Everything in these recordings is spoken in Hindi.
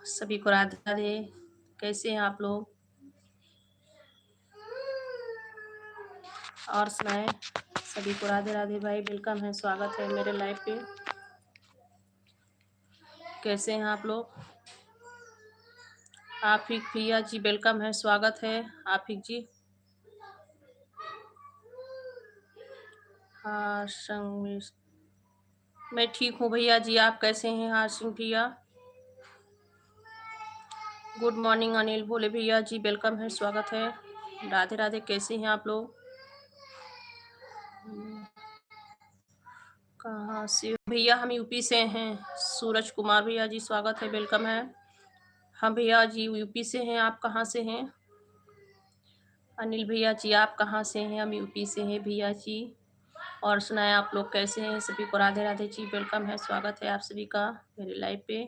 सभी को राधे राधे। कैसे हैं आप लोग? और सुनाएं। सभी को राधे राधे भाई, वेलकम है, स्वागत है मेरे लाइव पे। कैसे हैं आप लोग? आफिक भैया जी वेलकम है, स्वागत है आफिक जी। हाँ संग मैं ठीक हूँ भैया जी, आप कैसे हैं? हाँ सिंह भैया गुड मॉर्निंग। अनिल भोले भैया जी वेलकम है, स्वागत है। राधे राधे। कैसे हैं आप लोग? कहाँ से भैया? हम यूपी से हैं। सूरज कुमार भैया जी स्वागत है, वेलकम है। हाँ भैया जी यूपी से हैं, आप कहाँ से हैं? अनिल भैया जी आप कहाँ से हैं? हम यूपी से हैं भैया जी। और सुनाए आप लोग कैसे हैं? सभी को राधे राधे जी, वेलकम है, स्वागत है आप सभी का मेरे लाइव पे।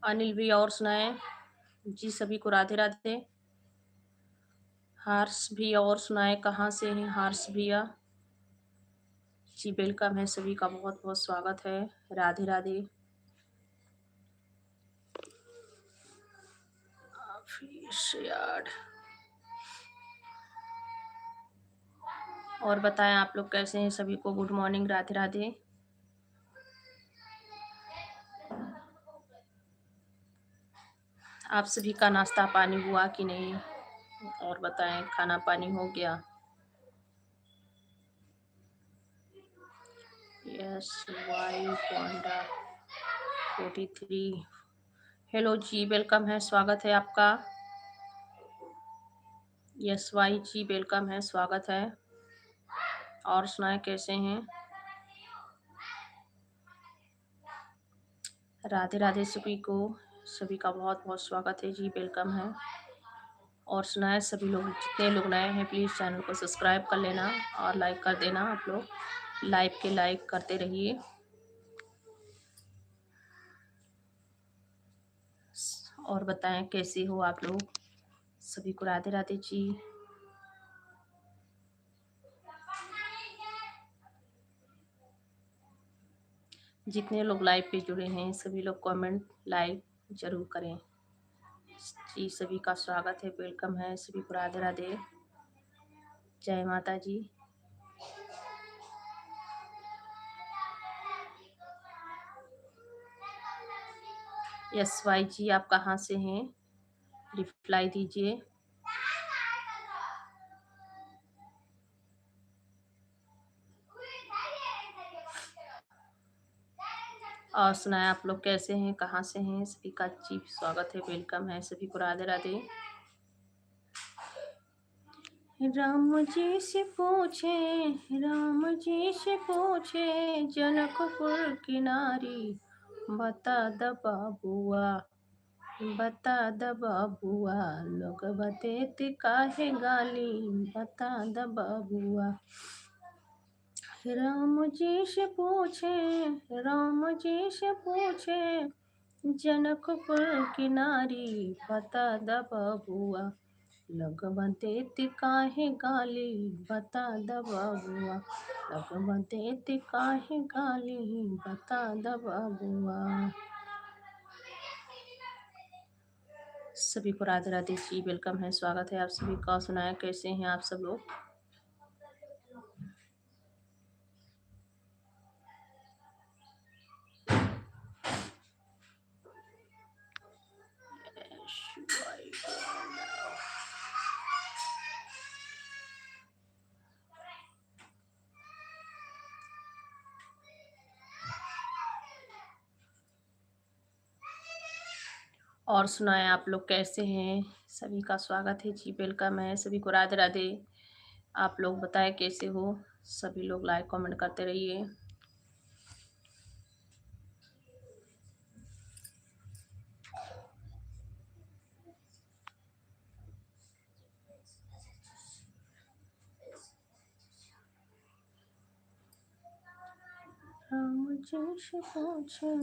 अनिल भैया और सुनाए जी, सभी को राधे राधे। हार्स भैया और सुनाए, कहाँ से हैं हार्स भैया जी? वेलकम है, सभी का बहुत बहुत स्वागत है, राधे राधे। यार और बताएं आप लोग कैसे हैं? सभी को गुड मॉर्निंग, राधे राधे। आप सभी का नाश्ता पानी हुआ कि नहीं? और बताएं, खाना पानी हो गया? यस वाई पोंडा 43 हेलो जी, वेलकम है, स्वागत है आपका। यस वाई जी वेलकम है, स्वागत है। और सुनाए कैसे हैं? राधे राधे सभी को, सभी का बहुत बहुत स्वागत है जी, वेलकम है। और सुनाए सभी लोग, जितने लोग नए हैं प्लीज़ चैनल को सब्सक्राइब कर लेना और लाइक कर देना। आप लोग लाइव के लाइक करते रहिए। और बताएं कैसे हो आप लोग? सभी को राधे राधे जी। जितने लोग लाइव पे जुड़े हैं सभी लोग कमेंट लाइक जरूर करें जी। सभी का स्वागत है, वेलकम है, सभी को राधे राधे, जय माता जी। यस वाई जी आप कहाँ से हैं? रिप्लाई दीजिए। और सुनाए आप लोग कैसे हैं, कहाँ से हैं? सभी का जी स्वागत है, वेलकम है, सभी को राधे राधे। राम जी से पूछे, राम जी से पूछे जनकपुर की नारी, बता द बाबुआ, बता द बाबुआ, लोग बतेत काहे गाली, बता द बाबुआ। राम जी से पूछे, राम जी से पूछे जनकपुर की नारी, बता द बाबुआ, लोग बतेत काहे गाली, बता द बाबुआ, लोग बतेत काहे गाली, बता द बाबुआ। सभी को राधे राधे जी, वेलकम है, स्वागत है आप सभी का। सुनाए कैसे हैं आप सब लोग? और सुनाए आप लोग कैसे हैं? सभी का स्वागत है जी, वेलकम है, सभी को राधे राधे। आप लोग बताएं कैसे हो? सभी लोग लाइक कमेंट करते रहिए। राम जी से पूछे,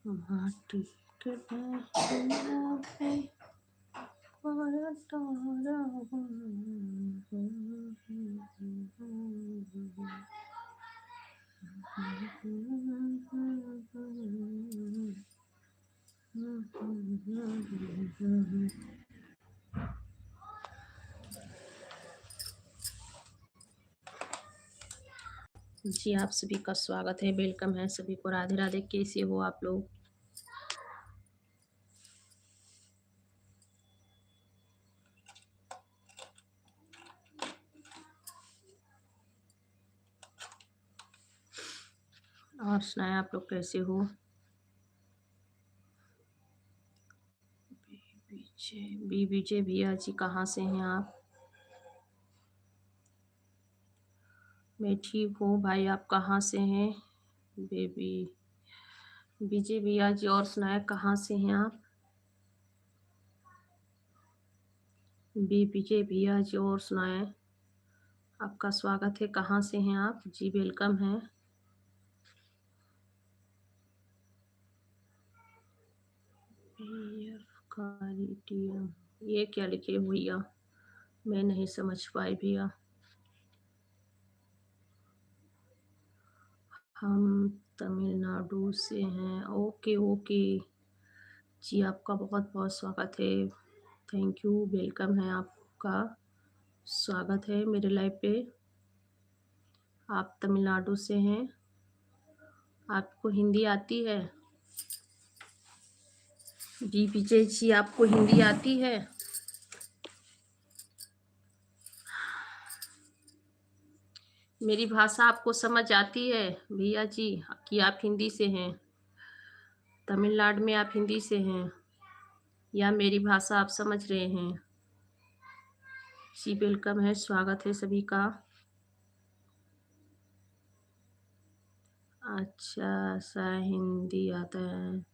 माटी के महल पे कोई तारा जी, आप सभी का स्वागत है, वेलकम है सभी को। राधे राधे। कैसे हो आप लोग? और सुनाए आप लोग कैसे हो? बीबीजे भैया जी कहाँ से हैं आप? मैं ठीक हूँ भाई, आप कहाँ से हैं? बेबी विजय भैया जी, और सुनाए कहाँ से हैं आप? विजय भैया जी, और सुनाए आपका स्वागत है। कहाँ से हैं आप? जी वेलकम है। ये क्या लिखे भैया? मैं नहीं समझ पाई भैया। हम तमिलनाडु से हैं। ओके ओके जी, आपका बहुत बहुत स्वागत है। थैंक यू, वेलकम है आपका। स्वागत है मेरे लाइव पे। आप तमिलनाडु से हैं। आपको हिंदी आती है? जी विजय जी, आपको हिंदी आती है? मेरी भाषा आपको समझ आती है भैया जी कि आप हिंदी से हैं? तमिलनाडु में आप हिंदी से हैं या मेरी भाषा आप समझ रहे हैं? जी वेलकम है, स्वागत है सभी का। अच्छा सा हिंदी आता है?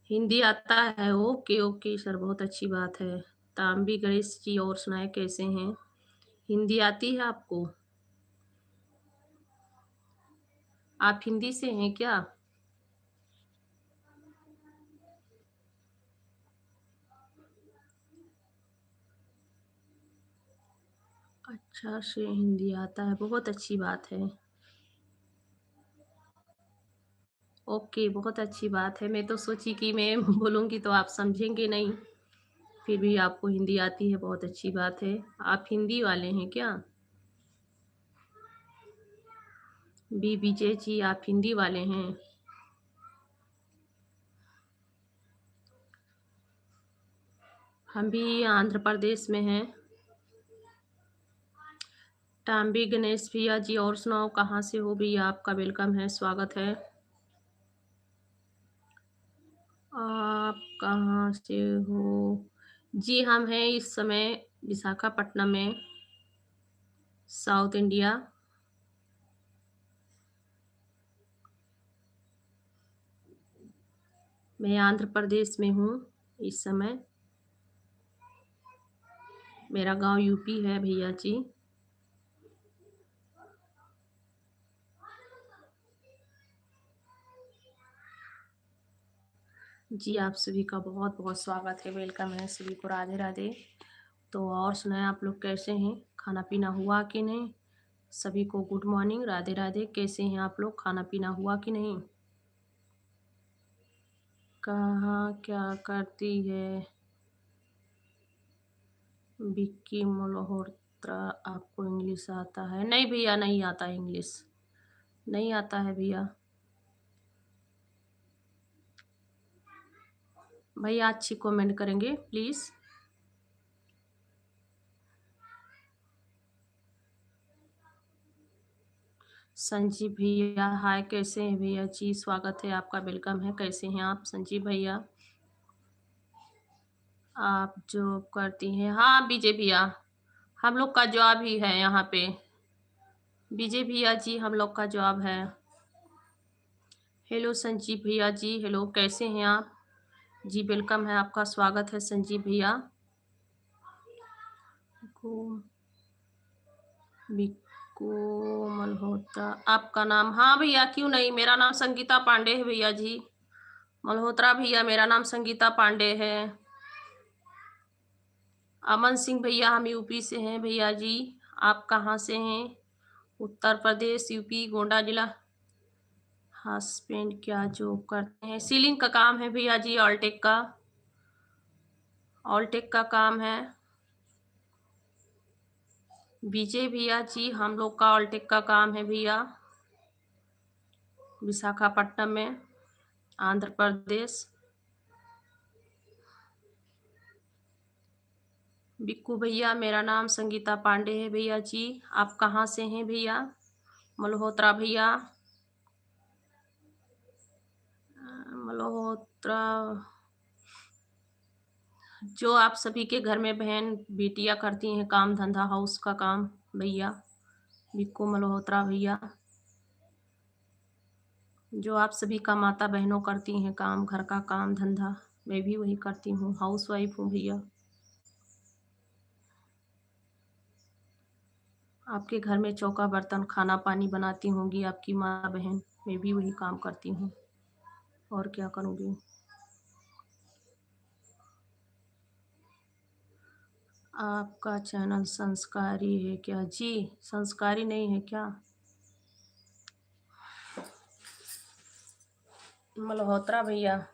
हिंदी आता है, ओके ओके सर, बहुत अच्छी बात है। तांबी गणेश जी, और सुनाए कैसे हैं? हिंदी आती है आपको? आप हिंदी से हैं क्या? अच्छा से हिंदी आता है, बहुत अच्छी बात है। ओके, बहुत अच्छी बात है। मैं तो सोची कि मैं बोलूँगी तो आप समझेंगे नहीं, फिर भी आपको हिंदी आती है, बहुत अच्छी बात है। आप हिंदी वाले हैं क्या? बी विजय जी, आप हिंदी वाले हैं? हम भी आंध्र प्रदेश में हैं। टाम्बी गणेश भैया जी, और सुनाओ कहाँ से हो भैया? आपका वेलकम है, स्वागत है। आप कहाँ से हो? जी हम हैं इस समय विशाखापट्टनम में, साउथ इंडिया। मैं आंध्र प्रदेश में हूँ इस समय। मेरा गांव यूपी है भैया जी। जी आप सभी का बहुत बहुत स्वागत है, वेलकम है सभी को। राधे राधे। तो और सुनाए आप लोग कैसे हैं? खाना पीना हुआ कि नहीं? सभी को गुड मॉर्निंग, राधे राधे। कैसे हैं आप लोग? खाना पीना हुआ कि नहीं? कहाँ क्या करती है विक्की मल्होत्रा? आपको इंग्लिश आता है? नहीं भैया, नहीं आता इंग्लिश, नहीं आता है भैया। भैया अच्छी कमेंट करेंगे प्लीज़। संजीव भैया हाय, कैसे हैं भैया जी? स्वागत है आपका, वेलकम है। कैसे हैं आप संजीव भैया? आप जॉब करती हैं? हाँ विजय भैया, हम लोग का जॉब ही है यहाँ पे। विजय भैया जी, हम लोग का जॉब है। हेलो संजीव भैया जी, हेलो, कैसे हैं आप? जी वेलकम है आपका, स्वागत है संजीव भैया को। बिक्को मल्होत्रा आपका नाम? हाँ भैया, क्यों नहीं, मेरा नाम संगीता पांडे है भैया जी। मल्होत्रा भैया, मेरा नाम संगीता पांडे है। अमन सिंह भैया, हम यूपी से हैं भैया जी। आप कहाँ से हैं? उत्तर प्रदेश, यूपी, गोंडा जिला। हस्बैंड क्या जॉब करते हैं? सीलिंग का काम है भैया जी, ऑलटेक का। ऑलटेक का काम है। विजय भैया जी, हम लोग का ऑलटेक का काम है भैया, विशाखापट्टनम में, आंध्र प्रदेश। बिक्कू भैया, मेरा नाम संगीता पांडे है भैया जी। आप कहाँ से हैं भैया? मल्होत्रा भैया, मल्होत्रा, जो आप सभी के घर में बहन बेटियां करती हैं काम धंधा, हाउस का काम भैया, बिक्कू मल्होत्रा भैया, जो आप सभी का माता बहनों करती हैं काम, घर का काम धंधा, मैं भी वही करती हूँ, हाउस वाइफ हूँ भैया। आपके घर में चौका बर्तन खाना पानी बनाती होंगी आपकी माँ बहन, मैं भी वही काम करती हूँ, और क्या करूँगी। आपका चैनल संस्कारी है क्या? जी, संस्कारी नहीं है क्या? मल्होत्रा भैया,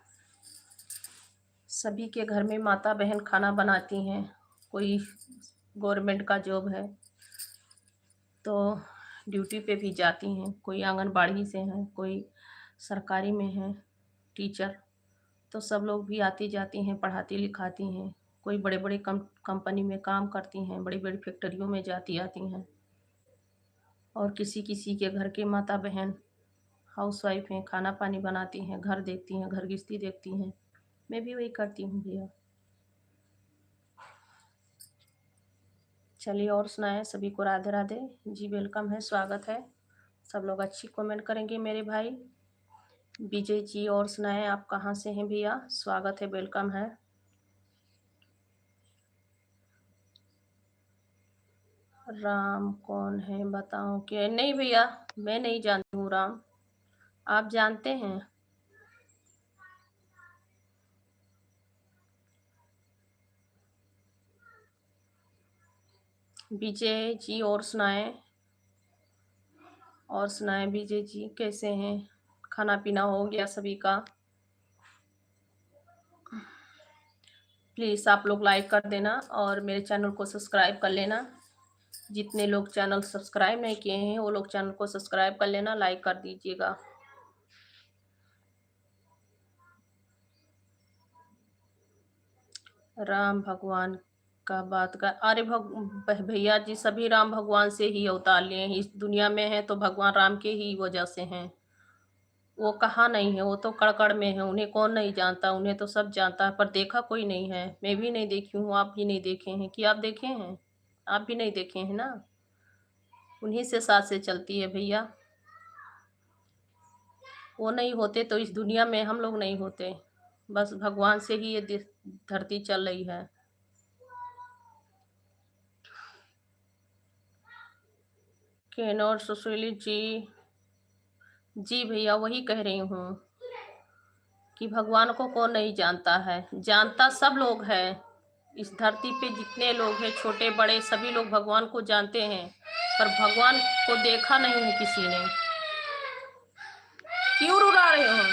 सभी के घर में माता बहन खाना बनाती हैं। कोई गवर्नमेंट का जॉब है तो ड्यूटी पे भी जाती हैं, कोई आंगनबाड़ी से हैं, कोई सरकारी में है टीचर, तो सब लोग भी आती जाती हैं, पढ़ाती लिखाती हैं। कोई बड़े बड़े कंपनी में काम करती हैं, बड़ी बड़ी फैक्ट्रियों में जाती आती हैं, और किसी किसी के घर के माता बहन हाउस वाइफ हैं, खाना पानी बनाती हैं, घर देखती हैं, घर गृहस्थी देखती हैं, मैं भी वही करती हूँ भैया। चलिए और सुनाएं, सभी को राधे राधे जी, वेलकम है, स्वागत है। सब लोग अच्छी कमेंट करेंगे मेरे भाई। विजय जी, और सुनाएं, आप कहाँ से हैं भैया? स्वागत है, वेलकम है। राम कौन है बताओ? क्या नहीं भैया, मैं नहीं जानती हूँ राम, आप जानते हैं? विजय जी, और सुनाएं विजय जी, कैसे हैं? खाना पीना हो गया सभी का? प्लीज़ आप लोग लाइक कर देना और मेरे चैनल को सब्सक्राइब कर लेना। जितने लोग चैनल सब्सक्राइब नहीं किए हैं वो लोग चैनल को सब्सक्राइब कर लेना, लाइक कर दीजिएगा। राम भगवान का बात कर, अरे भैया जी, सभी राम भगवान से ही अवतार लिए हैं, इस दुनिया में है तो भगवान राम के ही वजह से हैं। वो कहाँ नहीं है, वो तो कड़कड़ में है, उन्हें कौन नहीं जानता, उन्हें तो सब जानता है, पर देखा कोई नहीं है। मैं भी नहीं देखी हूँ, आप भी नहीं देखे हैं कि आप देखे हैं? आप भी नहीं देखे हैं ना, उन्हीं से साथ से चलती है भैया। वो नहीं होते तो इस दुनिया में हम लोग नहीं होते, बस भगवान से ही ये धरती चल रही है। केनौर सुशीली जी, जी भैया वही कह रही हूँ कि भगवान को कौन नहीं जानता है, जानता सब लोग हैं। इस धरती पे जितने लोग हैं, छोटे बड़े, सभी लोग भगवान को जानते हैं, पर भगवान को देखा नहीं है किसी ने। क्यों रुला रहे हो?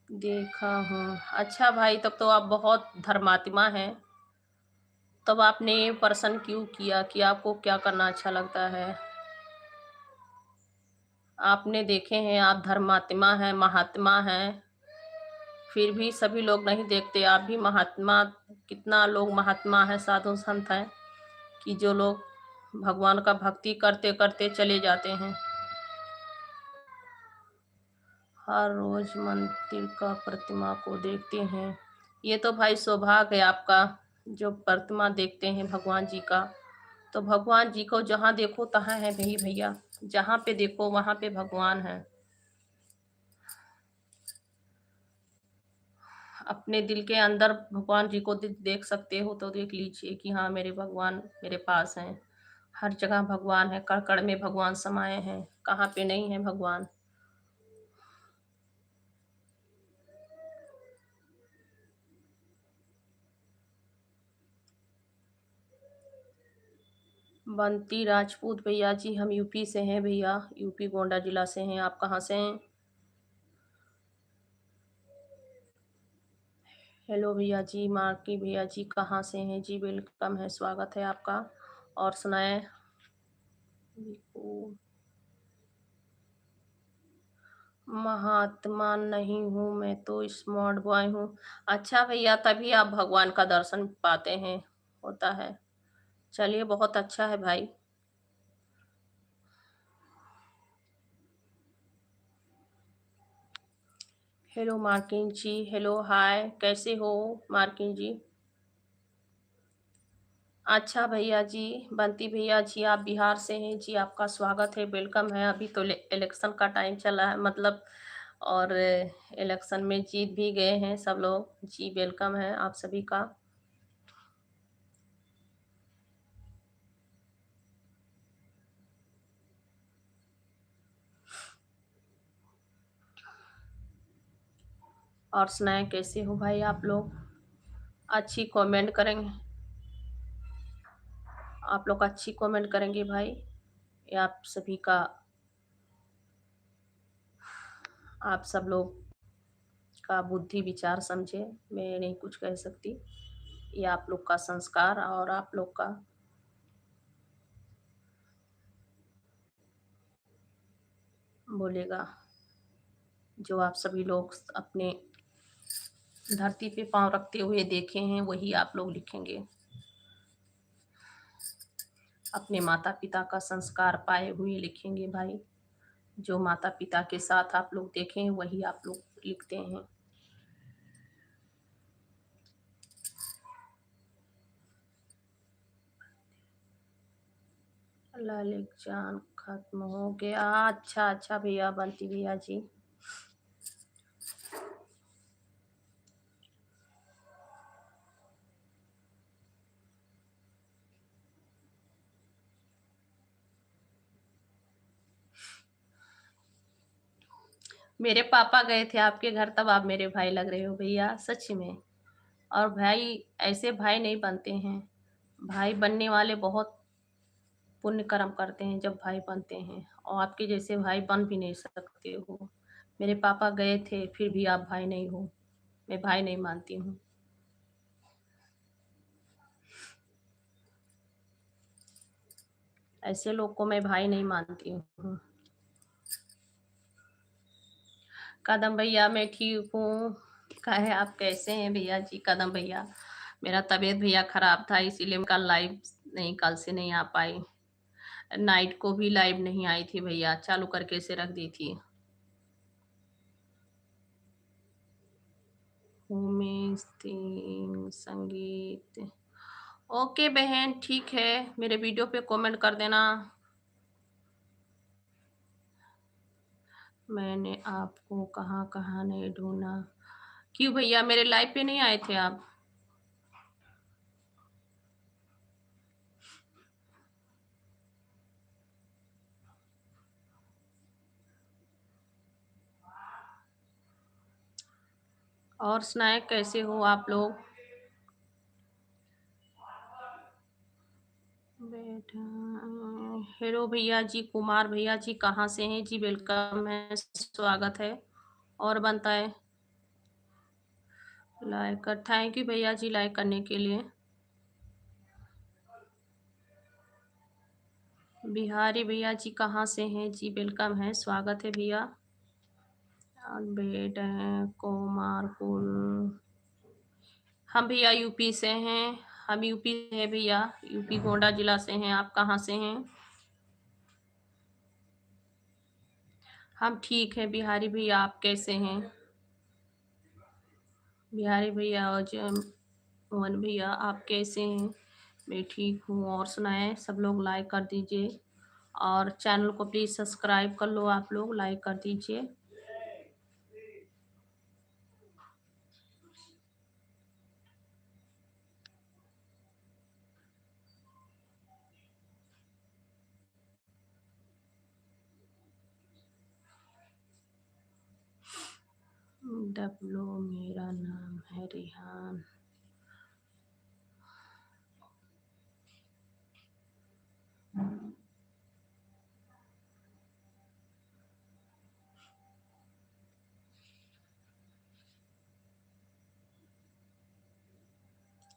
देखा हूँ। अच्छा भाई, तब तो आप बहुत धर्मात्मा हैं। तब आपने ये प्रश्न क्यों किया कि आपको क्या करना अच्छा लगता है? आपने देखे हैं, आप धर्मात्मा हैं, महात्मा हैं, फिर भी सभी लोग नहीं देखते। आप भी महात्मा, कितना लोग महात्मा है, साधु संत हैं कि जो लोग भगवान का भक्ति करते करते चले जाते हैं। हर रोज मंदिर का प्रतिमा को देखते हैं, ये तो भाई सौभाग्य है आपका, जो प्रतिमा देखते हैं भगवान जी का। तो भगवान जी को जहाँ देखो तहाँ है भाई भैया, जहाँ पे देखो वहाँ पे भगवान है। अपने दिल के अंदर भगवान जी को देख सकते हो तो देख लीजिए कि हाँ, मेरे भगवान मेरे पास हैं। हर जगह भगवान है, कण-कण में भगवान समाये हैं, कहाँ पे नहीं है भगवान। बंटी राजपूत भैया जी, हम यूपी से हैं भैया, यूपी गोंडा जिला से हैं। आप कहाँ से हैं? हेलो भैया जी, मार्की भैया जी कहाँ से हैं जी? वेलकम है, स्वागत है आपका। और सुनाएं। महात्मा नहीं हूँ मैं तो स्मार्ट बॉय हूँ। अच्छा भैया, तभी आप भगवान का दर्शन पाते हैं, होता है। चलिए, बहुत अच्छा है भाई। हेलो मार्किन जी, हेलो हाय, कैसे हो मार्किन जी? अच्छा भैया जी, बंटी भैया जी, आप बिहार से हैं जी, आपका स्वागत है, वेलकम है। अभी तो इलेक्शन का टाइम चला है, मतलब, और इलेक्शन में जीत भी गए हैं सब लोग जी। वेलकम है आप सभी का। और सुनाएं, कैसे हो भाई आप लोग? अच्छी कमेंट करेंगे आप लोग, अच्छी कमेंट करेंगे भाई। ये आप सभी का, आप सब लोग का बुद्धि विचार समझे, मैं नहीं कुछ कह सकती। ये आप लोग का संस्कार और आप लोग का बोलेगा। जो आप सभी लोग अपने धरती पे पांव रखते हुए देखे हैं, वही आप लोग लिखेंगे। अपने माता पिता का संस्कार पाए हुए लिखेंगे भाई। जो माता पिता के साथ आप लोग देखें, वही आप लोग लिखते हैं। लाल एग्जाम खत्म हो गया। अच्छा अच्छा भैया, बंटी भैया जी। मेरे पापा गए थे आपके घर, तब आप मेरे भाई लग रहे हो भैया, सच में। और भाई, ऐसे भाई नहीं बनते हैं। भाई बनने वाले बहुत पुण्य कर्म करते हैं जब भाई बनते हैं, और आपके जैसे भाई बन भी नहीं सकते हो। मेरे पापा गए थे, फिर भी आप भाई नहीं हो। मैं भाई नहीं मानती हूँ। ऐसे लोग को मैं भाई नहीं मानती हूँ। कदम भैया, मैं ठीक हूँ। कहे आप कैसे हैं भैया जी? कदम भैया, मेरा तबीयत भैया खराब था, इसीलिए मैं कल लाइव नहीं, कल से नहीं आ पाई। नाइट को भी लाइव नहीं आई थी भैया, चालू करके से रख दी थी। उमेश सिंह संगीत। ओके बहन, ठीक है, मेरे वीडियो पे कमेंट कर देना। मैंने आपको कहाँ कहाँ नहीं ढूंढा। क्यों भैया, मेरे लाइव पे नहीं आए थे आप? और सुनाए, कैसे हो आप लोग? बैठा। हेलो भैया जी, कुमार भैया जी कहाँ से हैं जी? वेलकम है, स्वागत है। और बनता है लाइक कर, थैंक यू भैया जी लाइक करने के लिए। बिहारी भैया जी कहाँ से हैं जी? वेलकम है, स्वागत है भैया। और बेट हैं कुमारपुर। हम भैया यूपी से हैं। हम यूपी से हैं भैया, यूपी गोंडा जिला से हैं। आप कहाँ से हैं? हम ठीक हैं बिहारी भैया, आप कैसे हैं? बिहारी भैया और मोहन भैया, आप कैसे हैं? मैं ठीक हूँ। और सुनाएं, सब लोग लाइक कर दीजिए, और चैनल को प्लीज़ सब्सक्राइब कर लो, आप लोग लाइक कर दीजिए। डब्लो, मेरा नाम है रिहान।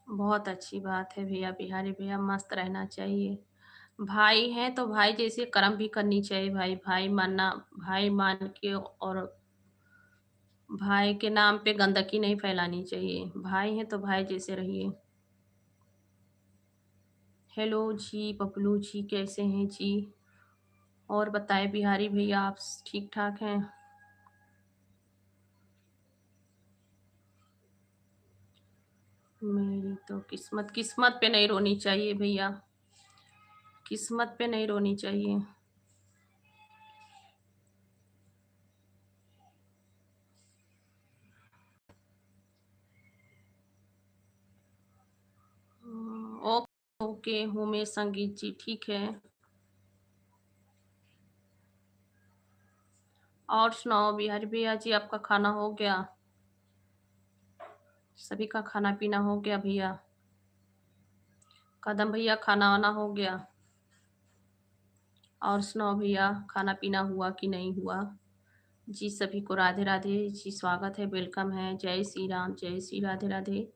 बहुत अच्छी बात है भैया, बिहारी भैया मस्त रहना चाहिए। भाई हैं तो भाई जैसे कर्म भी करनी चाहिए भाई, भाई मानना, भाई मान के, और भाई के नाम पे गंदगी नहीं फैलानी चाहिए। भाई हैं तो भाई जैसे रहिए। हेलो जी बबलू जी, कैसे हैं जी? और बताएं बिहारी भैया, आप ठीक ठाक हैं? मेरी तो किस्मत, किस्मत पे नहीं रोनी चाहिए भैया, किस्मत पे नहीं रोनी चाहिए। ओके ओके, हूँ मैं संगीत जी, ठीक है। और सुनाओ बिहारी भैया जी, आपका खाना हो गया? सभी का खाना पीना हो गया भैया? कदम भैया खाना वाना हो गया? और सुनाओ भैया, खाना पीना हुआ कि नहीं हुआ? जी सभी को राधे राधे जी, स्वागत है, वेलकम है। जय श्री राम, जय श्री राधे राधे।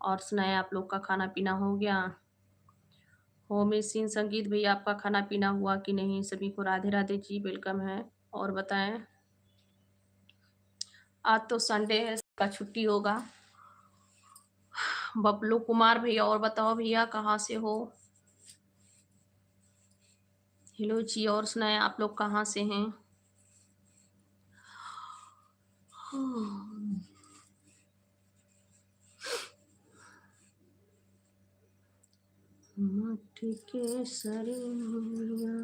और सुनाए, आप लोग का खाना पीना हो गया? होमी सिंह संगीत भैया, आपका खाना पीना हुआ कि नहीं? सभी को राधे राधे जी, वेलकम है। और बताएं, आज तो संडे है, सबका छुट्टी होगा। बबलू कुमार भैया, और बताओ भैया कहाँ से हो? हेलो जी, और सुनाए, आप लोग कहाँ से हैं? मट्टी के शरीरिया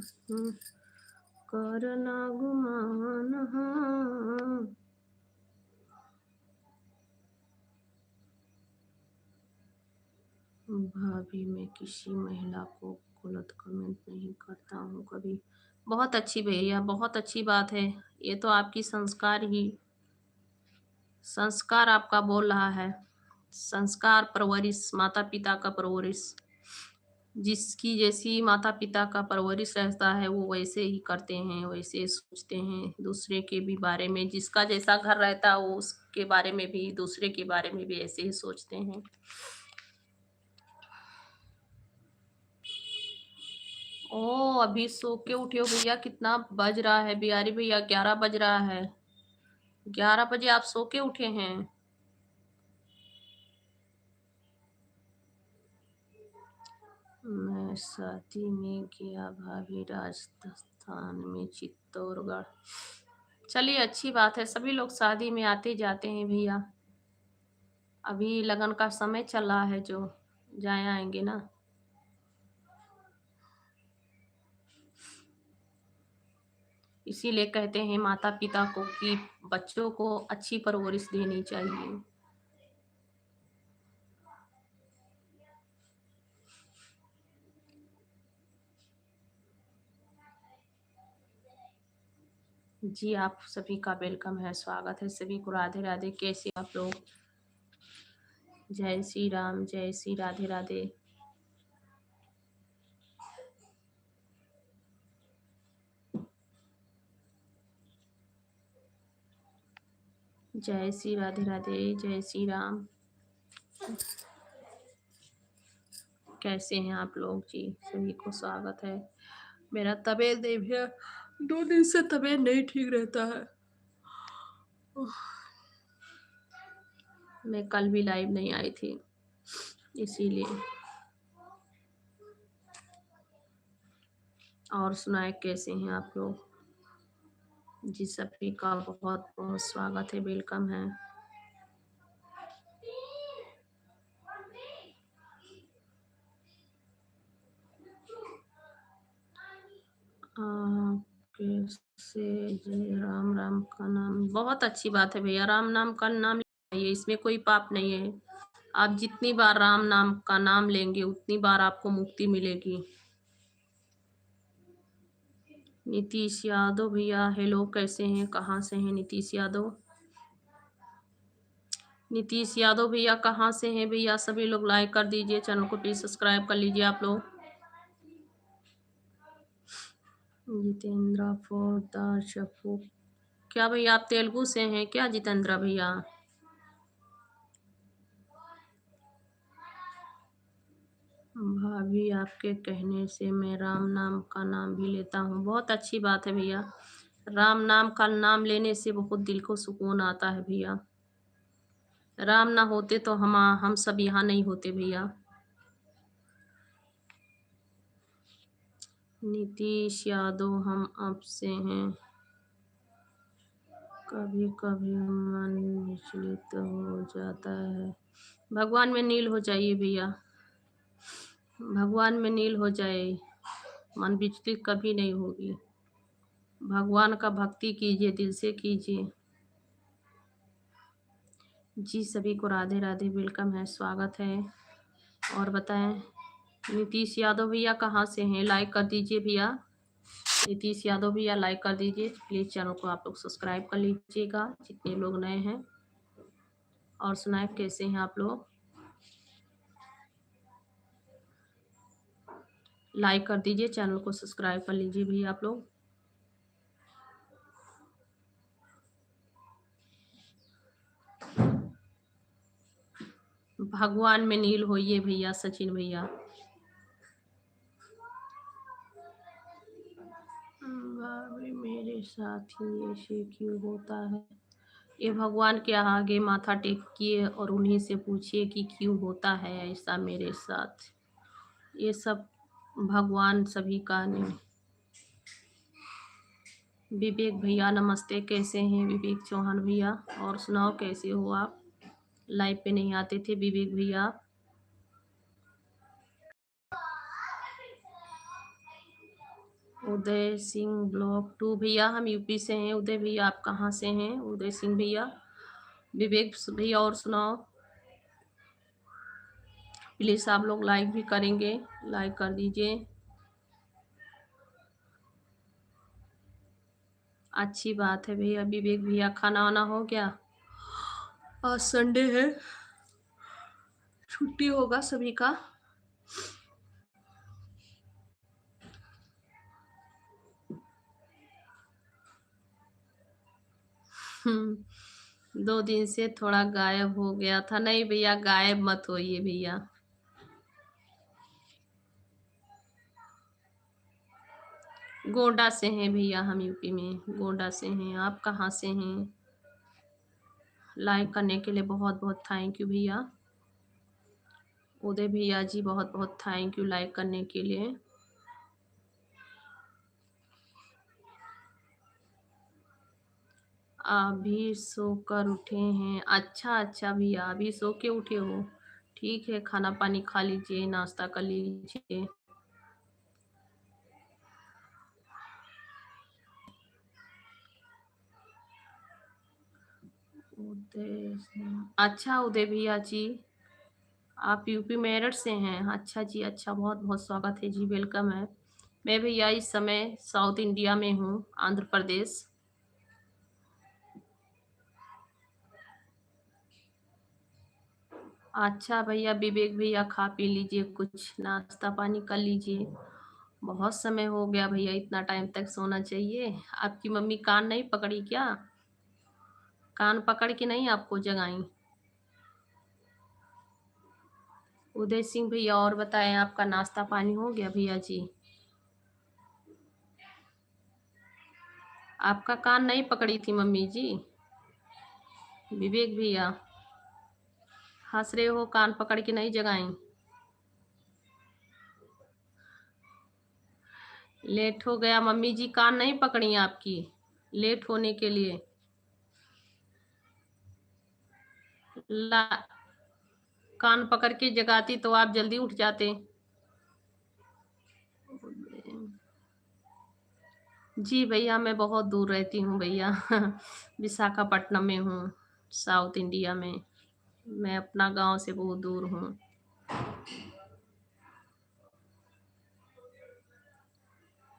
करना गुमान, हाँ। भाभी, मैं किसी महिला को गलत कमेंट नहीं करता हूँ कभी। बहुत अच्छी भैया, बहुत अच्छी बात है। ये तो आपकी संस्कार ही, संस्कार आपका बोल रहा है। संस्कार, परवरिश, माता पिता का परवरिश, जिसकी जैसी माता पिता का परवरिश रहता है वो वैसे ही करते हैं, वैसे सोचते हैं दूसरे के भी बारे में। जिसका जैसा घर रहता है वो उसके बारे में भी, दूसरे के बारे में भी ऐसे ही सोचते हैं। ओ, अभी सो के उठे हो भैया? कितना बज रहा है बिहारी भैया? 11 बज रहा है। 11 बजे आप सो के उठे हैं? मैं शादी में गया भाभी, राजस्थान में चित्तौड़गढ़। चलिए अच्छी बात है, सभी लोग शादी में आते जाते हैं भैया। अभी लगन का समय चल रहा है, जो जाए आएंगे ना। इसीलिए कहते हैं माता पिता को कि बच्चों को अच्छी परवरिश देनी चाहिए। जी आप सभी का वेलकम है, स्वागत है, सभी को राधे राधे। कैसे आप लोग? जय श्री राम, जय श्री राधे राधे। जय श्री राधे राधे, जय श्री राम। कैसे हैं आप लोग जी? सभी को स्वागत है। मेरा तबीयत देखिए, 2 दिन से तबीयत नहीं ठीक रहता है। मैं कल भी लाइव नहीं आई थी, इसीलिए। और सुनाए, कैसे हैं आप लोग? जी सभी का बहुत बहुत स्वागत है, वेलकम है। कैसे जय राम, राम का नाम बहुत अच्छी बात है भैया। राम नाम का नाम ये, इसमें कोई पाप नहीं है। आप जितनी बार राम नाम का नाम लेंगे उतनी बार आपको मुक्ति मिलेगी। नीतीश यादव भैया, हेलो, कैसे हैं, कहाँ से हैं नीतीश यादव? नीतीश यादव भैया कहाँ से हैं भैया? सभी लोग लाइक कर दीजिए, चैनल को प्लीज सब्सक्राइब कर लीजिए आप लोग। जितेंद्र पोद्दार शफू, क्या भैया आप तेलुगु से हैं क्या जितेंद्र भैया? भाभी आपके कहने से मैं राम नाम का नाम भी लेता हूँ। बहुत अच्छी बात है भैया, राम नाम का नाम लेने से बहुत दिल को सुकून आता है भैया। राम ना होते तो हम सब यहाँ नहीं होते भैया। नीतीश यादव हम आपसे हैं, कभी कभी मन विचलित हो जाता है। भगवान में नील हो जाइए भैया, भगवान में नील हो जाए, मन विचलित कभी नहीं होगी। भगवान का भक्ति कीजिए, दिल से कीजिए। जी सभी को राधे राधे, वेलकम है, स्वागत है। और बताएं नीतीश यादव भैया कहाँ से हैं? लाइक कर दीजिए भैया, नीतीश यादव भैया लाइक कर दीजिए प्लीज़। चैनल को आप लोग सब्सक्राइब कर लीजिएगा जितने लोग नए हैं। और सुनाए कैसे हैं आप लोग? लाइक कर दीजिए, चैनल को सब्सक्राइब कर लीजिए भैया आप लोग। भगवान में नील होइए भैया सचिन भैया। भाभी मेरे साथ ही ऐसे क्यों होता है? ये भगवान के आगे माथा टेकिए और उन्हीं से पूछिए कि क्यों होता है ऐसा मेरे साथ। ये सब भगवान सभी का नहीं। विवेक भैया नमस्ते, कैसे हैं विवेक चौहान भैया? और सुनाओ कैसे हो आप? लाइव पे नहीं आते थे विवेक भैया। उदय सिंह ब्लॉक 2 भैया हम यूपी से हैं। उदय भैया आप कहाँ से हैं? उदय सिंह भैया, विवेक भैया और सुनाओ प्लीज़। आप लोग लाइक भी करेंगे, लाइक कर दीजिए। अच्छी बात है भैया। विवेक भैया खाना वाना हो गया? आज संडे है, छुट्टी होगा सभी का। हम्म, 2 दिन से थोड़ा गायब हो गया था। नहीं भैया गायब मत होइए भैया। गोंडा से हैं भैया हम यूपी में, गोंडा से हैं। आप कहाँ से हैं? लाइक करने के लिए बहुत बहुत थैंक यू भैया। उदय भैया जी बहुत बहुत थैंक यू लाइक करने के लिए। अभी सोकर उठे हैं? अच्छा अच्छा भैया, अभी सो के उठे हो? ठीक है, खाना पानी खा लीजिए, नाश्ता कर लीजिए। उदय अच्छा उदय भैया जी, आप यूपी मेरठ से हैं? अच्छा जी अच्छा, बहुत बहुत स्वागत है जी, वेलकम है। मैं भैया इस समय साउथ इंडिया में हूँ, आंध्र प्रदेश। अच्छा भैया विवेक भैया खा पी लीजिए, कुछ नाश्ता पानी कर लीजिए। बहुत समय हो गया भैया, इतना टाइम तक सोना चाहिए। आपकी मम्मी कान नहीं पकड़ी क्या? कान पकड़ के नहीं आपको जगाई? उदय सिंह भैया और बताएं, आपका नाश्ता पानी हो गया भैया जी? आपका कान नहीं पकड़ी थी मम्मी जी? विवेक भैया हंस रहे हो, कान पकड़ के नहीं जगाई? लेट हो गया मम्मी जी, कान नहीं पकड़ी आपकी लेट होने के लिए। ला कान पकड़ के जगाती तो आप जल्दी उठ जाते। जी भैया मैं बहुत दूर रहती हूँ भैया विशाखापट्टनम में हूँ, साउथ इंडिया में। मैं अपना गांव से बहुत दूर हूँ।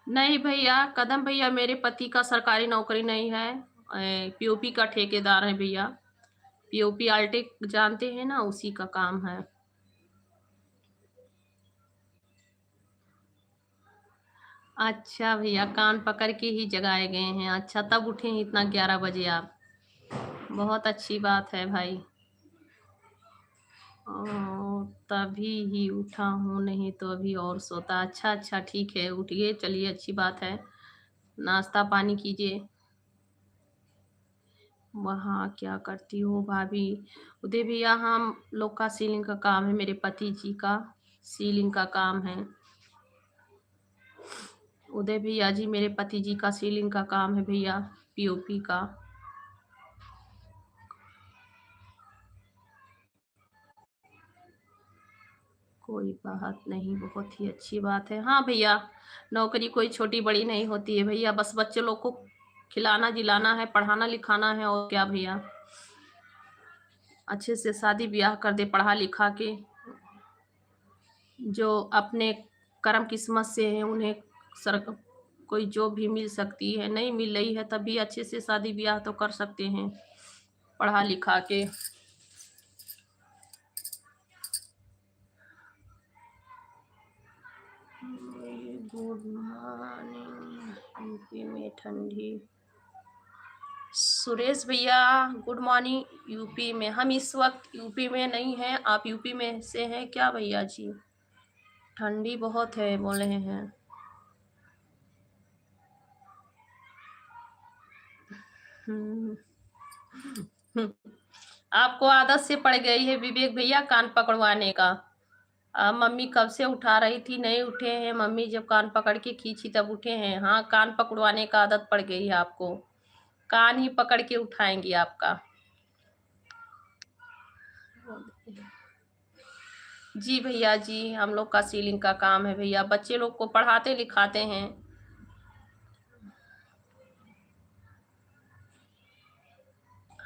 नहीं भैया, कदम भैया मेरे पति का सरकारी नौकरी नहीं है, पीओपी का ठेकेदार है भैया। पीओपी आर्टिक जानते हैं ना, उसी का काम है। अच्छा भैया, कान पकड़ के ही जगाए गए हैं। अच्छा, तब उठे हैं इतना 11 बजे आप। बहुत अच्छी बात है भाई। तभी ही उठा हूँ, नहीं तो अभी और सोता। अच्छा अच्छा, ठीक है, उठिए, चलिए, अच्छी बात है। नाश्ता पानी कीजिए। वहाँ क्या करती हो भाभी? उदय भैया, हम लोग का सीलिंग का काम है, मेरे पति जी का सीलिंग का काम है। उदय भैया जी, मेरे पति जी का सीलिंग का काम है भैया, पीओपी का। कोई बात नहीं, बहुत ही अच्छी बात है। हाँ भैया, नौकरी कोई छोटी बड़ी नहीं होती है भैया, बस बच्चे लोग को खिलाना जिलाना है, पढ़ाना लिखाना है, और क्या भैया। अच्छे से शादी ब्याह कर दे पढ़ा लिखा के। जो अपने कर्म किस्मत से हैं उन्हें सर कोई जॉब भी मिल सकती है, नहीं मिल रही है तभी अच्छे से शादी ब्याह तो कर सकते हैं पढ़ा लिखा के। Good morning. यूपी में ठंडी। सुरेश भैया, गुड मॉर्निंग। यूपी में हम इस वक्त यूपी में नहीं हैं। आप यूपी में से हैं क्या भैया जी? ठंडी बहुत है बोल रहे हैं। हम्म। आपको आदत से पड़ गई है विवेक भैया कान पकड़वाने का। मम्मी कब से उठा रही थी, नहीं उठे हैं मम्मी, जब कान पकड़ के खींची तब उठे हैं। हाँ, कान पकड़वाने का आदत पड़ गई है आपको, कान ही पकड़ के उठाएंगी आपका। जी भैया जी, हम लोग का सीलिंग का काम है भैया, बच्चे लोग को पढ़ाते लिखाते हैं।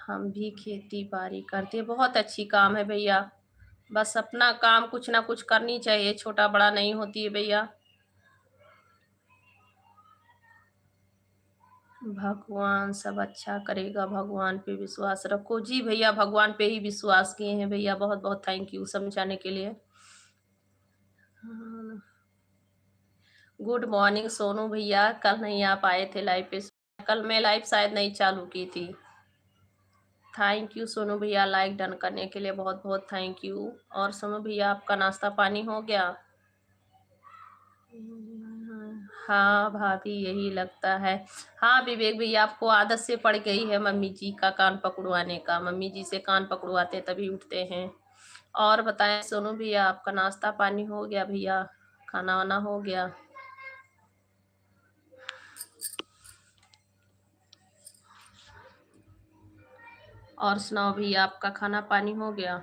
हम भी खेती बाड़ी करते, बहुत अच्छी काम है भैया। बस अपना काम कुछ ना कुछ करनी चाहिए, छोटा बड़ा नहीं होती है भैया। भगवान सब अच्छा करेगा, भगवान पे विश्वास रखो। जी भैया, भगवान पे ही विश्वास किए हैं भैया, बहुत बहुत थैंक यू समझाने के लिए। गुड मॉर्निंग सोनू भैया, कल नहीं आ पाए थे लाइव पे, कल मैं लाइव शायद नहीं चालू की थी। थैंक यू सोनू भैया, लाइक डन करने के लिए बहुत बहुत थैंक यू। और सोनू भैया, आपका नाश्ता पानी हो गया? हाँ भाभी, यही लगता है। हाँ विवेक भैया, आपको आदत से पड़ गई है मम्मी जी का कान पकड़वाने का, मम्मी जी से कान पकड़वाते तभी उठते हैं। और बताएं सोनू भैया, आपका नाश्ता पानी हो गया भैया? खाना वाना हो गया? और सुनाओ भैया, आपका खाना पानी हो गया?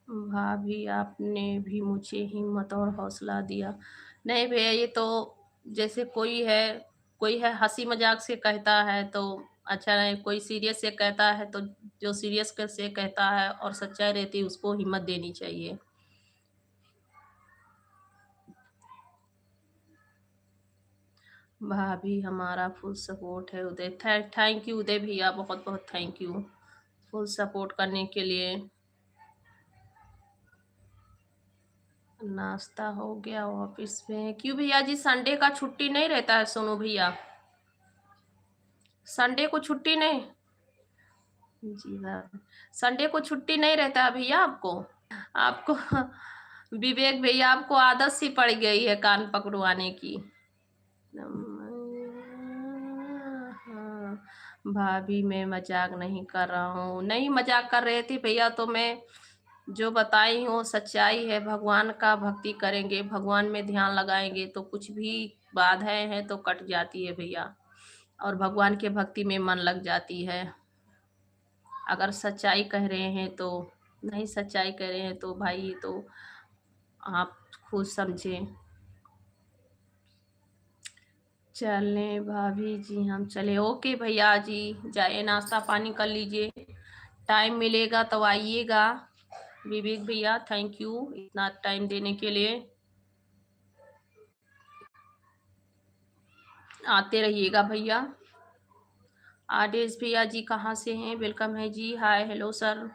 भाभी, आपने भी मुझे हिम्मत और हौसला दिया। नहीं भैया, ये तो जैसे कोई है हंसी मजाक से कहता है तो अच्छा नहीं, कोई सीरियस से कहता है तो जो सीरियस से कहता है और सच्चाई रहती है उसको हिम्मत देनी चाहिए। भाभी, हमारा फुल सपोर्ट है उदय। थैंक यू उदय भैया, बहुत बहुत थैंक यू फुल सपोर्ट करने के लिए। नाश्ता हो गया, ऑफिस में क्यों भैया जी? संडे का छुट्टी नहीं रहता है सोनू भैया? संडे को छुट्टी नहीं? जी हाँ, संडे को छुट्टी नहीं रहता है भैया आपको? आपको विवेक भैया, आपको आदत सी पड़ गई है कान पकड़वाने की। हाँ, भाभी मैं मजाक नहीं कर रहा हूँ, नहीं मजाक कर रहे थे भैया, तो मैं जो बताई हूँ सच्चाई है। भगवान का भक्ति करेंगे, भगवान में ध्यान लगाएंगे तो कुछ भी बाधाएं हैं तो कट जाती है भैया, और भगवान के भक्ति में मन लग जाती है। अगर सच्चाई कह रहे हैं तो, नहीं सच्चाई कह रहे हैं तो भाई ये तो आप खुद समझें। चले भाभी जी, हम चले। ओके भैया जी, जाए नाश्ता पानी कर लीजिए, टाइम मिलेगा तो आइएगा। विवेक भैया, थैंक यू इतना टाइम देने के लिए। आते रहिएगा भैया। आदेश भैया जी कहाँ से हैं? वेलकम है जी। Hi hello sir.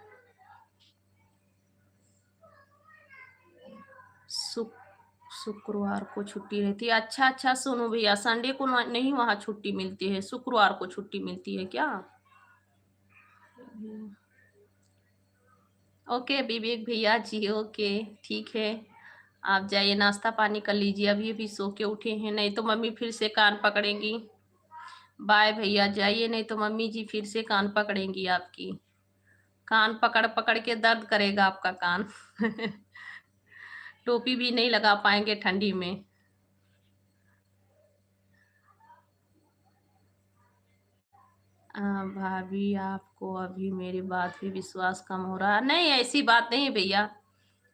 शुक्रवार को छुट्टी रहती है। अच्छा अच्छा, सुनो भैया, संडे को नहीं वहाँ छुट्टी मिलती है, शुक्रवार को छुट्टी मिलती है क्या? ओके विवेक भैया जी, ओके ठीक है। आप जाइए नाश्ता पानी कर लीजिए, अभी अभी सो के उठे हैं, नहीं तो मम्मी फिर से कान पकड़ेंगी। बाय भैया, जाइए नहीं तो मम्मी जी फिर से कान पकड़ेंगी आपकी। कान पकड़ पकड़ के दर्द करेगा आपका कान। टोपी भी नहीं लगा पाएंगे ठंडी में। भाभी आपको अभी मेरी बात पे विश्वास कम हो रहा? नहीं, ऐसी बात नहीं भैया,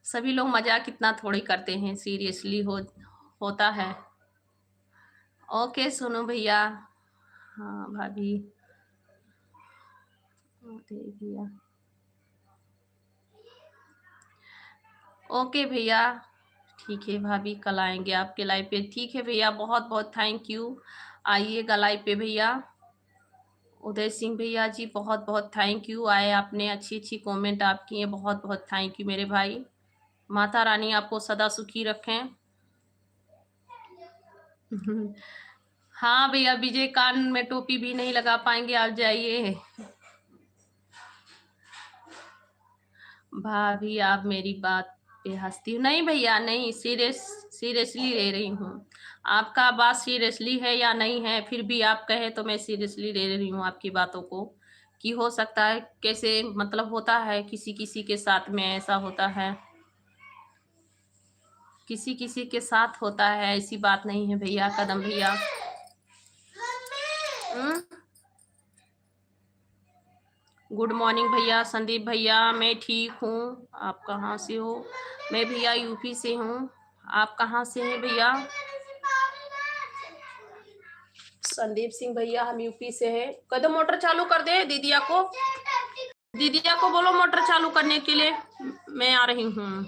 सभी लोग मजाक कितना थोड़ी करते हैं, सीरियसली होता है। ओके सुनो भैया। हाँ भाभी, भैया ओके भैया, ठीक है भाभी, कल आएंगे आपके लाइव पे। ठीक है भैया, बहुत बहुत थैंक यू। आइएगा लाइव पे भैया। उदय सिंह भैया जी बहुत बहुत थैंक यू, आए आपने, अच्छी अच्छी कमेंट आप किए, बहुत बहुत थैंक यू मेरे भाई। माता रानी आपको सदा सुखी रखें। हाँ भैया, विजय कान में टोपी भी नहीं लगा पाएंगे, आप जाइए। भाभी आप मेरी बात पे हंसती हो? नहीं भैया नहीं, सीरियसली ले रही हूँ। आपका बात सीरियसली है या नहीं है, फिर भी आप कहे तो मैं सीरियसली ले रही हूँ आपकी बातों को। कि हो सकता है कैसे, मतलब होता है किसी किसी के साथ में ऐसा होता है, किसी किसी के साथ होता है, ऐसी बात नहीं है भैया, कदम भैया। गुड मॉर्निंग भैया, संदीप भैया, मैं ठीक हूँ, आप कहाँ से हो? मैं भैया यूपी से हूँ, आप कहाँ से हैं भैया? संदीप सिंह भैया, हम यूपी से हैं। कदम मोटर चालू कर दे दीदिया को, दीदिया को बोलो मोटर चालू करने के लिए, मैं आ रही हूँ।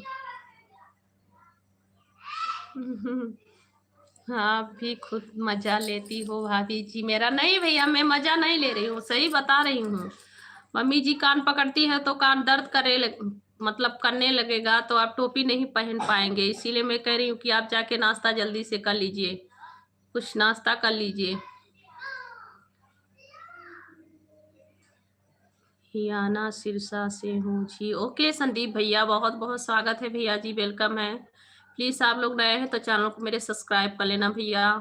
हाँ भी खुद मजा लेती हो भाभी जी मेरा? नहीं भैया, मैं मजा नहीं ले रही हूँ, सही बता रही हूँ। मम्मी जी कान पकड़ती है तो कान दर्द मतलब करने लगेगा, तो आप टोपी नहीं पहन पाएंगे, इसीलिए मैं कह रही हूँ कि आप जाके नाश्ता जल्दी से कर लीजिए, कुछ नाश्ता कर लीजिए। हियाना सिरसा से हूँ जी। ओके संदीप भैया, बहुत बहुत स्वागत है भैया जी, वेलकम है। प्लीज़ आप लोग नए हैं तो चैनल को मेरे सब्सक्राइब कर लेना भैया,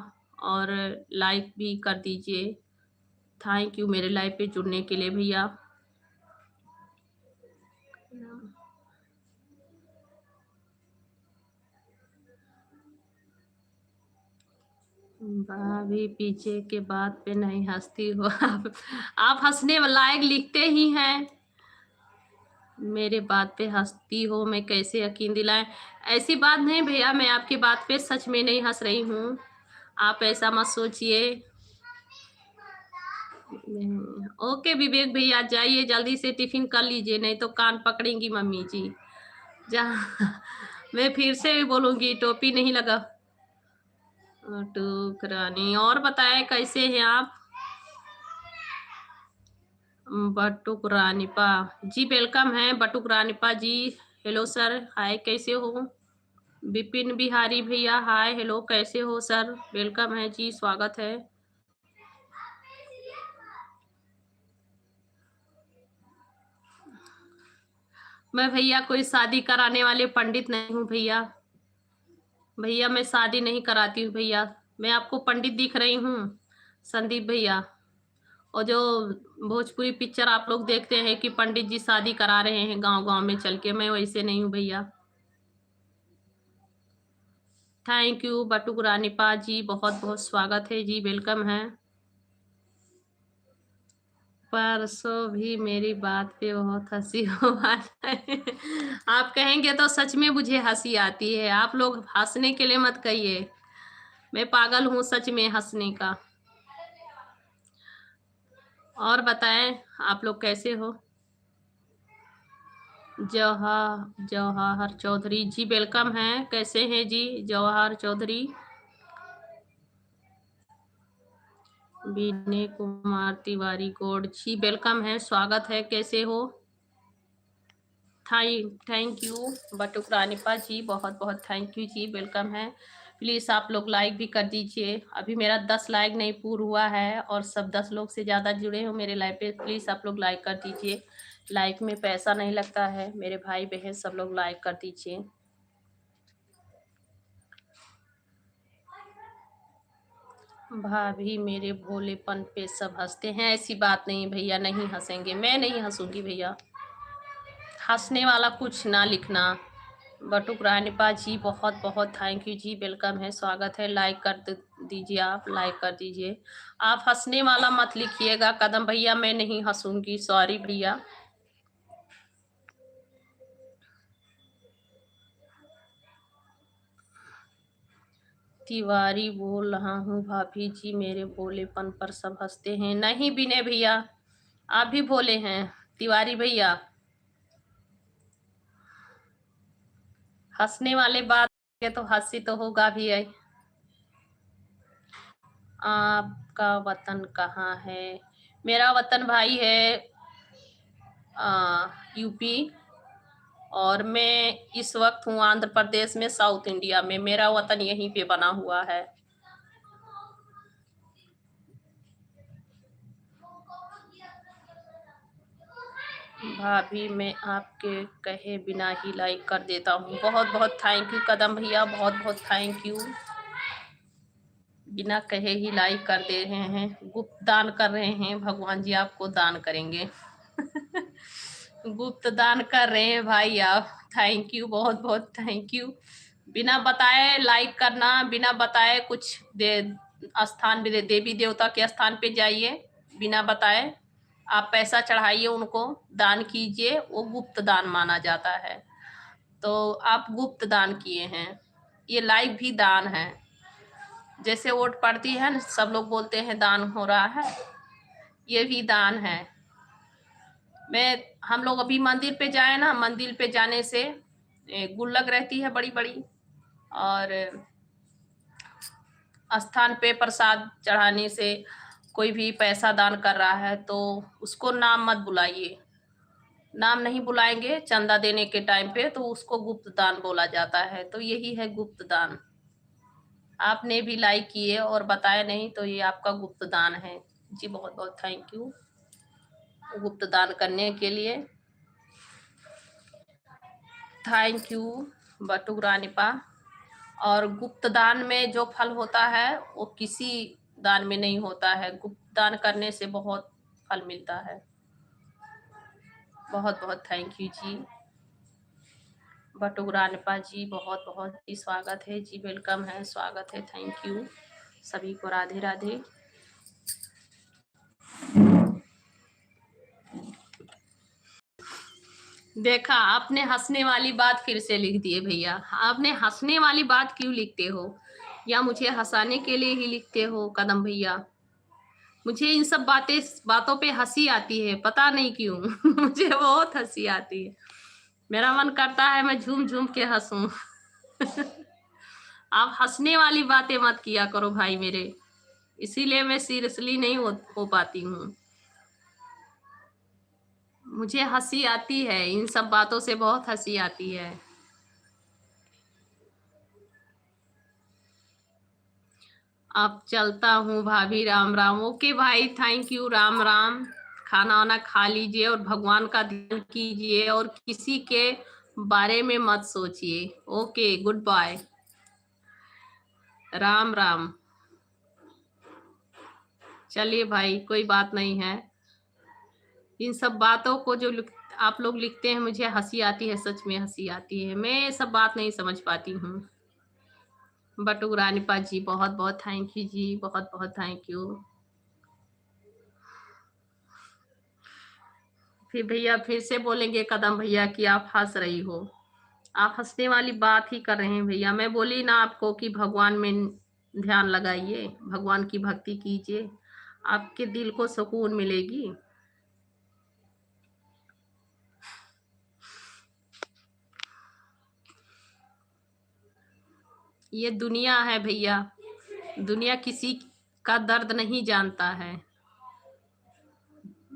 और लाइक भी कर दीजिए। थैंक यू मेरे लाइव पे जुड़ने के लिए भैया। भाभी पीछे के बात पे नहीं हंसती हो? आप हंसने लायक लिखते ही हैं, मेरे बात पे हंसती हो, मैं कैसे यकीन दिलाएं? ऐसी बात नहीं भैया, मैं आपकी बात पे सच में नहीं हंस रही हूँ, आप ऐसा मत सोचिए। ओके विवेक भैया, जाइए जल्दी से टिफिन कर लीजिए, नहीं तो कान पकड़ेंगी मम्मी जी। जहाँ मैं फिर से भी बोलूंगी, टोपी नहीं लगा। टूक रानी, और बताएं कैसे हैं आप? बटुक रानीपा जी, वेलकम है बटुक रानीपा जी। हेलो सर, हाय कैसे हो? विपिन बिहारी भैया, हाय हेलो कैसे हो सर? वेलकम है जी, स्वागत है। मैं भैया कोई शादी कराने वाले पंडित नहीं हूँ भैया, भैया मैं शादी नहीं कराती हूँ भैया, मैं आपको पंडित दिख रही हूँ संदीप भैया? और जो भोजपुरी पिक्चर आप लोग देखते हैं कि पंडित जी शादी करा रहे हैं गांव गांव में चल के, मैं वैसे नहीं हूँ भैया। थैंक यू बटुक रानीपा जी, बहुत बहुत स्वागत है जी, वेलकम है। परसों भी मेरी बात पे बहुत हंसी हो है। आप कहेंगे तो सच में मुझे हंसी आती है, आप लोग हंसने के लिए मत कहिए, मैं पागल हूँ सच में हंसने का। और बताएं आप लोग कैसे हो? जवाहर चौधरी जी, वेलकम है, कैसे हैं जी जवाहर चौधरी? विनय कुमार तिवारी गौड़ जी वेलकम है, स्वागत है, कैसे हो? थैंक यू बटुक रानीपा जी, बहुत बहुत थैंक यू जी, वेलकम है। प्लीज़ आप लोग लाइक भी कर दीजिए, अभी मेरा 10 लाइक नहीं पूरा हुआ है और सब 10 लोग से ज़्यादा जुड़े हो मेरे लाइव पे, प्लीज़ आप लोग लाइक कर दीजिए। लाइक में पैसा नहीं लगता है, मेरे भाई बहन सब लोग लाइक कर दीजिए। भाभी मेरे भोलेपन पे सब हंसते हैं, ऐसी बात नहीं भैया, नहीं हंसेंगे, मैं नहीं हंसूंगी भैया, हंसने वाला कुछ ना लिखना। बटुक रानीपा जी बहुत बहुत थैंक यू जी, वेलकम है, स्वागत है, लाइक कर दीजिए, आप लाइक कर दीजिए। आप हंसने वाला मत लिखिएगा कदम भैया, मैं नहीं हंसूंगी, सॉरी भैया। तिवारी बोल रहा हूँ भाभी जी, मेरे भोलेपन पर सब हंसते हैं। नहीं विनय भैया, आप भी भोले हैं। तिवारी भैया, हंसने वाले बात के तो हंसी तो होगा भी है। आपका वतन कहाँ है? मेरा वतन भाई है यूपी, और मैं इस वक्त हूँ आंध्र प्रदेश में, साउथ इंडिया में, मेरा वतन यहीं पे बना हुआ है। भाभी मैं आपके कहे बिना ही लाइक कर देता हूँ, बहुत बहुत थैंक यू कदम भैया, बहुत बहुत थैंक यू। बिना कहे ही लाइक कर दे रहे हैं, गुप्त दान कर रहे हैं, भगवान जी आपको दान करेंगे। गुप्त दान कर रहे हैं भाई आप, थैंक यू, बहुत बहुत थैंक यू। बिना बताए लाइक करना, बिना बताए कुछ स्थान भी देवी देवता के स्थान पे जाइए, बिना बताए आप पैसा चढ़ाइए, उनको दान कीजिए, वो गुप्त दान माना जाता है। तो आप गुप्त दान किए हैं, ये लाइव भी दान है। जैसे वोट पड़ती है ना, सब लोग बोलते हैं दान हो रहा है, ये भी दान है। हम लोग अभी मंदिर पे जाए ना, मंदिर पे जाने से गुल्लक रहती है बड़ी बड़ी, और स्थान पे प्रसाद चढ़ाने से कोई भी पैसा दान कर रहा है तो उसको नाम मत बुलाइए, नाम नहीं बुलाएंगे चंदा देने के टाइम पे, तो उसको गुप्त दान बोला जाता है। तो यही है गुप्त दान। आपने भी लाइक किए और बताया नहीं, तो ये आपका गुप्त दान है जी, बहुत बहुत थैंक यू गुप्त दान करने के लिए, थैंक यू बटुक रानीपा। और गुप्त दान में जो फल होता है वो किसी दान में नहीं होता है, गुप्त दान करने से बहुत फल मिलता है। बहुत बहुत थैंक यू जी बटुक रानीपा जी, बहुत बहुत ही स्वागत है जी, वेलकम है, स्वागत है, थैंक यू सभी को, राधे राधे। देखा आपने, हंसने वाली बात फिर से लिख दिए भैया, आपने हंसने वाली बात क्यों लिखते हो, या मुझे हंसाने के लिए ही लिखते हो कदम भैया? मुझे इन सब बातों पे हंसी आती है, पता नहीं क्यों। मुझे बहुत हंसी आती है, मेरा मन करता है मैं झूम झूम के हंसूं। आप हंसने वाली बातें मत किया करो भाई मेरे, इसीलिए मैं सीरियसली नहीं हो पाती हूँ। मुझे हंसी आती है, इन सब बातों से बहुत हंसी आती है। अब चलता हूँ भाभी, राम राम। ओके भाई, थैंक यू, राम राम। खाना वाना खा लीजिए और भगवान का ध्यान कीजिए और किसी के बारे में मत सोचिए। Okay, good bye, Ram Ram. चलिए भाई, कोई बात नहीं है, इन सब बातों को जो आप लोग लिखते हैं, मुझे हंसी आती है, सच में हंसी आती है, मैं ये सब बात नहीं समझ पाती हूँ। बटुक रानीपा जी, बहुत बहुत थैंक यू जी, बहुत बहुत थैंक यू। फिर भैया फिर से बोलेंगे कदम भैया कि आप हंस रही हो, आप हंसने वाली बात ही कर रहे हैं भैया। मैं बोली ना आपको कि भगवान में ध्यान लगाइए, भगवान की भक्ति कीजिए, आपके दिल को सुकून मिलेगी। ये दुनिया है भैया, दुनिया किसी का दर्द नहीं जानता है।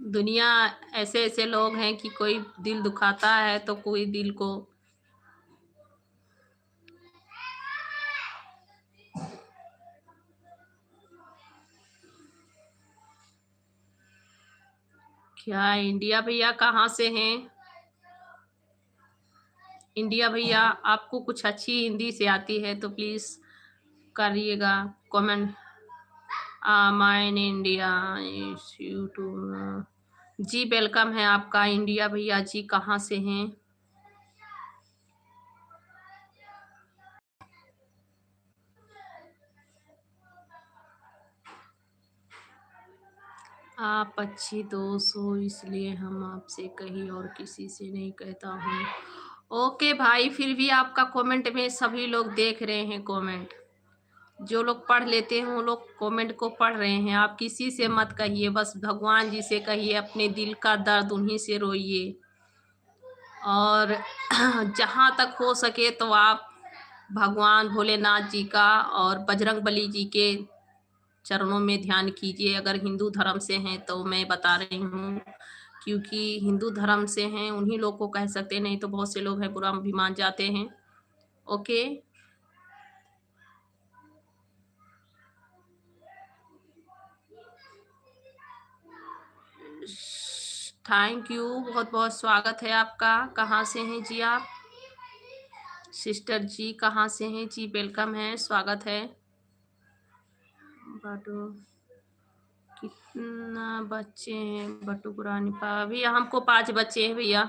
दुनिया ऐसे ऐसे लोग हैं कि कोई दिल दुखाता है तो कोई दिल को क्या इंडिया भैया कहाँ से हैं? इंडिया भैया आपको कुछ अच्छी हिंदी से आती है तो प्लीज करिएगा कमेंट। माइन इंडिया यूट्यूब जी वेलकम है आपका इंडिया भैया जी, कहाँ से हैं? आप अच्छी दोस्त हो इसलिए हम आपसे कहीं और किसी से नहीं कहता हूँ। ओके भाई, फिर भी आपका कमेंट में सभी लोग देख रहे हैं कमेंट। जो लोग पढ़ लेते हैं वो लोग कमेंट को पढ़ रहे हैं। आप किसी से मत कहिए, बस भगवान जी से कहिए, अपने दिल का दर्द उन्हीं से रोइए। और जहाँ तक हो सके तो आप भगवान भोलेनाथ जी का और बजरंगबली जी के चरणों में ध्यान कीजिए। अगर हिंदू धर्म से हैं तो मैं बता रही हूँ, क्योंकि हिंदू धर्म से हैं उन्हीं लोग को कह सकते हैं, नहीं तो बहुत से लोग हैं बुरा भी मान जाते हैं। ओके, थैंक यू, बहुत बहुत स्वागत है आपका। कहाँ से हैं जी आप? सिस्टर जी कहाँ से हैं जी? वेलकम है, स्वागत है। बटू कितना बच्चे हैं बटू पुरानी पा? भैया हमको 5 बच्चे हैं भैया।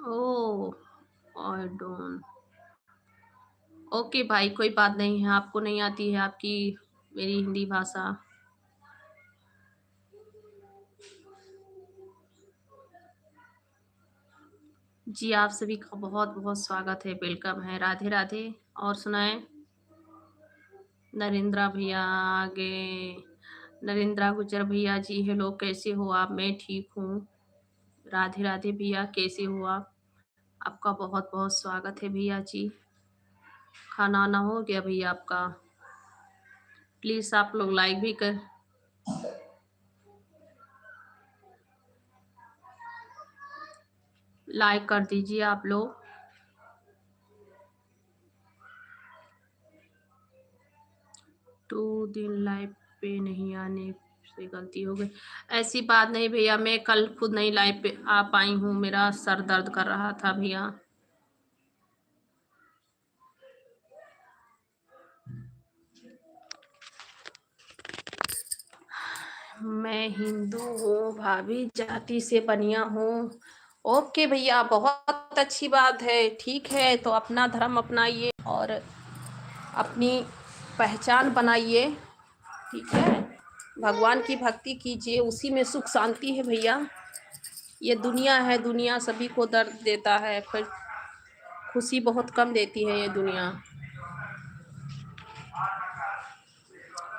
ओ आई डोंट। ओके भाई, कोई बात नहीं है, आपको नहीं आती है आपकी मेरी हिंदी भाषा। जी आप सभी का बहुत बहुत स्वागत है, वेलकम है, राधे राधे। और सुनाएं? नरेंद्रा भैया आगे, नरेंद्रा गुजर भैया जी हेलो, कैसे हो आप? मैं ठीक हूँ, राधे राधे भैया, कैसे हो आप? आपका बहुत बहुत स्वागत है भैया जी। खाना आना हो गया भैया आपका? प्लीज़ आप लोग लाइक भी लाइक कर दीजिए आप लोग। 2 दिन लाइव पे नहीं आने से गलती हो गई। ऐसी बात नहीं भैया, मैं कल खुद नहीं लाइव पे आ पाई हूँ, मेरा सर दर्द कर रहा था भैया। मैं हिंदू हूँ, भाभी जाति से बनिया हूँ। ओके भैया, बहुत अच्छी बात है। ठीक है, तो अपना धर्म अपनाइए और अपनी पहचान बनाइए, ठीक है। भगवान की भक्ति कीजिए, उसी में सुख शांति है भैया। ये दुनिया है, दुनिया सभी को दर्द देता है, फिर खुशी बहुत कम देती है ये दुनिया।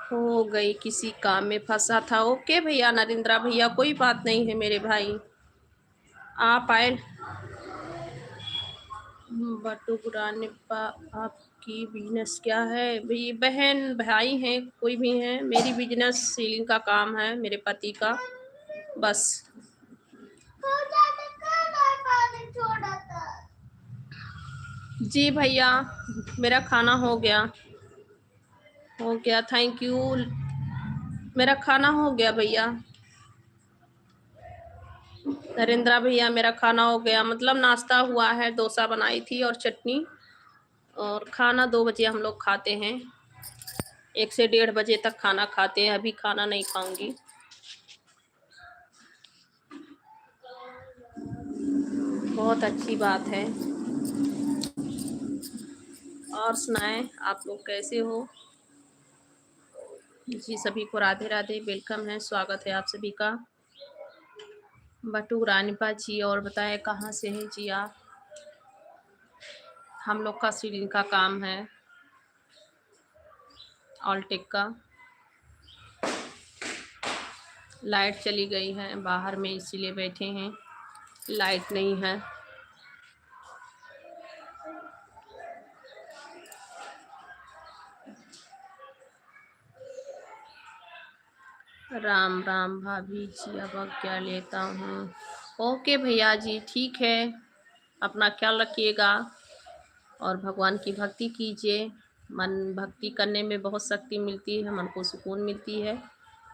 हो गई किसी काम में फंसा था। ओके भैया नरेंद्रा भैया, कोई बात नहीं है मेरे भाई। आप आए बटू पुराने आपकी बिजनेस क्या है? भाई बहन भाई हैं कोई भी हैं? मेरी बिजनेस सीलिंग का काम है मेरे पति का, बस। जी भैया, मेरा खाना हो गया, हो गया, थैंक यू। मेरा खाना हो गया भैया। नरेंद्रा भैया मेरा खाना हो गया, मतलब नाश्ता हुआ है, डोसा बनाई थी और चटनी। और खाना 2 बजे हम लोग खाते हैं, 1 से 1:30 बजे तक खाना खाते हैं। अभी खाना नहीं खाऊंगी। बहुत अच्छी बात है। और सुनाएं, आप लोग कैसे हो? जी सभी को राधे राधे, वेलकम है, स्वागत है आप सभी का। बटू रानीपा जी, और बताएं कहाँ से हैं जी आप? हम लोग का सीलिंग का काम है, ऑलटेक का। लाइट चली गई है बाहर में, इसीलिए बैठे हैं, लाइट नहीं है। राम राम भाभी जी, अब क्या लेता हूँ। ओके भैया जी, ठीक है। अपना ख्याल रखिएगा और भगवान की भक्ति कीजिए। मन भक्ति करने में बहुत शक्ति मिलती है, मन को सुकून मिलती है।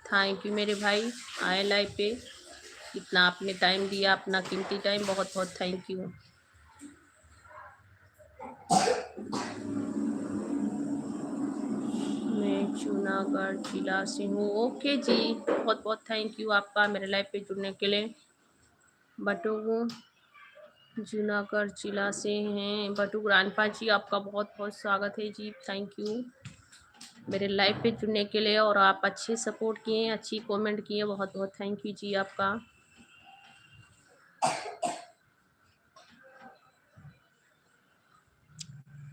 थैंक यू मेरे भाई, आए लाइव पे। इतना आपने टाइम दिया, अपना कीमती टाइम, बहुत बहुत थैंक यू। मैं जूनागढ़ जिला से हूँ। ओके जी, बहुत बहुत थैंक यू आपका मेरे लाइव पे जुड़ने के लिए। बटू जूनागढ़ जिला से हैं बटू ग्रानपा जी, आपका बहुत बहुत स्वागत है जी। थैंक यू मेरे लाइव पे जुड़ने के लिए, और आप अच्छे सपोर्ट किए, अच्छी कमेंट किए, बहुत बहुत थैंक यू जी आपका।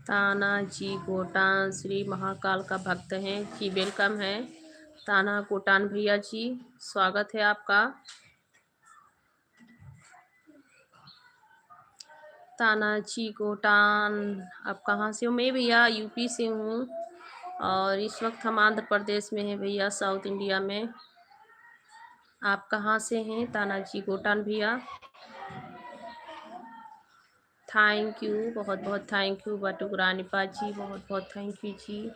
ताना जी गोटान श्री महाकाल का भक्त हैं जी, वेलकम है ताना गोटान भैया जी, स्वागत है आपका। ताना जी गोटान, आप कहाँ से हो? मैं भैया यूपी से हूँ, और इस वक्त हम आंध्र प्रदेश में हैं भैया, साउथ इंडिया में। आप कहाँ से हैं ताना जी गोटान भैया? थैंक यू, बहुत बहुत थैंक यू बटू ग्रानिपा जी, बहुत बहुत थैंक यू जी,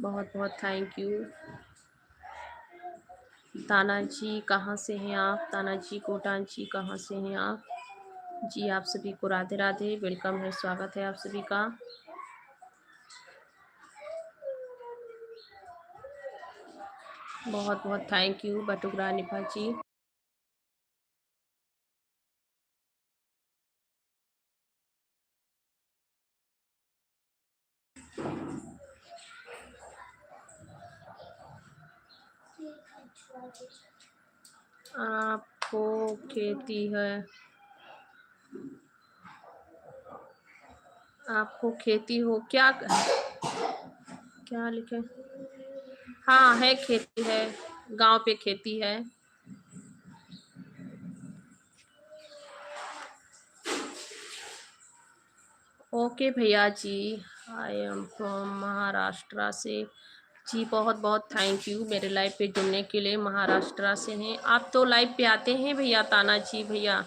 बहुत बहुत थैंक यू। ताना जी कहाँ से हैं आप? ताना जी गोटान जी कहाँ से हैं आप जी? आप सभी को राधे राधे, वेलकम है, स्वागत है आप सभी का। बहुत बहुत थैंक यू बटू ग्रानिपा जी। आपको खेती है? आपको खेती हो क्या? क्या लिखे? हाँ है, खेती है, गांव पे खेती है। ओके भैया जी, आई एम फ्रॉम महाराष्ट्र से जी, बहुत बहुत थैंक यू मेरे लाइव पे जुड़ने के लिए। महाराष्ट्र से हैं आप, तो लाइव पे आते हैं भैया ताना जी भैया?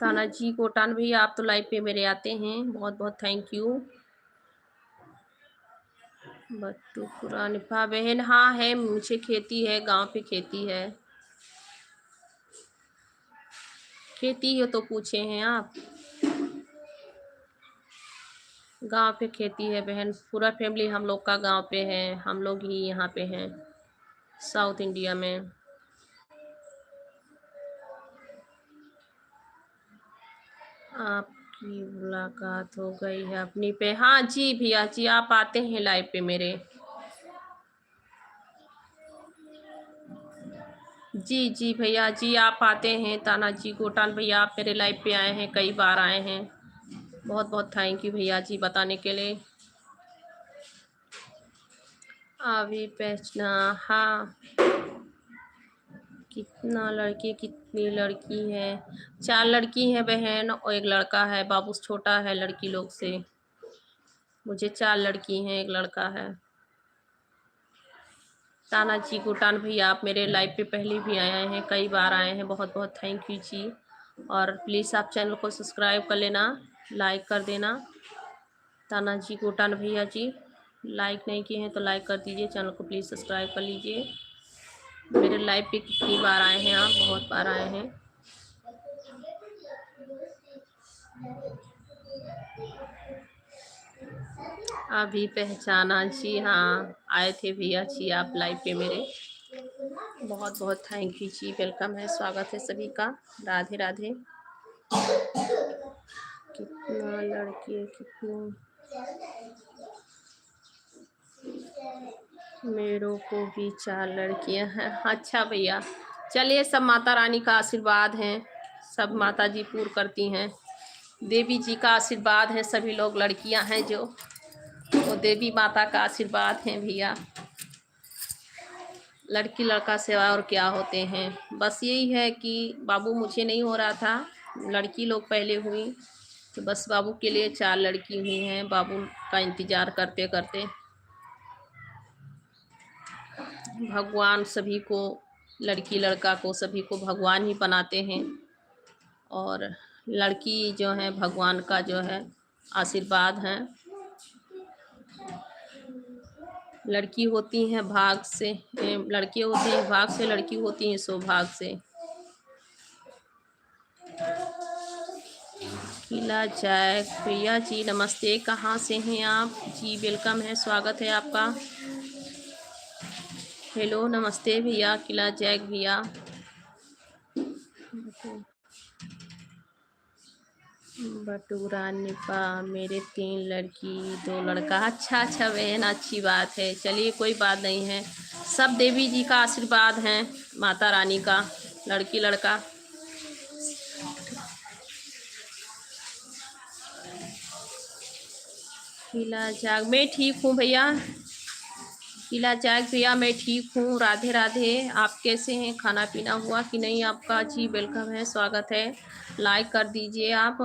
ताना जी कोटान भैया, आप तो लाइव पे मेरे आते हैं, बहुत बहुत थैंक यू। बट्टू पुरानी बहन, हाँ है, मुझे खेती है, गांव पे खेती है। खेती हो तो पूछे हैं आप? गांव पे खेती है बहन, पूरा फैमिली हम लोग का गांव पे है, हम लोग ही यहाँ पे हैं साउथ इंडिया में। आपकी मुलाकात हो गई है अपनी पे? हाँ जी भैया जी, आप आते हैं लाइव पे मेरे? जी जी भैया जी, आप आते हैं ताना जी गोटान भैया, आप मेरे लाइव पे आए हैं, कई बार आए हैं, बहुत बहुत थैंक यू भैया जी बताने के लिए। अभी पहचना? हाँ। कितना लड़की कितनी लड़की है? 4 लड़की हैं बहन और 1 लड़का है, बाबू छोटा है लड़की लोग से। मुझे 4 लड़की हैं, 1 लड़का है। ताना जी गोटान भैया, आप मेरे लाइव पे पहले भी आए हैं, कई बार आए हैं, बहुत बहुत थैंक यू जी। और प्लीज़ आप चैनल को सब्सक्राइब कर लेना, लाइक कर देना। ताना जी गोटान भैया जी, लाइक नहीं किए हैं तो लाइक कर दीजिए, चैनल को प्लीज़ सब्सक्राइब कर लीजिए। मेरे लाइव पे कितनी बार आए हैं आप? बहुत बार आए हैं। अभी पहचाना जी, हाँ आए थे भैया जी आप लाइव पे मेरे, बहुत बहुत थैंक यू जी, वेलकम है, स्वागत है सभी का, राधे राधे। कितना लड़की है, कितनी? मेरे को भी 4 लड़कियां हैं। अच्छा भैया, चलिए, सब माता रानी का आशीर्वाद है, सब माता जी पूर्ण करती हैं, देवी जी का आशीर्वाद है, सभी लोग लड़कियां हैं जो, वो देवी माता का आशीर्वाद है भैया। लड़की लड़का सेवा और क्या होते हैं, बस यही है कि बाबू मुझे नहीं हो रहा था, लड़की लोग पहले हुई, तो बस बाबू के लिए 4 लड़की हुई हैं, बाबू का इंतज़ार करते करते। भगवान सभी को, लड़की लड़का को सभी को भगवान ही बनाते हैं, और लड़की जो है भगवान का जो है आशीर्वाद है। लड़की होती हैं भाग से, लड़के होते हैं भाग से, लड़की होती हैं सौभाग्य से। किला जैक प्रिया जी नमस्ते, कहाँ से हैं आप? जी वेलकम है, स्वागत है आपका। हेलो नमस्ते भैया, किला जैक भैया। बटूरा निपा, मेरे 3 लड़की 2 लड़का। अच्छा अच्छा बहन, अच्छी बात है। चलिए कोई बात नहीं है, सब देवी जी का आशीर्वाद है, माता रानी का। लड़की लड़का किला जाग, मैं ठीक हूँ भैया। किला जाग भैया मैं ठीक हूँ, राधे राधे। आप कैसे हैं? खाना पीना हुआ कि नहीं आपका? जी वेलकम है, स्वागत है। लाइक कर दीजिए आप।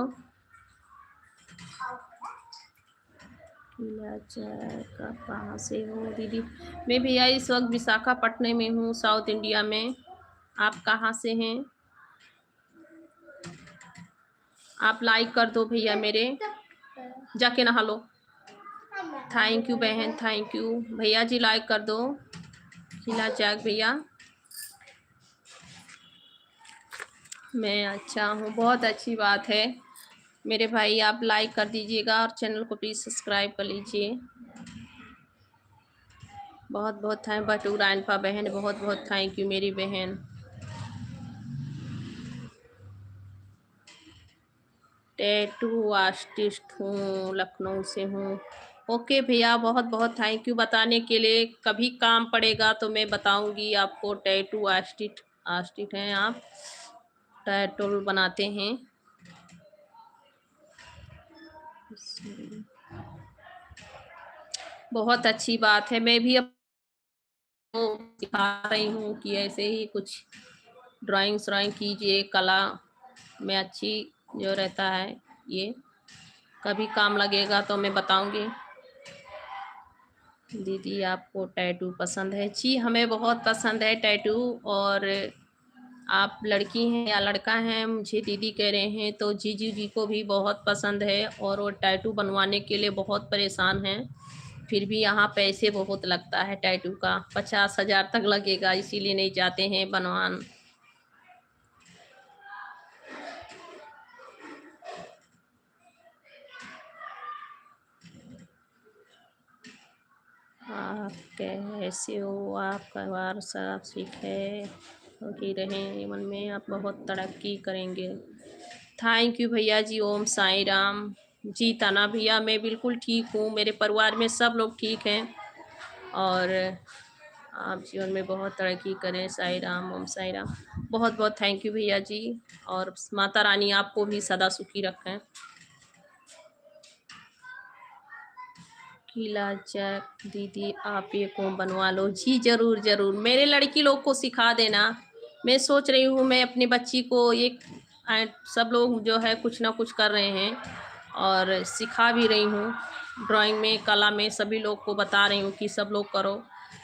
किला जाग, आप कहाँ से हो दीदी? मैं भैया इस वक्त विशाखापट्टनम में हूँ, साउथ इंडिया में। आप कहाँ से हैं? आप लाइक कर दो भैया मेरे, जाके नहा लो। थैंक यू बहन, थैंक यू भैया जी, लाइक कर दो। किला जाग भैया, मैं अच्छा हूँ, बहुत अच्छी बात है मेरे भाई। आप लाइक कर दीजिएगा और चैनल को प्लीज़ सब्सक्राइब कर लीजिए। बहुत बहुत थैंक बटूरा अनपा बहन, बहुत बहुत थैंक यू मेरी बहन। टैटू आर्टिस्ट हूँ, लखनऊ से हूँ। ओके भैया, बहुत बहुत थैंक यू बताने के लिए। कभी काम पड़ेगा तो मैं बताऊंगी आपको। टैटू आर्टिस्ट, आर्टिस्ट हैं आप, टैटू बनाते हैं। बहुत अच्छी बात है, मैं भी अब सिखा रही हूँ कि ऐसे ही कुछ ड्राइंग श्राइंग कीजिए, कला में अच्छी जो रहता है ये। कभी काम लगेगा तो मैं बताऊंगी। दीदी आपको टैटू पसंद है? जी हमें बहुत पसंद है टैटू। और आप लड़की हैं या लड़का हैं, मुझे दीदी कह रहे हैं, तो जीजू जी को भी बहुत पसंद है और वो टैटू बनवाने के लिए बहुत परेशान हैं। फिर भी यहाँ पैसे बहुत लगता है टैटू का, 50,000 तक लगेगा, इसीलिए नहीं जाते हैं बनवान। आप कैसे हो? आपका परिवार सब ठीक है? होती रहें मन में, आप बहुत तरक्की करेंगे। थैंक यू भैया जी, ओम साईं राम। जी ताना भैया मैं बिल्कुल ठीक हूँ, मेरे परिवार में सब लोग ठीक हैं, और आप जीवन में बहुत तरक्की करें। साईं राम, ओम साईं राम। बहुत बहुत थैंक यू भैया जी, और माता रानी आपको भी सदा सुखी रखें। किला जैक दीदी आप ये को बनवा लो। जी ज़रूर ज़रूर, मेरे लड़की लोग को सिखा देना। मैं सोच रही हूँ मैं अपनी बच्ची को एक, सब लोग जो है कुछ ना कुछ कर रहे हैं और सिखा भी रही हूँ। ड्राइंग में, कला में सभी लोग को बता रही हूँ कि सब लोग करो।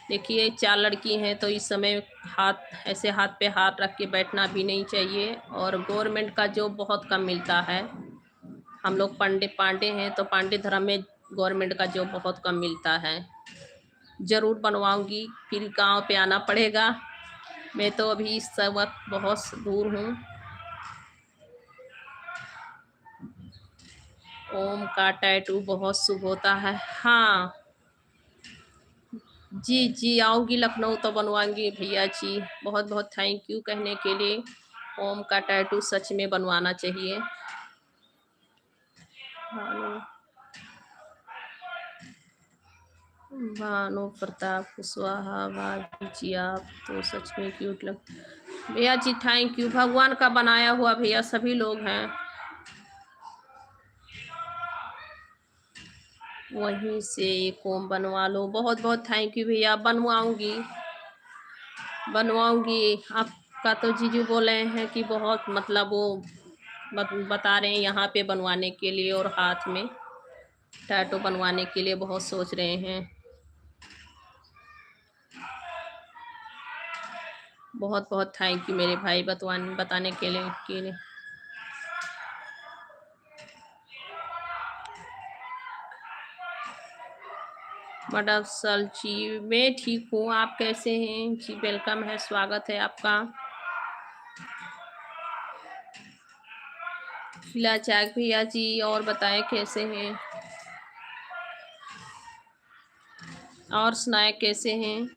देखिए 4 लड़की हैं तो इस समय हाथ ऐसे, हाथ पे हाथ रख के बैठना भी नहीं चाहिए, और गवर्नमेंट का जॉब बहुत कम मिलता है। हम लोग पांडे हैं तो पांडे धर्म में गवर्नमेंट का जॉब बहुत कम मिलता है। ज़रूर बनवाऊंगी, फिर गांव पे आना पड़ेगा। मैं तो अभी इस वक्त बहुत दूर हूँ। ओम का टैटू बहुत शुभ होता है। हाँ जी जी, आऊँगी लखनऊ तो बनवाऊंगी भैया जी। बहुत बहुत थैंक यू कहने के लिए। ओम का टैटू सच में बनवाना चाहिए। भानु भानु प्रताप कुशवाहा, भाभी जी आप तो सच में क्यूट लग। भैया जी थैंक यू, भगवान का बनाया हुआ भैया सभी लोग हैं। वहीं से एक ओम बनवा लो। बहुत बहुत थैंक यू भैया, बनवाऊंगी बनवाऊंगी। आपका तो जीजू बोले हैं कि बहुत मतलब वो बता रहे हैं यहाँ पे बनवाने के लिए और हाथ में टैटू बनवाने के लिए बहुत सोच रहे हैं। बहुत बहुत थैंक यू मेरे भाई बताने के लिए। मैडम सल जी, मैं ठीक हूँ, आप कैसे हैं जी? वेलकम है, स्वागत है आपका। फिलहाल चाक भैया जी, और बताएं कैसे हैं, और सुनाए कैसे हैं?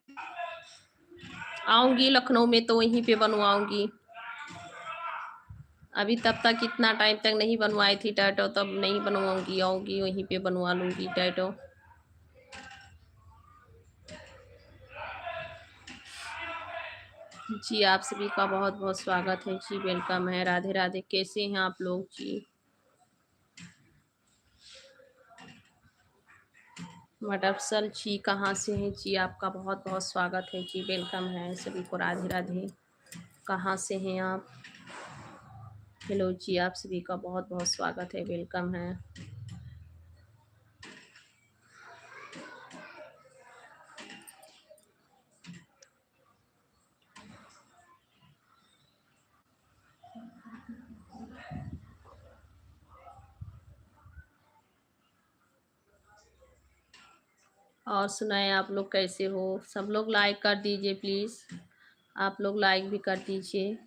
आऊंगी लखनऊ में तो वहीं पे बनवाऊंगी। अभी तब तक इतना टाइम तक नहीं बनवाई थी टैटो, तब नहीं बनवाऊंगी, आऊंगी वहीं पे बनवा लूंगी टैटो। जी आप सभी का बहुत बहुत स्वागत है जी, वेलकम है, राधे राधे। कैसे हैं आप लोग जी? मडफसल जी कहाँ से हैं जी? आपका बहुत बहुत स्वागत है जी, वेलकम है सभी को, राधे राधे। कहाँ से हैं आप? हेलो जी, आप सभी का बहुत बहुत स्वागत है, वेलकम है। और सुनाए आप लोग कैसे हो? सब लोग लाइक कर दीजिए प्लीज़, आप लोग लाइक भी कर दीजिए।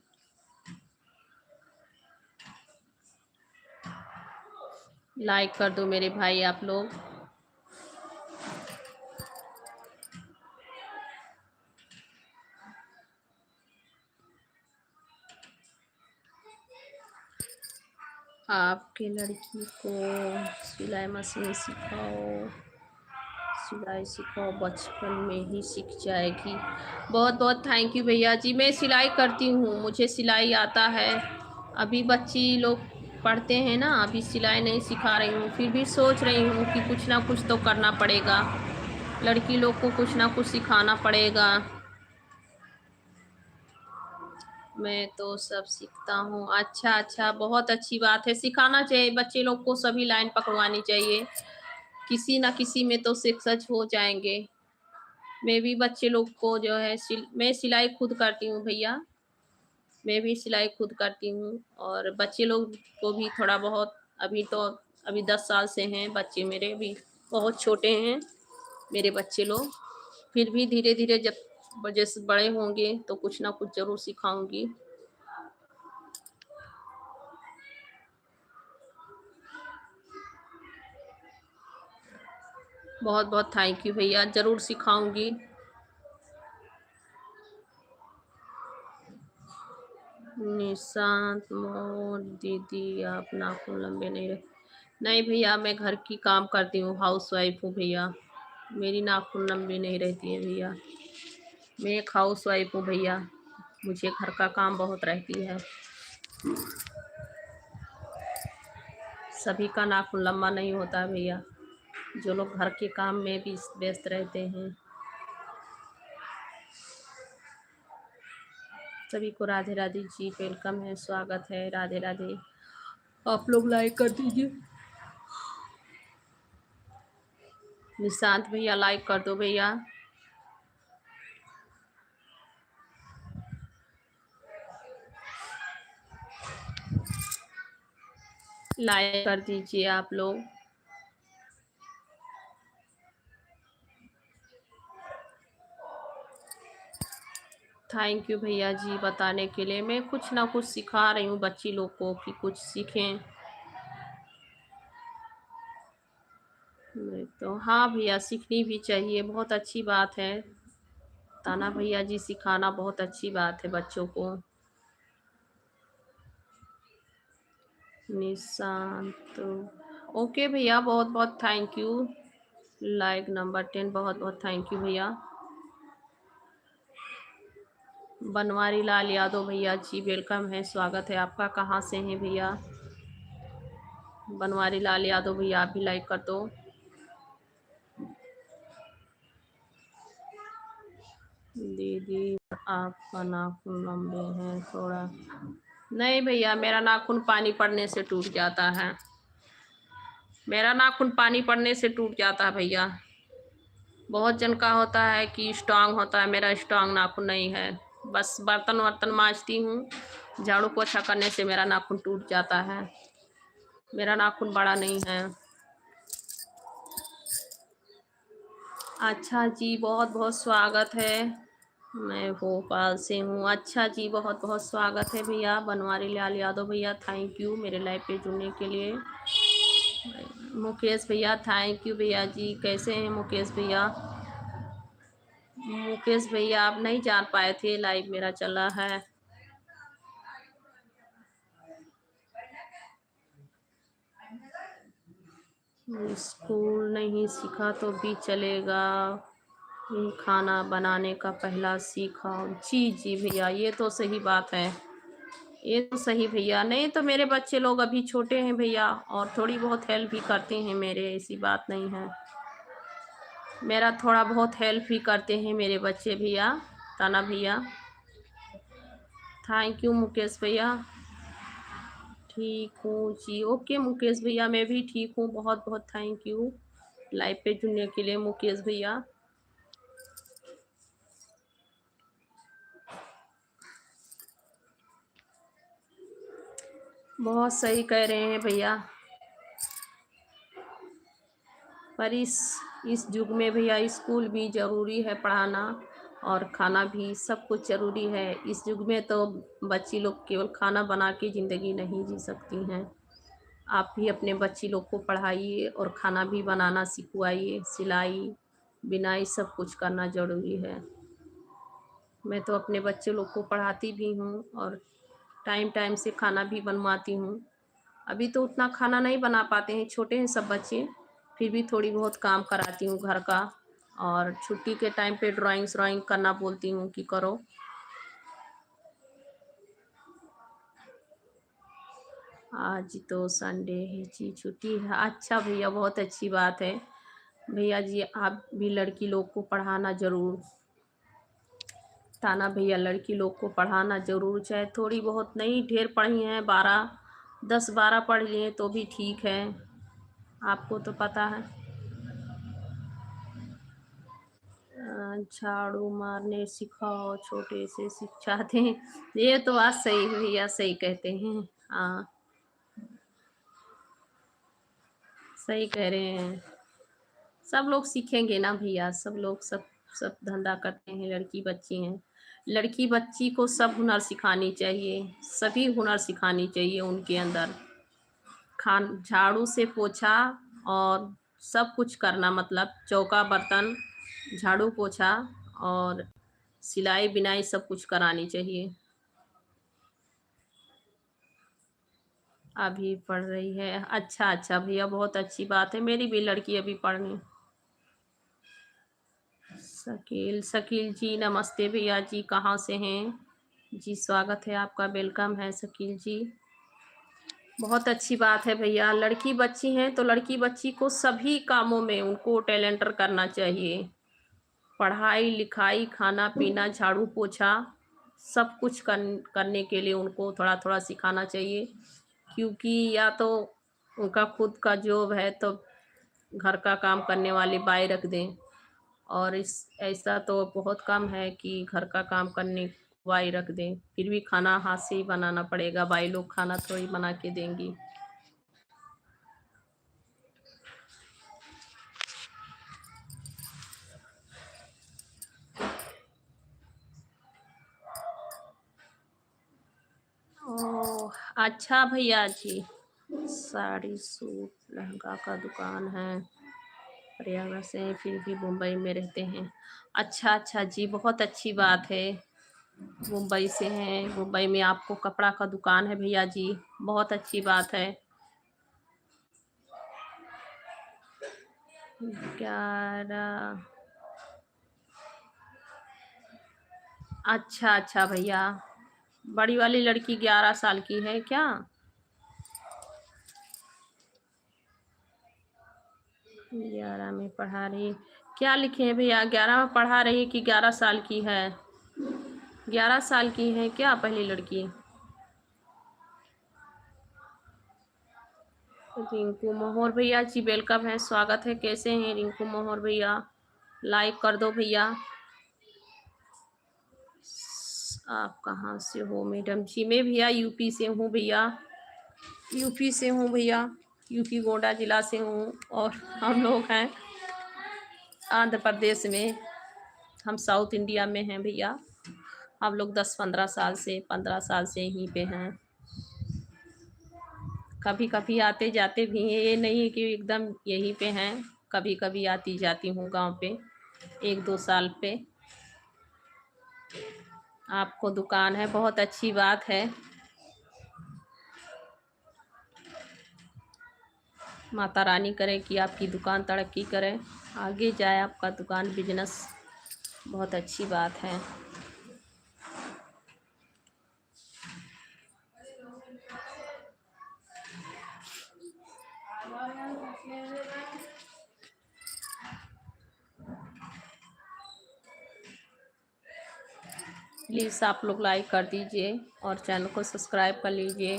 लाइक कर दो मेरे भाई आप लोग। आपके लड़की को सिलाई मशीन सिखाओ, सिलाई सिखाओ, बचपन में ही सीख जाएगी। बहुत बहुत थैंक यू भैया जी। मैं सिलाई करती हूँ, मुझे सिलाई आता है। अभी बच्ची लोग पढ़ते हैं ना, अभी सिलाई नहीं सिखा रही हूँ, फिर भी सोच रही हूँ कि कुछ ना कुछ तो करना पड़ेगा, लड़की लोग को कुछ ना कुछ सिखाना पड़ेगा। मैं तो सब सीखता हूँ। अच्छा अच्छा, बहुत अच्छी बात है, सिखाना चाहिए बच्चे लोग को, सभी लाइन पकड़वानी चाहिए, किसी ना किसी में तो सक्सेस हो जाएंगे। मैं भी बच्चे लोग को जो है मैं सिलाई खुद करती हूँ भैया, मैं भी सिलाई खुद करती हूँ। और बच्चे लोग को भी थोड़ा बहुत, अभी 10 साल से हैं बच्चे मेरे, भी बहुत छोटे हैं मेरे बच्चे लोग, फिर भी धीरे धीरे जब जैसे बड़े होंगे तो कुछ ना कुछ ज़रूर सिखाऊंगी। बहुत बहुत थैंक यू भैया, ज़रूर सिखाऊंगी। निशांत मोर दीदी, आप नाखून लंबे नहीं रहे? नहीं भैया, मैं घर की काम करती हूँ, हाउस वाइफ हूँ भैया, मेरी नाखून लंबी नहीं रहती है भैया। मैं एक हाउस वाइफ हूँ भैया, मुझे घर का काम बहुत रहती है। सभी का नाखून लंबा नहीं होता है भैया, जो लोग घर के काम में भी व्यस्त रहते हैं। सभी को राधे राधे जी, वेलकम है, स्वागत है, राधे राधे। आप लोग लाइक कर दीजिए। निशांत भैया लाइक कर दो भैया। लाइक कर दीजिए आप लोग। थैंक यू भैया जी बताने के लिए, मैं कुछ ना कुछ सिखा रही हूँ बच्ची लोग को कि कुछ सीखें। नहीं तो हाँ भैया, सीखनी भी चाहिए, बहुत अच्छी बात है। ताना भैया जी, सिखाना बहुत अच्छी बात है बच्चों को। निशांत, ओके भैया, बहुत बहुत थैंक यू। लाइक नंबर 10, बहुत बहुत थैंक यू भैया। बनवारी लाल यादव भैया जी, वेलकम है, स्वागत है आपका। कहाँ से हैं भैया? बनवारी लाल यादव भैया, आप भी लाइक कर दो। दीदी आपका नाखून लंबे हैं थोड़ा, नहीं भैया, मेरा नाखून पानी पड़ने से टूट जाता है। मेरा नाखून पानी पड़ने से टूट जाता है भैया। बहुत जन का होता है कि स्ट्रांग होता है, मेरा स्ट्रांग नाखून नहीं है। बस बर्तन वर्तन मांजती हूँ, झाड़ू पोछा करने से मेरा नाखून टूट जाता है। मेरा नाखून बड़ा नहीं है। अच्छा जी, बहुत बहुत स्वागत है। मैं भोपाल से हूँ। अच्छा जी, बहुत बहुत स्वागत है भैया। बनवारी लाल यादव भैया, थैंक यू मेरे लाइव पे जुड़ने के लिए। मुकेश भैया, थैंक यू भैया जी। कैसे हैं मुकेश भैया? मुकेश भैया, आप नहीं जान पाए थे, लाइव मेरा चला है। स्कूल नहीं सीखा तो भी चलेगा, ये खाना बनाने का पहला सीखा। जी जी भैया, ये तो सही बात है। ये तो सही भैया। नहीं तो मेरे बच्चे लोग अभी छोटे हैं भैया, और थोड़ी बहुत हेल्प भी करते हैं मेरे, ऐसी बात नहीं है। मेरा थोड़ा बहुत हेल्प भी करते हैं मेरे बच्चे भैया, ताना भैया। थैंक यू मुकेश भैया। ठीक हूँ जी, ओके मुकेश भैया, मैं भी ठीक हूँ। बहुत बहुत थैंक यू लाइव पे जुड़ने के लिए मुकेश भैया। बहुत सही कह रहे हैं भैया। पर इस युग में भैया स्कूल भी ज़रूरी है पढ़ाना, और खाना भी, सब कुछ ज़रूरी है। इस युग में तो बच्ची लोग केवल खाना बना के ज़िंदगी नहीं जी सकती हैं। आप भी अपने बच्ची लोग को पढ़ाइए और खाना भी बनाना सिखवाइए। सिलाई बिनाई सब कुछ करना ज़रूरी है। मैं तो अपने बच्चे लोग को पढ़ाती भी हूँ, और टाइम टाइम से खाना भी बनवाती हूँ। अभी तो उतना खाना नहीं बना पाते हैं, छोटे हैं सब बच्चे, फिर भी थोड़ी बहुत काम कराती हूँ घर का। और छुट्टी के टाइम पे ड्राइंग करना बोलती हूँ कि करो। आज तो संडे है जी, छुट्टी है। अच्छा भैया, बहुत अच्छी बात है भैया जी। आप भी लड़की लोग को पढ़ाना ज़रूर, ताना भैया, लड़की लोग को पढ़ाना ज़रूर, चाहे थोड़ी बहुत नहीं, ढेर पढ़ी हैं, 10-12 पढ़ लिए तो भी ठीक है। आपको तो पता है। झाड़ू मारने सिखाओ, छोटे से शिक्षा दें। ये तो बात सही है भैया, सही कहते हैं। हाँ, सही कह रहे हैं। सब लोग सीखेंगे ना भैया, सब लोग सब सब धंधा करते हैं। लड़की बच्ची हैं, लड़की बच्ची को सब हुनर सिखानी चाहिए, सभी हुनर सिखानी चाहिए उनके अंदर। झाड़ू से पोछा और सब कुछ करना, मतलब चौका बर्तन, झाड़ू पोछा और सिलाई बिनाई सब कुछ करानी चाहिए। अभी पढ़ रही है? अच्छा अच्छा भैया, बहुत अच्छी बात है। मेरी भी लड़की अभी पढ़नी। शकील शकील जी, नमस्ते भैया जी, कहाँ से हैं जी? स्वागत है आपका, वेलकम है शकील जी। बहुत अच्छी बात है भैया। लड़की बच्ची हैं तो लड़की बच्ची को सभी कामों में उनको टैलेंटर करना चाहिए। पढ़ाई लिखाई, खाना पीना, झाड़ू पोछा, सब कुछ करने के लिए उनको थोड़ा थोड़ा सिखाना चाहिए। क्योंकि या तो उनका खुद का जॉब है तो घर का काम करने वाली बाई रख दें, और इस ऐसा तो बहुत कम है कि घर का काम करने बाई रख दें। फिर भी खाना हाथ से ही बनाना पड़ेगा, बाई लोग खाना थोड़ी बना के देंगी। ओह, अच्छा भैया जी। साड़ी सूट लहंगा का दुकान है, प्रयागराज से हैं, फिर भी मुंबई में रहते हैं। अच्छा अच्छा जी, बहुत अच्छी बात है। मुंबई से हैं, मुंबई में आपको कपड़ा का दुकान है भैया जी, बहुत अच्छी बात है। 11। अच्छा अच्छा भैया, बड़ी वाली लड़की 11 साल की है क्या? 11 में पढ़ा रही? क्या लिखे हैं भैया, 11 में पढ़ा रही कि 11 साल की है? 11 साल की है क्या पहली लड़की? रिंकू मोहर भैया जी वेलकम है, स्वागत है। कैसे हैं रिंकू मोहर भैया? लाइक कर दो भैया। आप कहाँ से हो मैडम जी? मैं भैया यूपी से हूँ भैया, यूपी से हूँ भैया, यूपी गोंडा जिला से हूँ। और हम लोग हैं आंध्र प्रदेश में, हम साउथ इंडिया में हैं भैया। हम लोग 15 साल से यहीं पे हैं। कभी कभी आते जाते भी हैं, ये नहीं है कि एकदम यहीं पे हैं। कभी कभी आती जाती हूँ गांव पे, 1-2 साल पे। आपको दुकान है, बहुत अच्छी बात है। माता रानी करे कि आपकी दुकान तरक्की करे, आगे जाए आपका दुकान बिजनेस, बहुत अच्छी बात है। प्लीज़ आप लोग लाइक कर दीजिए और चैनल को सब्सक्राइब कर लीजिए।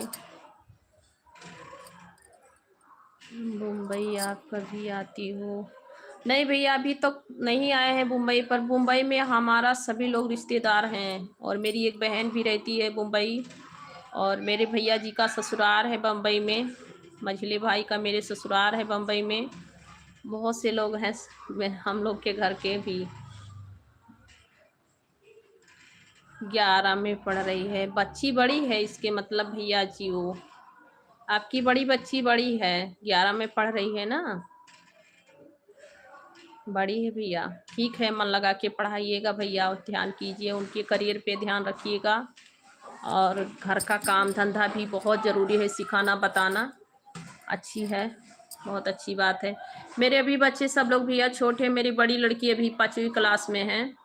मुंबई आप कभी आती हो? नहीं भैया, अभी तो नहीं आए हैं मुंबई, पर मुंबई में हमारा सभी लोग रिश्तेदार हैं और मेरी एक बहन भी रहती है मुंबई, और मेरे भैया जी का ससुराल है बम्बई में, मझले भाई का मेरे ससुराल है बम्बई में। बहुत से लोग हैं हम लोग के घर के भी। 11 में पढ़ रही है, बच्ची बड़ी है इसके मतलब भैया जी। वो आपकी बड़ी बच्ची बड़ी है, 11 में पढ़ रही है ना, बड़ी है भैया। ठीक है, मन लगा के पढ़ाइएगा भैया और ध्यान कीजिए, उनके करियर पे ध्यान रखिएगा। और घर का काम धंधा भी बहुत ज़रूरी है, सिखाना बताना अच्छी है, बहुत अच्छी बात है। मेरे अभी बच्चे सब लोग भैया छोटे हैं। मेरी बड़ी लड़की अभी 5वीं क्लास में है।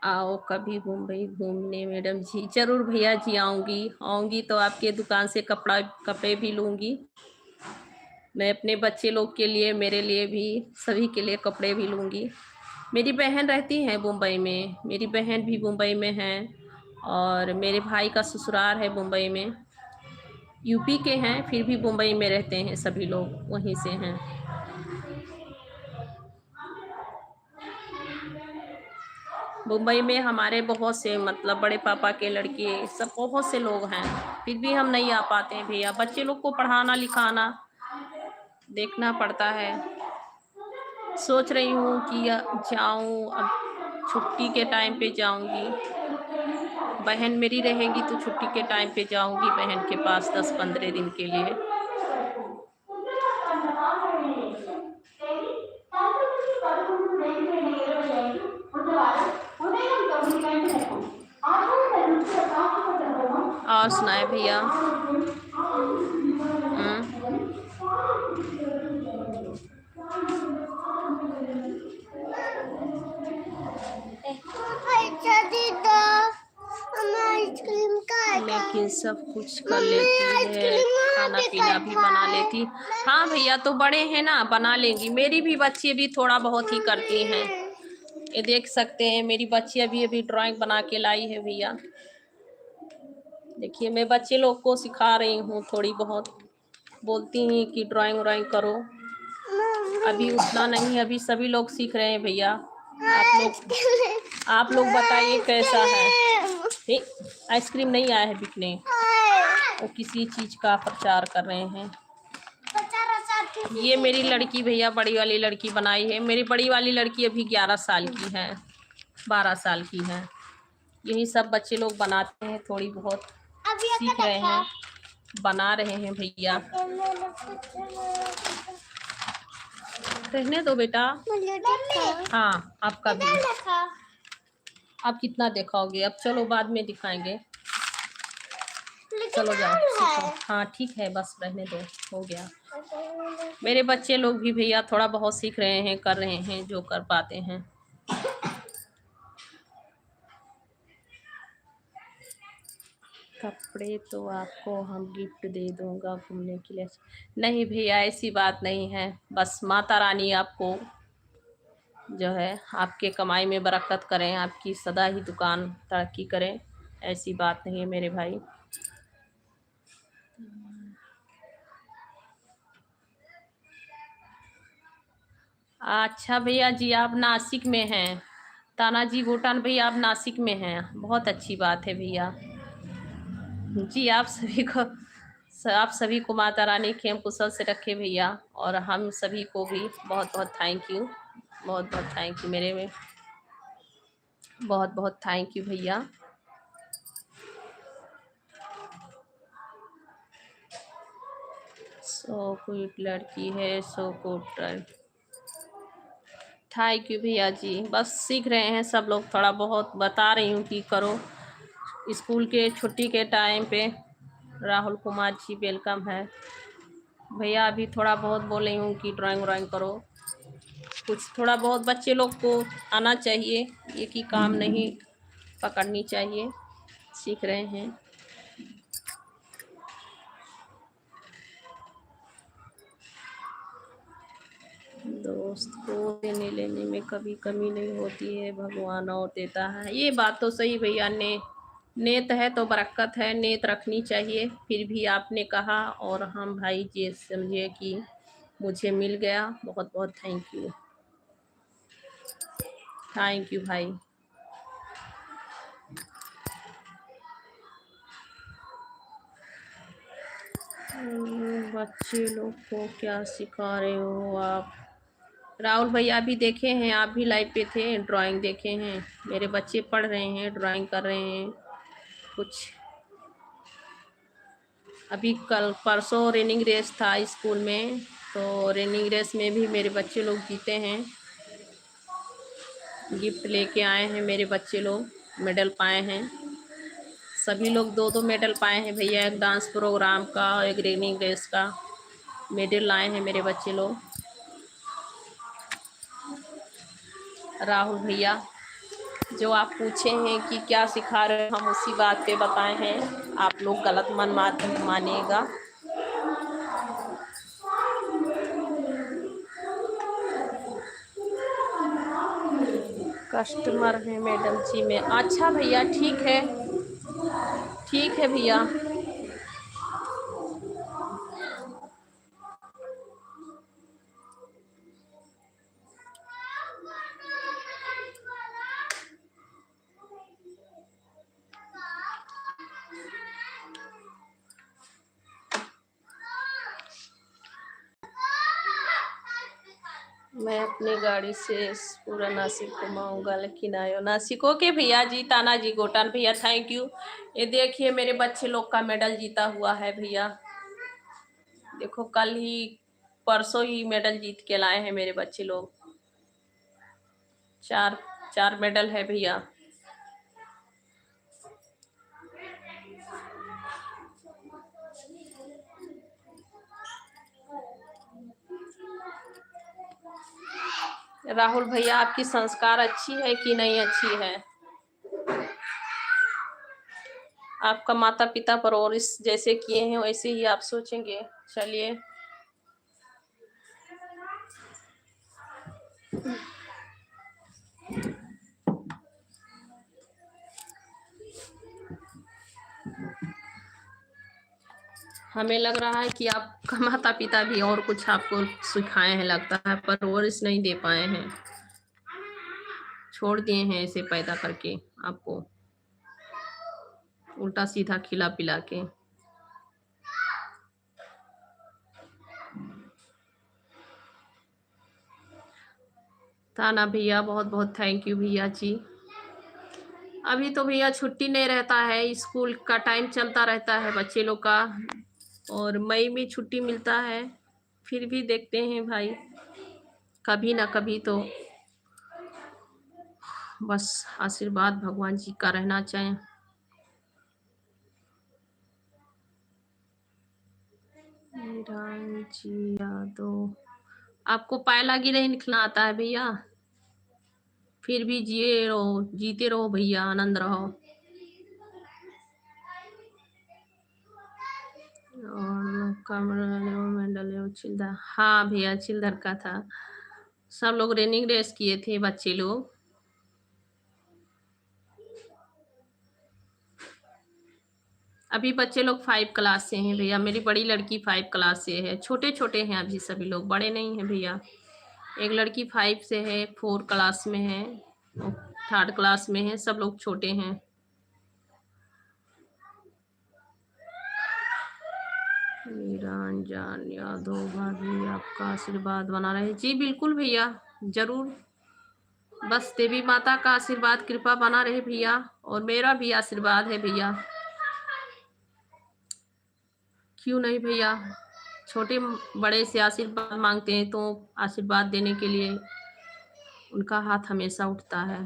आओ कभी मुंबई घूमने मैडम जी। जरूर भैया जी, आऊँगी तो आपके दुकान से कपड़े भी लूँगी। मैं अपने बच्चे लोग के लिए, मेरे लिए भी, सभी के लिए कपड़े भी लूँगी। मेरी बहन रहती है मुंबई में, मेरी बहन भी मुंबई में है, और मेरे भाई का ससुराल है मुंबई में। यूपी के हैं फिर भी मुंबई में रहते हैं, सभी लोग वहीं से हैं। मुंबई में हमारे बहुत से मतलब बड़े पापा के लड़के सब बहुत से लोग हैं, फिर भी हम नहीं आ पाते हैं भैया। बच्चे लोग को पढ़ाना लिखाना देखना पड़ता है। सोच रही हूँ कि जाऊँ, अब छुट्टी के टाइम पे जाऊँगी। बहन मेरी रहेगी तो छुट्टी के टाइम पे जाऊँगी बहन के पास 10-15 दिन के लिए। और सुनाए भैया? लेकिन सब कुछ कर लेती है, खाना पीना भी बना लेती। हाँ भैया, तो बड़े हैं ना, बना लेंगी। मेरी भी बच्ची भी थोड़ा बहुत ही करती हैं, ये देख सकते हैं। मेरी बच्ची अभी ड्राइंग बना के लाई है भैया। देखिए, मैं बच्चे लोग को सिखा रही हूँ थोड़ी बहुत, बोलती हैं कि ड्राइंग व्राइंग करो। अभी उतना नहीं, अभी सभी लोग सीख रहे हैं भैया। आप लोग बताइए कैसा है? आइसक्रीम नहीं आया है बिकने, वो किसी चीज का प्रचार कर रहे हैं। ये मेरी लड़की भैया, बड़ी वाली लड़की बनाई है। मेरी बड़ी वाली लड़की अभी 11 साल की है, 12 साल की है। यही सब बच्चे लोग बनाते हैं, थोड़ी बहुत सीख रहे हैं, बना रहे हैं भैया। रहने दो बेटा। हाँ, आपका भी। आप कितना दिखाओगे? अब चलो बाद में दिखाएंगे, चलो जाओ सीखो। हाँ ठीक है, बस रहने दो, हो गया। मेरे बच्चे लोग भी भैया थोड़ा बहुत सीख रहे हैं, कर रहे हैं जो कर पाते हैं। कपड़े तो आपको हम गिफ्ट दे दूंगा घूमने के लिए। नहीं भैया, ऐसी बात नहीं है, बस माता रानी आपको जो है आपके कमाई में बरकत करें, आपकी सदा ही दुकान तरक्की करें, ऐसी बात नहीं है मेरे भाई। अच्छा भैया जी, आप नासिक में हैं। तानाजी गोटान भैया आप नासिक में हैं, बहुत अच्छी बात है भैया जी। आप सभी को माता रानी खेम कुशल से रखे भैया, और हम सभी को भी बहुत बहुत थैंक यू, बहुत बहुत थैंक यू मेरे में, बहुत बहुत थैंक यू भैया। सो कोई लड़की है सो को थैंक यू भैया जी। बस सीख रहे हैं सब लोग, थोड़ा बहुत बता रही हूँ कि करो। स्कूल के छुट्टी के टाइम पे राहुल कुमार जी वेलकम है भैया। अभी थोड़ा बहुत बोल रही हूँ कि ड्राइंग व्राइंग करो, कुछ थोड़ा बहुत बच्चे लोग को आना चाहिए, एक ही काम नहीं पकड़नी चाहिए, सीख रहे हैं। दोस्त को देने लेने में कभी कमी नहीं होती है, भगवान और देता है। ये बात तो सही भैया, नेत है तो बरकत है, नेत रखनी चाहिए। फिर भी आपने कहा और हम भाई जी समझे कि मुझे मिल गया, बहुत बहुत थैंक यू, थैंक यू भाई। बच्चे लोग को क्या सिखा रहे हो आप? राहुल भैया अभी देखे हैं, आप भी लाइव पे थे, ड्राइंग देखे हैं। मेरे बच्चे पढ़ रहे हैं, ड्राइंग कर रहे हैं कुछ। अभी कल परसों रनिंग रेस था स्कूल में, तो रनिंग रेस में भी मेरे बच्चे लोग जीते हैं, गिफ्ट लेके आए हैं मेरे बच्चे लोग, मेडल पाए हैं। सभी लोग दो दो मेडल पाए हैं भैया, एक डांस प्रोग्राम का, एक रनिंग रेस का मेडल लाए हैं मेरे बच्चे लोग। राहुल भैया, जो आप पूछे हैं कि क्या सिखा रहे हैं, हम उसी बात पे बताए हैं, आप लोग गलत मानिएगा। कस्टमर है मैडम जी में, अच्छा भैया ठीक है, ठीक है भैया। मैं अपनी गाड़ी से पूरा नासिक घुमाऊंगा, लेकिन आयो नासिक। ओके भैया जी, तानाजी गोटान भैया थैंक यू। ये देखिए मेरे बच्चे लोग का मेडल जीता हुआ है भैया, देखो कल ही परसों ही मेडल जीत के लाए हैं मेरे बच्चे लोग। चार चार मेडल है भैया। राहुल भैया आपकी संस्कार अच्छी है कि नहीं अच्छी है? आपका माता पिता परवरिश जैसे किए हैं वैसे ही आप सोचेंगे। चलिए, हमें लग रहा है कि आपका माता पिता भी और कुछ आपको सिखाए हैं, लगता है परवरिश नहीं दे पाए हैं, छोड़ दिए हैं ऐसे पैदा करके आपको उल्टा सीधा खिला पिला के। ताना भैया बहुत बहुत थैंक यू भैया जी। अभी तो भैया छुट्टी नहीं रहता है, स्कूल का टाइम चलता रहता है बच्चे लोग का, और मई में छुट्टी मिलता है। फिर भी देखते हैं भाई, कभी ना कभी तो बस आशीर्वाद भगवान जी का रहना चाहिए। जी यादव, आपको पायलागी नहीं लिखना आता है भैया? फिर भी जिए रहो, जीते रहो भैया, आनंद रहो। और चिल्दा, हाँ भैया चिल्धर का था, सब लोग रनिंग रेस किए थे बच्चे लोग। अभी बच्चे लोग 5 क्लास से हैं भैया, मेरी बड़ी लड़की 5 क्लास से है, छोटे-छोटे हैं अभी सभी लोग, बड़े नहीं हैं भैया। एक लड़की 5 से है, 4 क्लास में है, और 3rd क्लास में है, सब लोग छोटे हैं। निरंजन यादव भाभी आपका आशीर्वाद बना रहे। जी बिल्कुल भैया, ज़रूर। बस देवी माता का आशीर्वाद कृपा बना रहे भैया, और मेरा भी आशीर्वाद है भैया। क्यों नहीं भैया, छोटे बड़े से आशीर्वाद मांगते हैं तो आशीर्वाद देने के लिए उनका हाथ हमेशा उठता है।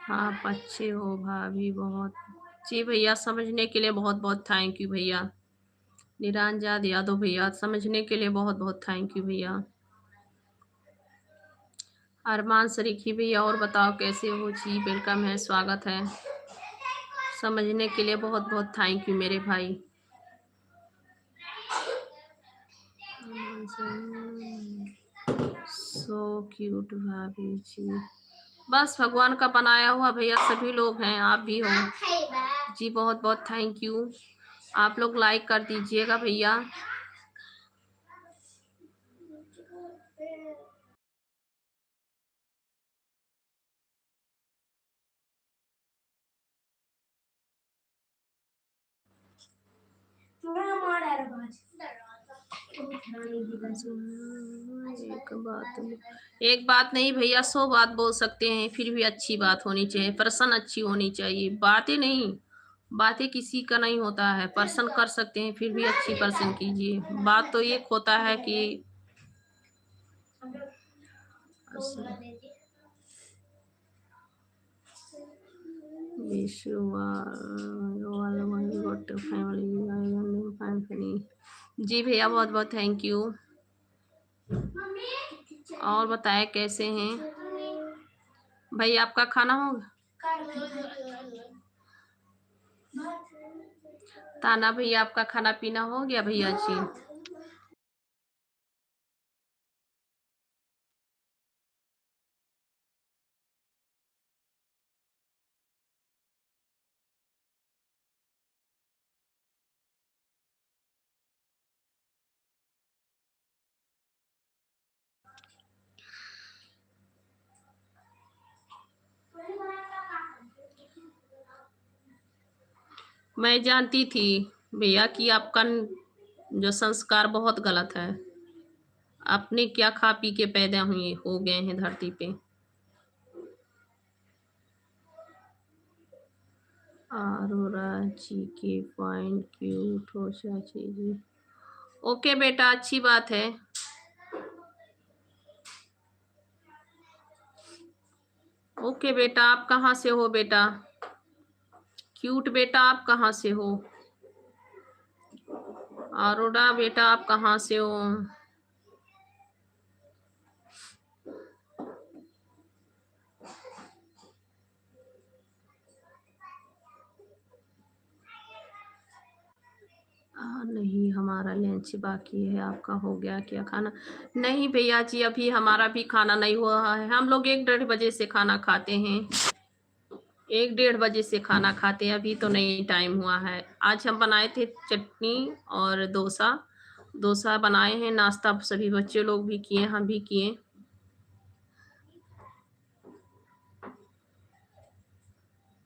आप अच्छे हो भाभी बहुत। जी भैया, समझने के लिए बहुत बहुत थैंक यू भैया। निरंजन यादव भैया, समझने के लिए बहुत बहुत थैंक यू भैया। अरमान शरीकी भैया, और बताओ कैसे हो जी? वेलकम है, स्वागत है। समझने के लिए बहुत बहुत थैंक यू मेरे भाई। सो क्यूट भाभी जी। बस भगवान का बनाया हुआ भैया, सभी लोग हैं, आप भी हो जी। बहुत बहुत थैंक यू। आप लोग लाइक कर दीजिएगा भैया। एक बात नहीं भैया, 100 बात बोल सकते हैं, फिर भी अच्छी बात होनी चाहिए, पर्सन अच्छी होनी चाहिए, बातें नहीं। बातें किसी का नहीं होता है, पर्सन कर सकते हैं, फिर भी अच्छी पर्सन कीजिए। बात तो एक होता है कि जी भैया, बहुत बहुत थैंक यू। और बताए कैसे हैं भाई? आपका खाना होगा? ताना भैया, आपका खाना पीना हो गया भैया जी? मैं जानती थी भैया कि आपका जो संस्कार बहुत गलत है। आपने क्या खा पी के पैदा हुए हो गए हैं धरती पे। अरोरा जी के पॉइंट क्यूट हो चाची जी। ओके बेटा, अच्छी बात है। ओके बेटा, आप कहाँ से हो बेटा? क्यूट बेटा, आप कहाँ से हो? अरोड़ा बेटा, आप कहाँ से हो? नहीं, हमारा लंच बाकी है। आपका हो गया क्या खाना? नहीं भैया जी, अभी हमारा भी खाना नहीं हुआ है। हम लोग 1-1:30 बजे से खाना खाते हैं। 1-1:30 बजे से खाना खाते हैं, अभी तो नहीं टाइम हुआ है। आज हम बनाए थे चटनी और डोसा। डोसा बनाए हैं, नाश्ता सभी बच्चे लोग भी किए, हम भी किए।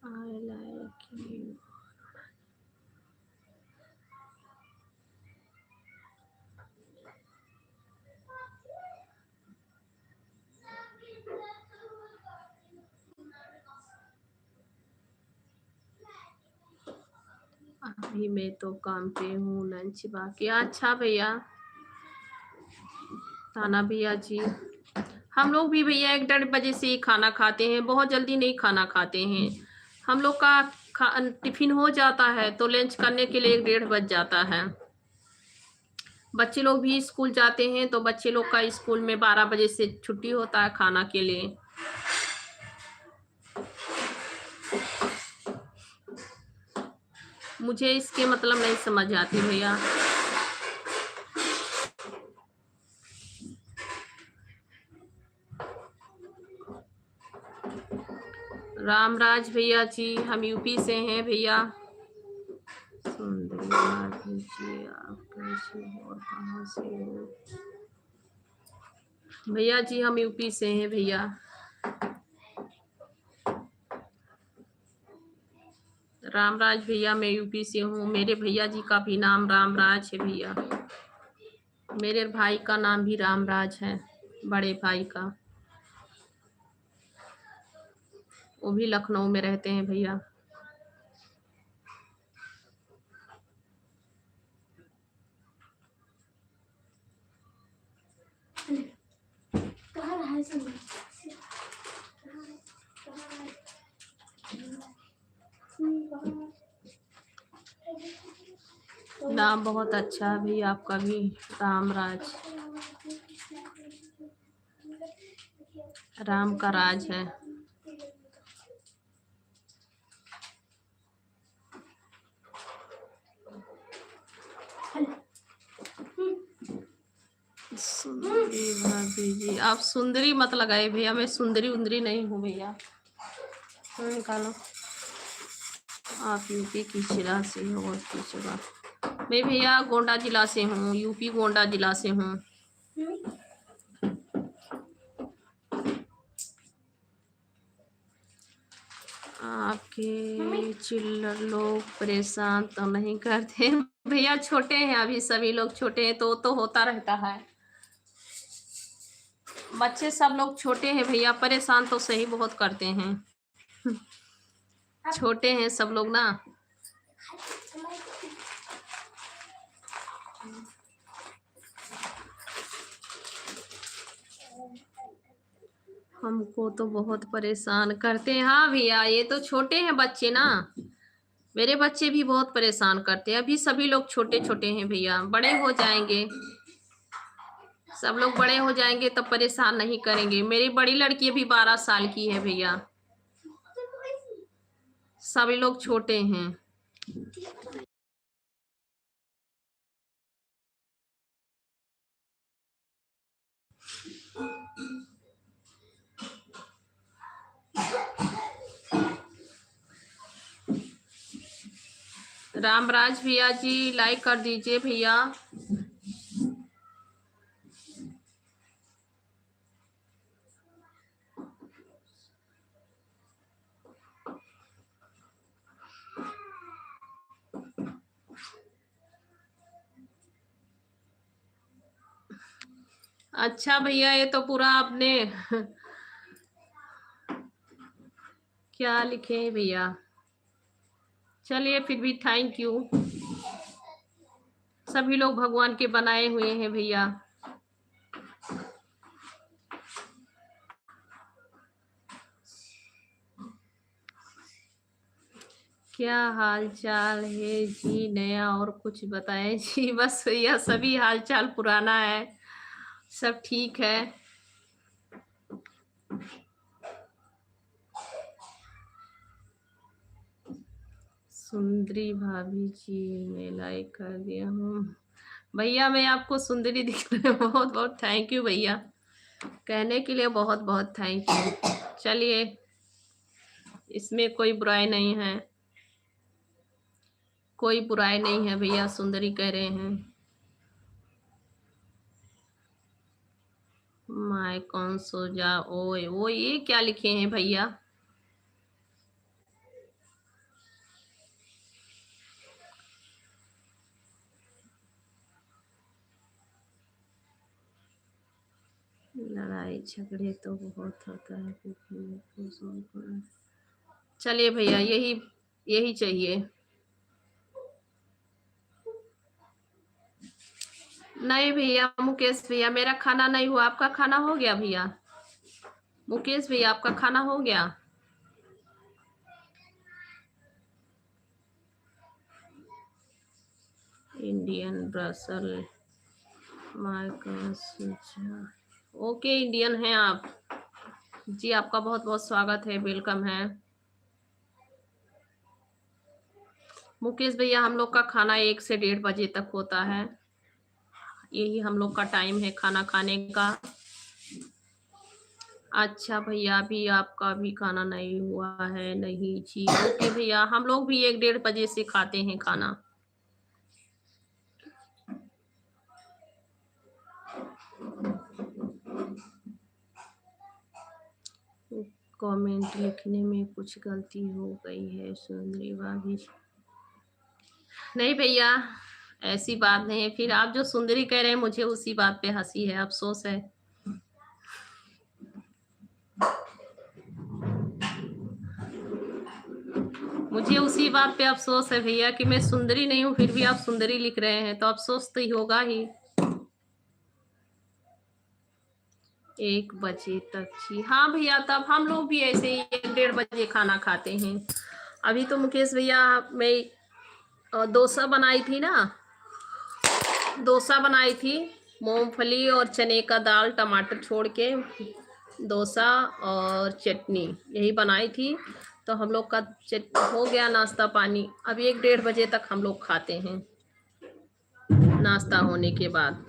I like you. अभी मैं तो काम पे हूँ, लंच बाकी। अच्छा भैया, ताना भैया जी, हम लोग भी भैया 1-1:30 बजे से ही खाना खाते हैं, बहुत जल्दी नहीं खाना खाते हैं। हम लोग का टिफिन हो जाता है तो लंच करने के लिए 1-1:30 बज जाता है। बच्चे लोग भी स्कूल जाते हैं, तो बच्चे लोग का स्कूल में 12 बजे से छुट्टी होता है खाना के लिए। मुझे इसके मतलब नहीं समझ आती भैया। रामराज भैया जी, हम यूपी से हैं भैया। सुंदरी भाभी जी, आप कैसे हो और कहाँ से हो? भैया जी हम यूपी से हैं भैया। रामराज भैया मैं यूपी से हूँ। मेरे भैया जी का भी नाम रामराज है भैया। मेरे भाई का नाम भी रामराज है, बड़े भाई का। वो भी लखनऊ में रहते हैं भैया। नाम बहुत अच्छा है भैया आपका भी, रामराज। राम का राज है। सुंदरी भाभी जी, आप सुंदरी मत लगाए भैया, मैं सुंदरी उंदरी नहीं हूँ भैया। निकालो। आप यूपी की सिरा से हो और की सिरा। मैं भैया गोंडा जिला से हूँ, यूपी गोंडा जिला से हूँ। आपके चिल्लर लोग परेशान तो नहीं करते भैया? छोटे हैं अभी, सभी लोग छोटे हैं, तो होता रहता है। बच्चे सब लोग छोटे हैं भैया, परेशान तो सही बहुत करते हैं। छोटे हैं सब लोग ना। हमको तो बहुत परेशान करते हैं। हाँ भैया, ये तो छोटे हैं बच्चे ना, मेरे बच्चे भी बहुत परेशान करते हैं। अभी सभी लोग छोटे छोटे हैं भैया, बड़े हो जाएंगे, सब लोग बड़े हो जाएंगे तब परेशान नहीं करेंगे। मेरी बड़ी लड़की भी 12 साल की है भैया, सभी लोग छोटे हैं। रामराज भैया जी लाइक कर दीजिए भैया। अच्छा भैया, ये तो पूरा आपने क्या लिखे हैं भैया? चलिए फिर भी थैंक यू। सभी लोग भगवान के बनाए हुए हैं भैया। क्या हाल चाल है जी? नया और कुछ बताएं जी। बस यह सभी हाल चाल पुराना है, सब ठीक है। सुंदरी भाभी जी मैं लाइक कर दिया हूँ भैया। मैं आपको सुंदरी दिख रही हूँ, बहुत बहुत थैंक यू भैया, कहने के लिए बहुत बहुत थैंक यू। चलिए, इसमें कोई बुराई नहीं है, कोई बुराई नहीं है भैया, सुंदरी कह रहे हैं। माय कौन सो जा ओए ओ, ये क्या लिखे हैं भैया? लड़ाई झगड़े तो बहुत होता है। चलिए भैया, यही यही चाहिए। नहीं भैया, मुकेश भैया मेरा खाना नहीं हुआ, आपका खाना हो गया भैया? मुकेश भैया आपका खाना हो गया? इंडियन ब्रसल ओके, इंडियन हैं आप जी, आपका बहुत बहुत स्वागत है, वेलकम है। मुकेश भैया, हम लोग का खाना 1 से 1:30 बजे तक होता है, यही हम लोग का टाइम है खाना खाने का। अच्छा भैया, अभी आपका भी खाना नहीं हुआ है? नहीं जी, ओके भैया, हम लोग भी 1 डेढ़ बजे से खाते हैं खाना। कमेंट लिखने में कुछ गलती हो गई है सुंदरी भाभी। नहीं भैया, ऐसी बात नहीं है। फिर आप जो सुंदरी कह रहे हैं, मुझे उसी बात पे हंसी है, अफसोस है। मुझे उसी बात पे अफसोस है भैया कि मैं सुंदरी नहीं हूँ, फिर भी आप सुंदरी लिख रहे हैं, तो अफसोस तो ही होगा ही। 1 बजे तक जी, हाँ भैया, तब हम लोग भी ऐसे ही 1 डेढ़ बजे खाना खाते हैं। अभी तो मुकेश भैया मैं डोसा बनाई थी ना, डोसा बनाई थी, मूंगफली और चने का दाल टमाटर छोड़ के डोसा और चटनी यही बनाई थी। तो हम लोग का हो गया नाश्ता पानी। अब 1 डेढ़ बजे तक हम लोग खाते हैं नाश्ता होने के बाद।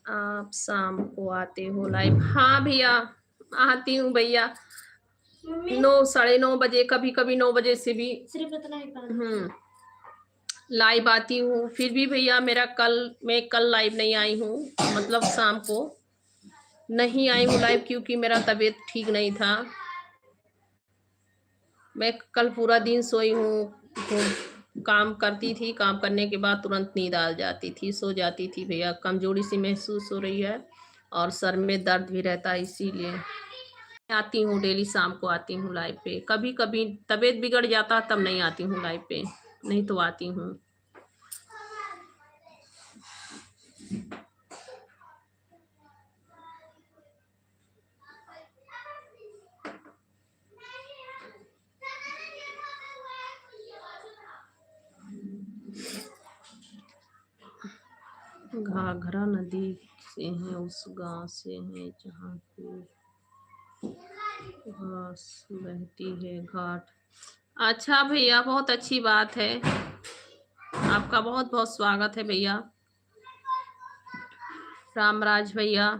आप शाम को आते हो लाइव? हाँ भैया, आती हूँ भैया, 9 साढ़े 9 बजे, कभी कभी 9 बजे से भी सिर्फ इतना ही लाइव आती हूँ। फिर भी भैया मैं कल लाइव नहीं आई हूँ, मतलब शाम को नहीं आई हूँ लाइव, क्योंकि मेरा तबीयत ठीक नहीं था। मैं कल पूरा दिन सोई हूँ, काम करती थी, काम करने के बाद तुरंत नींद आ जाती थी, सो जाती थी भैया। कमजोरी सी महसूस हो रही है और सर में दर्द भी रहता है, इसीलिए आती हूँ डेली शाम को आती हूँ लाइव पे। कभी कभी तबीयत बिगड़ जाता तब नहीं आती हूँ लाइव पे, नहीं तो आती हूँ। घाघरा नदी से है, उस गांव से है जहाँ की घास बहती है घाट। अच्छा भैया, बहुत अच्छी बात है, आपका बहुत बहुत स्वागत है भैया। रामराज भैया,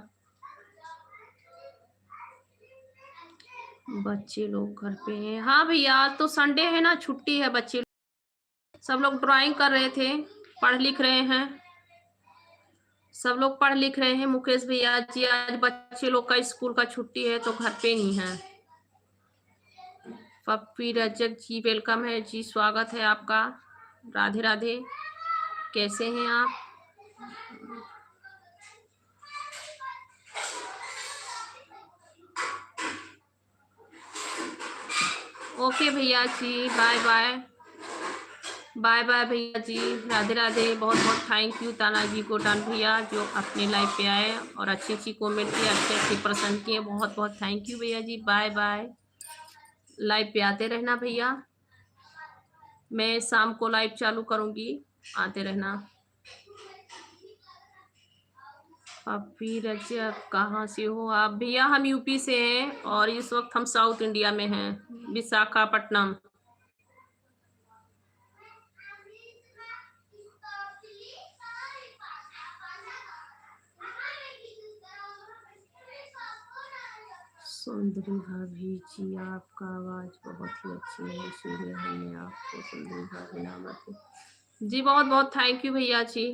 बच्चे लोग घर पे हैं? हाँ भैया, आज तो संडे है ना, छुट्टी है, बच्चे सब लोग ड्राइंग कर रहे थे, पढ़ लिख रहे हैं, सब लोग पढ़ लिख रहे हैं। मुकेश भैया जी, आज बच्चे लोग का स्कूल का छुट्टी है तो घर पे ही हैं। पप्पी रजक जी, वेलकम है जी, स्वागत है आपका। राधे राधे, कैसे हैं आप? ओके भैया जी, बाय बाय, बाय बाय भैया जी, राधे राधे। बहुत बहुत थैंक यू तानाजी गोटान भैया, जो अपने लाइव पे आए और अच्छी अच्छी कमेंट किए, अच्छे अच्छे प्रश्न किए, बहुत बहुत थैंक यू भैया जी, बाय बाय। लाइव पे आते रहना भैया, मैं शाम को लाइव चालू करूंगी, आते रहना। पप्पी रजक, कहाँ से हो आप? भैया हम यूपी से हैं और इस वक्त हम साउथ इंडिया में हैं, विशाखापट्टनम। सुंदरी भाभी जी, आपका आवाज बहुत ही अच्छी है, इसीलिए हमने आपको सुंदरी भाभी नाम रखे जी। बहुत बहुत थैंक यू भैया जी।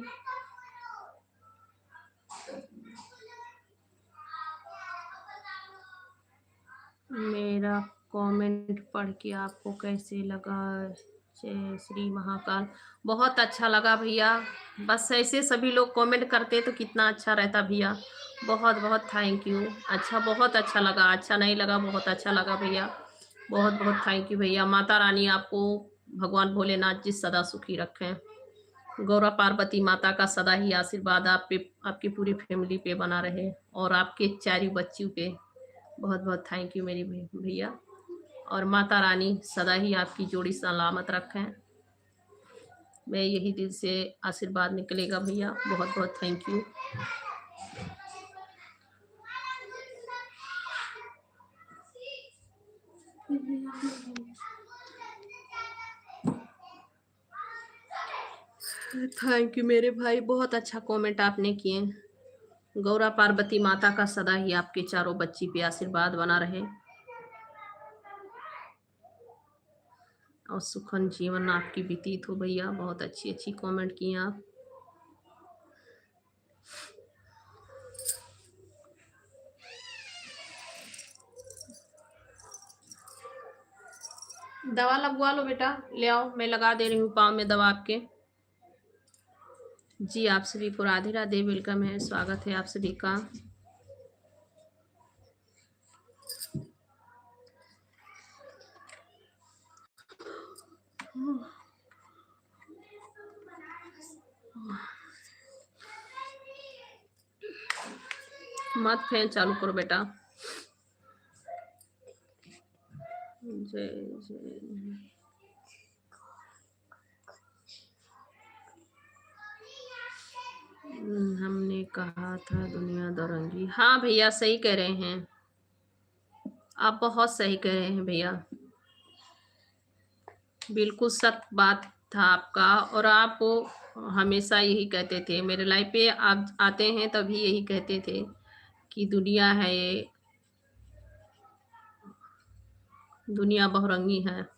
मेरा कमेंट पढ़ के आपको कैसे लगा? जय श्री महाकाल, बहुत अच्छा लगा भैया। बस ऐसे सभी लोग कमेंट करते तो कितना अच्छा रहता भैया। बहुत बहुत थैंक यू। अच्छा, बहुत अच्छा लगा, अच्छा नहीं लगा, बहुत अच्छा लगा भैया। बहुत बहुत थैंक यू भैया। माता रानी आपको, भगवान भोलेनाथ जी सदा सुखी रखें। गौरा पार्वती माता का सदा ही आशीर्वाद आप पे, आपकी पूरी फैमिली पे बना रहे और आपके चारों बच्चों पे। बहुत बहुत थैंक यू मेरी भैया, और माता रानी सदा ही आपकी जोड़ी सलामत रखें। मैं यही दिल से आशीर्वाद निकलेगा भैया। बहुत बहुत थैंक यू। थैंक यू मेरे भाई, बहुत अच्छा कमेंट आपने किए। गौरा पार्वती माता का सदा ही आपके चारों बच्ची पे आशीर्वाद बना रहे और सुखन जीवन आपकी व्यतीत हो भैया। बहुत अच्छी अच्छी कमेंट किए आप। दवा लगवा लो बेटा, ले आओ, मैं लगा दे रही हूँ पाँव में दवा आपके। जी आप सभी को राधे राधे, वेलकम है, स्वागत है आप सभी का। मत फैन चालू करो बेटा। जय जय। हमने कहा था दुनिया दौरंगी। हाँ भैया सही कह रहे हैं आप, बहुत सही कह रहे हैं भैया, बिल्कुल सत्य बात था आपका। और आप हमेशा यही कहते थे, मेरे लाइफ पे आप आते हैं तभी यही कहते थे कि दुनिया है ये, दुनिया बहुरंगी है।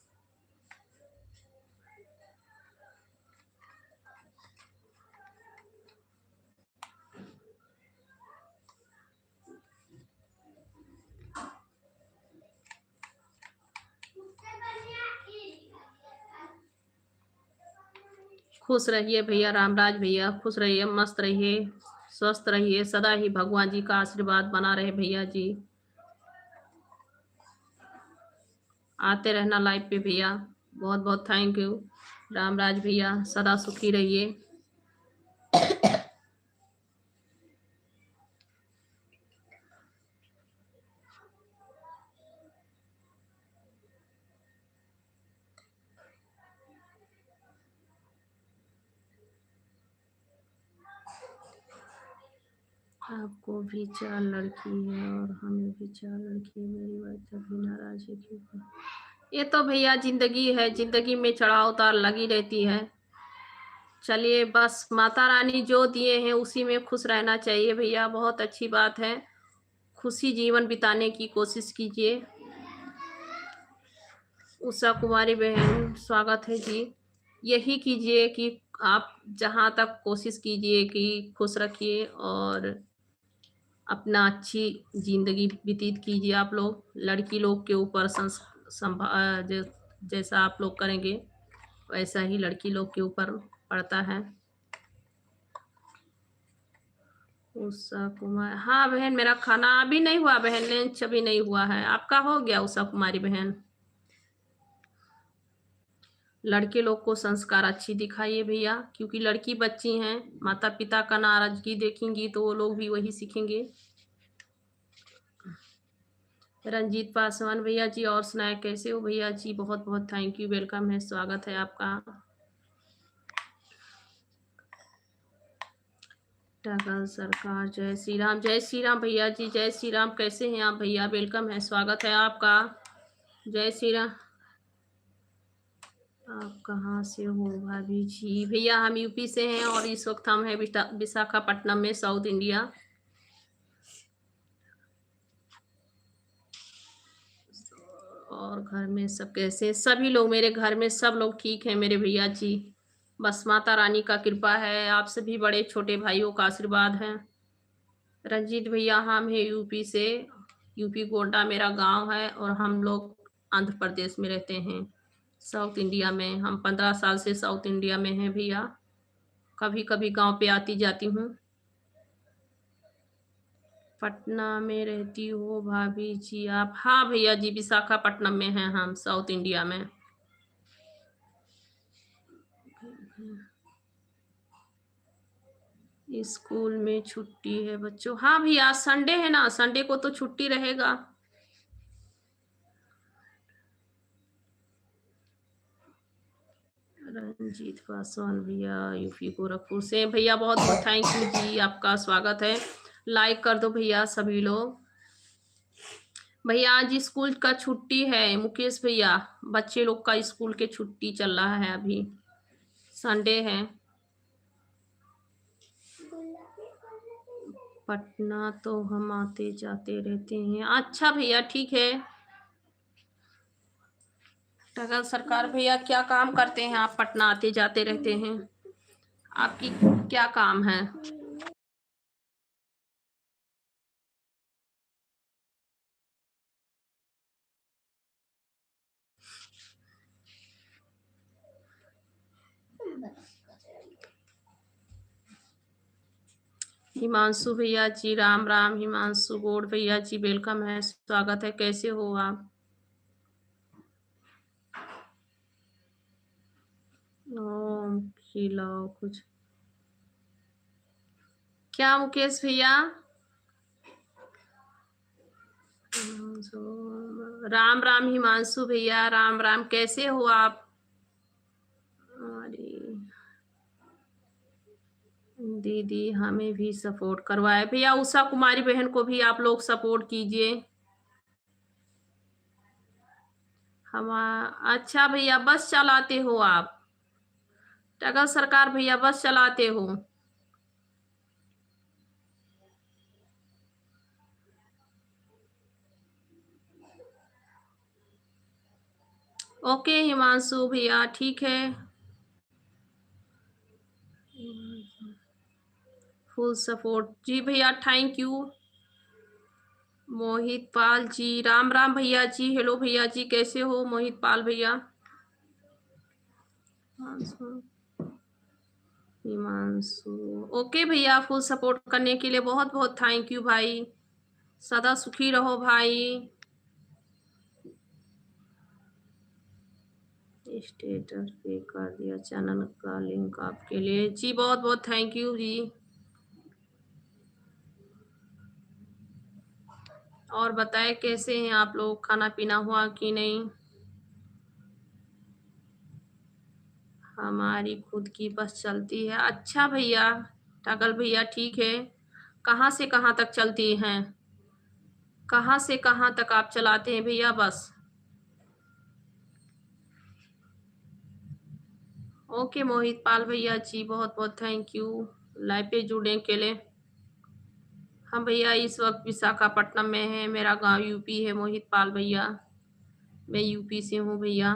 खुश रहिए भैया रामराज भैया, खुश रहिए, मस्त रहिए, स्वस्थ रहिए, सदा ही भगवान जी का आशीर्वाद बना रहे भैया जी। आते रहना लाइव पे भैया। बहुत बहुत थैंक यू रामराज भैया, सदा सुखी रहिए। आपको भी 4 लड़की है और हमें भी 4 लड़की है, मेरी वाइफ अभी नाराज है क्यों? ये तो भैया जिंदगी है, जिंदगी में चढ़ाव उतार लगी रहती है। चलिए बस माता रानी जो दिए हैं उसी में खुश रहना चाहिए भैया, बहुत अच्छी बात है। खुशी जीवन बिताने की कोशिश कीजिए। उषा कुमारी बहन स्वागत है जी। यही कीजिए कि आप जहाँ तक कोशिश कीजिए कि खुश रखिए और अपना अच्छी जिंदगी व्यतीत कीजिए। आप लोग लड़की लोग के ऊपर जैसा आप लोग करेंगे वैसा ही लड़की लोग के ऊपर पड़ता है। उषा कुमार, हाँ बहन मेरा खाना अभी नहीं हुआ बहन, लंच अभी नहीं हुआ है। आपका हो गया उषा कुमारी बहन? लड़के लोग को संस्कार अच्छी दिखाइए भैया, क्योंकि लड़की बच्ची हैं, माता पिता का नाराजगी देखेंगी तो वो लोग भी वही सीखेंगे। रंजीत पासवान भैया जी, और सुनाए कैसे हो भैया जी? बहुत बहुत थैंक यू, वेलकम है, स्वागत है आपका। टाकल सरकार, जय श्री राम, जय श्री राम भैया जी, जय श्री राम। कैसे हैं आप भैया? वेलकम है, स्वागत है आपका। जय श्री राम। आप कहाँ से हो भाभी जी? भैया हम यूपी से हैं और इस वक्त हम हैं विशाखापट्टनम में, साउथ इंडिया। और घर में सब कैसे? सभी लोग मेरे घर में सब लोग ठीक हैं मेरे भैया जी। बस माता रानी का कृपा है, आप सभी बड़े छोटे भाइयों का आशीर्वाद है। रंजीत भैया हम हैं यूपी से, यूपी गोंडा मेरा गांव है और हम लोग आंध्र प्रदेश में रहते हैं, साउथ इंडिया में। हम 15 साल से साउथ इंडिया में हैं भैया। कभी कभी गांव पे आती जाती हूँ। पटना में रहती हो भाभी जी आप? हाँ भैया जी, विशाखापट्टनम में हैं हम, साउथ इंडिया में। स्कूल में छुट्टी है बच्चों? हाँ भैया आज संडे है ना, संडे को तो छुट्टी रहेगा। रंजीत पासवान भैया यूपी गोरखपुर से भैया, बहुत बहुत थैंक यू जी, आपका स्वागत है। लाइक कर दो भैया सभी लोग। भैया आज स्कूल का छुट्टी है मुकेश भैया, बच्चे लोग का स्कूल के छुट्टी चल रहा है, अभी संडे है। पटना तो हम आते जाते रहते हैं। अच्छा भैया ठीक है। टगल सरकार भैया, क्या काम करते हैं आप? पटना आते जाते रहते हैं, आपकी क्या काम है? हिमांशु भैया जी राम राम। हिमांशु गौड़ भैया जी वेलकम है, स्वागत है। कैसे हो आप? ओ खिलाओ कुछ। क्या मुकेश भैया? राम राम हिमांशु भैया, राम राम। कैसे हो आप? अरे दीदी हमें भी सपोर्ट करवाए भैया, उषा कुमारी बहन को भी आप लोग सपोर्ट कीजिए। हम अच्छा भैया, बस चलाते हो आप? टगल सरकार भैया बस चलाते हो? ओके हिमांशु भैया ठीक है। फुल सपोर्ट जी भैया, थैंक यू। मोहित पाल जी राम राम भैया जी। हेलो भैया जी, कैसे हो मोहित पाल भैया? हिमांशु ओके भैया, फुल सपोर्ट करने के लिए बहुत बहुत थैंक यू भाई। सदा सुखी रहो भाई। स्टेटस पे कर दिया चैनल का लिंक आपके लिए जी, बहुत बहुत थैंक यू जी। और बताए कैसे हैं आप लोग? खाना पीना हुआ कि नहीं? हमारी खुद की बस चलती है। अच्छा भैया टगल भैया ठीक है। कहाँ से कहाँ तक चलती हैं? कहाँ से कहाँ तक आप चलाते हैं भैया बस? ओके मोहित पाल भैया जी, बहुत बहुत थैंक यू लाइव पे जुड़ने के लिए। हम भैया इस वक्त विशाखापट्टनम में है, मेरा गांव यूपी है मोहित पाल भैया, मैं यूपी से हूँ भैया।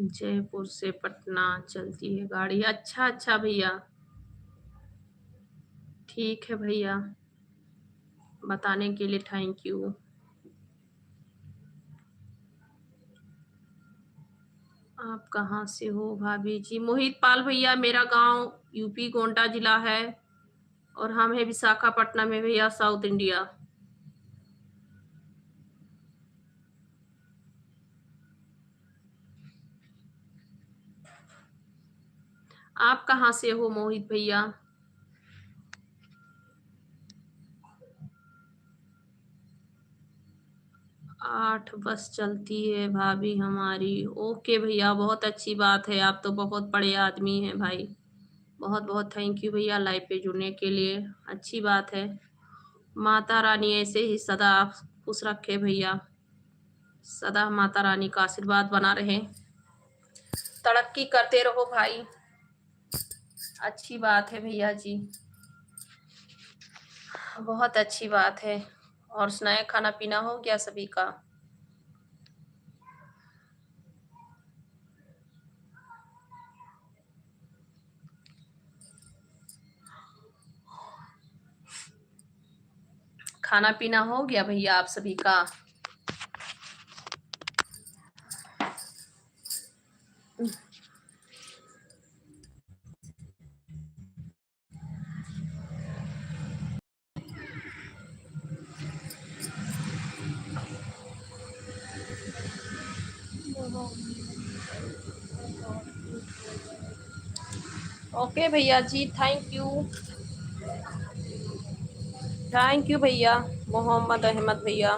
जयपुर से पटना चलती है गाड़ी। अच्छा अच्छा भैया ठीक है भैया, बताने के लिए थैंक यू। आप कहाँ से हो भाभी जी? मोहित पाल भैया, मेरा गांव यूपी गोंडा जिला है और हम है विशाखापट्टनम में भैया, साउथ इंडिया। आप कहाँ से हो मोहित भैया? 8 बस चलती है भाभी हमारी। ओके भैया, बहुत अच्छी बात है, आप तो बहुत बड़े आदमी हैं भाई। बहुत बहुत थैंक यू भैया लाइव पे जुड़ने के लिए, अच्छी बात है। माता रानी ऐसे ही सदा आप खुश रखे भैया, सदा माता रानी का आशीर्वाद बना रहे, तरक्की करते रहो भाई। अच्छी बात है भैया जी, बहुत अच्छी बात है। और सुनाए, खाना पीना हो गया सभी का? खाना पीना हो गया भैया आप सभी का? ओके भैया जी थैंक यू। थैंक यू भैया मोहम्मद अहमद भैया।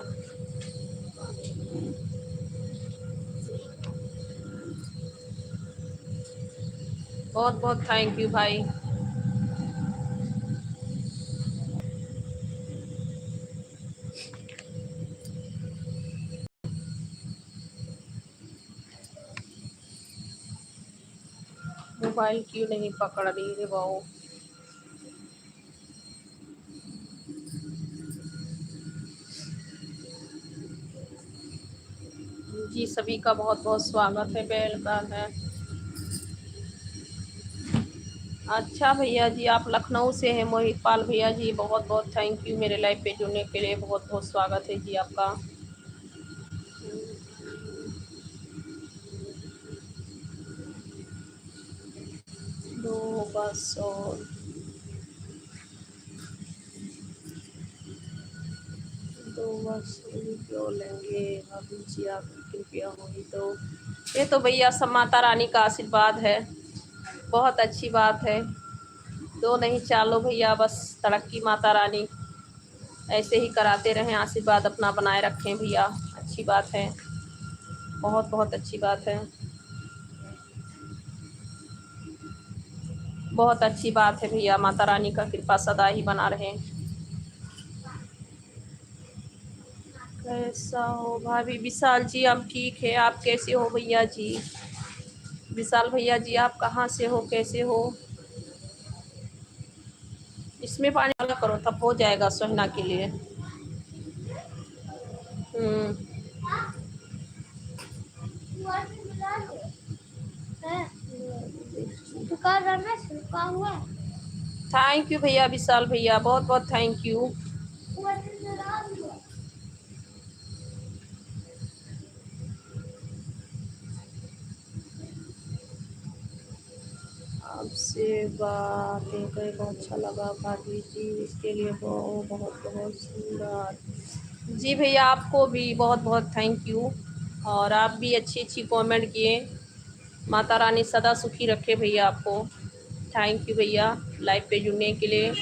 बहुत बहुत थैंक यू भाई। मोबाइल क्यों नहीं पकड़ रही है बहू? जी सभी का बहुत बहुत स्वागत है, वेलकम है। अच्छा भैया जी, आप लखनऊ से हैं मोहित पाल भैया जी, बहुत बहुत थैंक यू मेरे लाइव पे जुड़ने के लिए, बहुत बहुत स्वागत है जी आपका। दो बस और दो बस क्यों लेंगे अभी जी, आपकी कृपया होगी तो। ये तो भैया सब माता रानी का आशीर्वाद है, बहुत अच्छी बात है। दो नहीं चार लो भैया, बस तरक्की माता रानी ऐसे ही कराते रहें, आशीर्वाद अपना बनाए रखें भैया, अच्छी बात है, बहुत बहुत अच्छी बात है, बहुत अच्छी बात है भैया, माता रानी का कृपा सदा ही बना रहे। कैसा हो भाभी? विशाल जी हम ठीक है, आप कैसे हो भैया जी? विशाल भैया जी आप कहाँ से हो, कैसे हो? इसमें पानी वाला करो तब हो जाएगा सोहना के लिए। थैंक यू भैया विशाल भैया, बहुत बहुत थैंक यू। आपसे बातें करके बहुत अच्छा लगा भाभी जी, इसके लिए बहुत बहुत बहुत सुंदर। जी भैया आपको भी बहुत बहुत थैंक यू, और आप भी अच्छी अच्छी कमेंट किए। माता रानी सदा सुखी रखे भैया आपको। थैंक यू भैया लाइव पे जुड़ने के लिए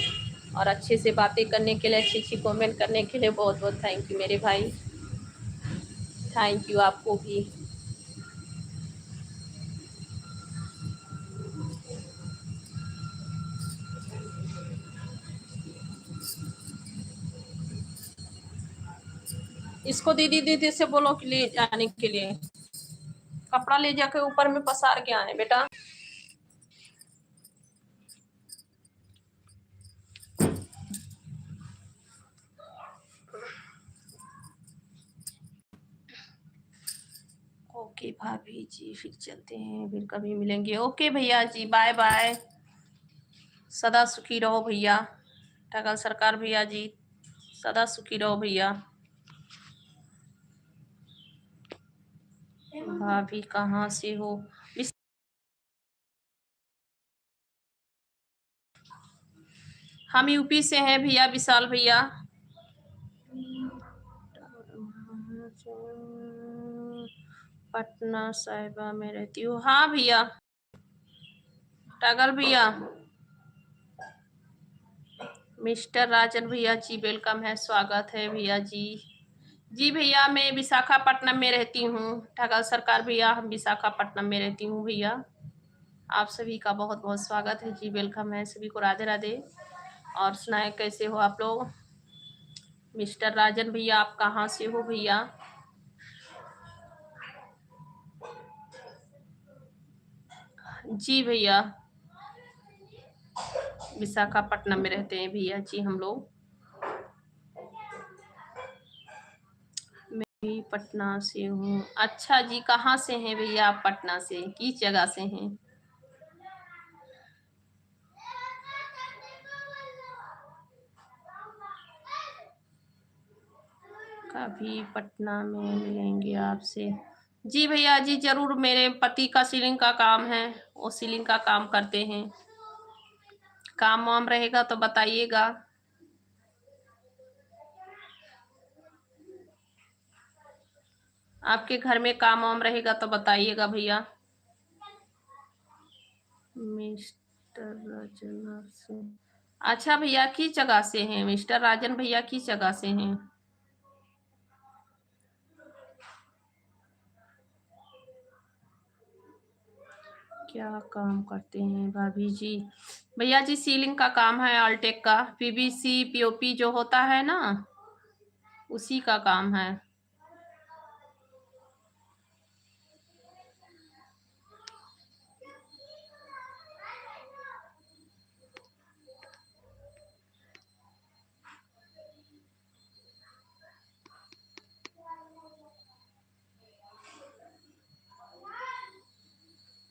और अच्छे से बातें करने के लिए, अच्छी अच्छी कमेंट करने के लिए बहुत बहुत थैंक यू मेरे भाई। थैंक यू आपको भी। इसको दीदी दीदी से बोलो कि ले जाने के लिए, कपड़ा ले जाके ऊपर में पसार के आए बेटा। ओके भाभी जी, फिर चलते हैं, फिर कभी मिलेंगे। ओके भैया जी, बाय बाय, सदा सुखी रहो भैया। टगल सरकार भैया जी, सदा सुखी रहो भैया। भाभी कहाँ से हो? हम यूपी से हैं भैया विशाल भैया। पटना साहिबा में रहती हूँ। हाँ भैया टगल भैया। मिस्टर राजन भैया जी वेलकम है, स्वागत है भैया जी। जी भैया मैं विशाखापट्टनम में रहती हूँ। ठगल सरकार भैया, हम विशाखापट्टनम में रहती हूँ भैया। आप सभी का बहुत बहुत स्वागत है जी, वेलकम है सभी को, राधे राधे। और सुनाए कैसे हो आप लोग? मिस्टर राजन भैया आप कहाँ से हो भैया? जी भैया विशाखापट्टनम में रहते हैं भैया जी हम लोग। मैं भी पटना से हूँ। अच्छा जी, कहाँ से हैं भैया आप? पटना से किस जगह से हैं? कभी पटना में मिलेंगे आपसे। जी भैया जी जरूर, मेरे पति का सीलिंग का काम है, वो सीलिंग का काम करते हैं। काम वाम रहेगा तो बताइएगा। आपके घर में काम वाम रहेगा तो बताइएगा भैया। मिस्टर राजना सिंह, अच्छा भैया, किस जगह से हैं मिस्टर राजन भैया, किस जगह से हैं? क्या काम करते हैं भाभी जी? भैया जी सीलिंग का काम है, अल्टेक का, पीवीसी पीओपी जो होता है ना, उसी का काम है।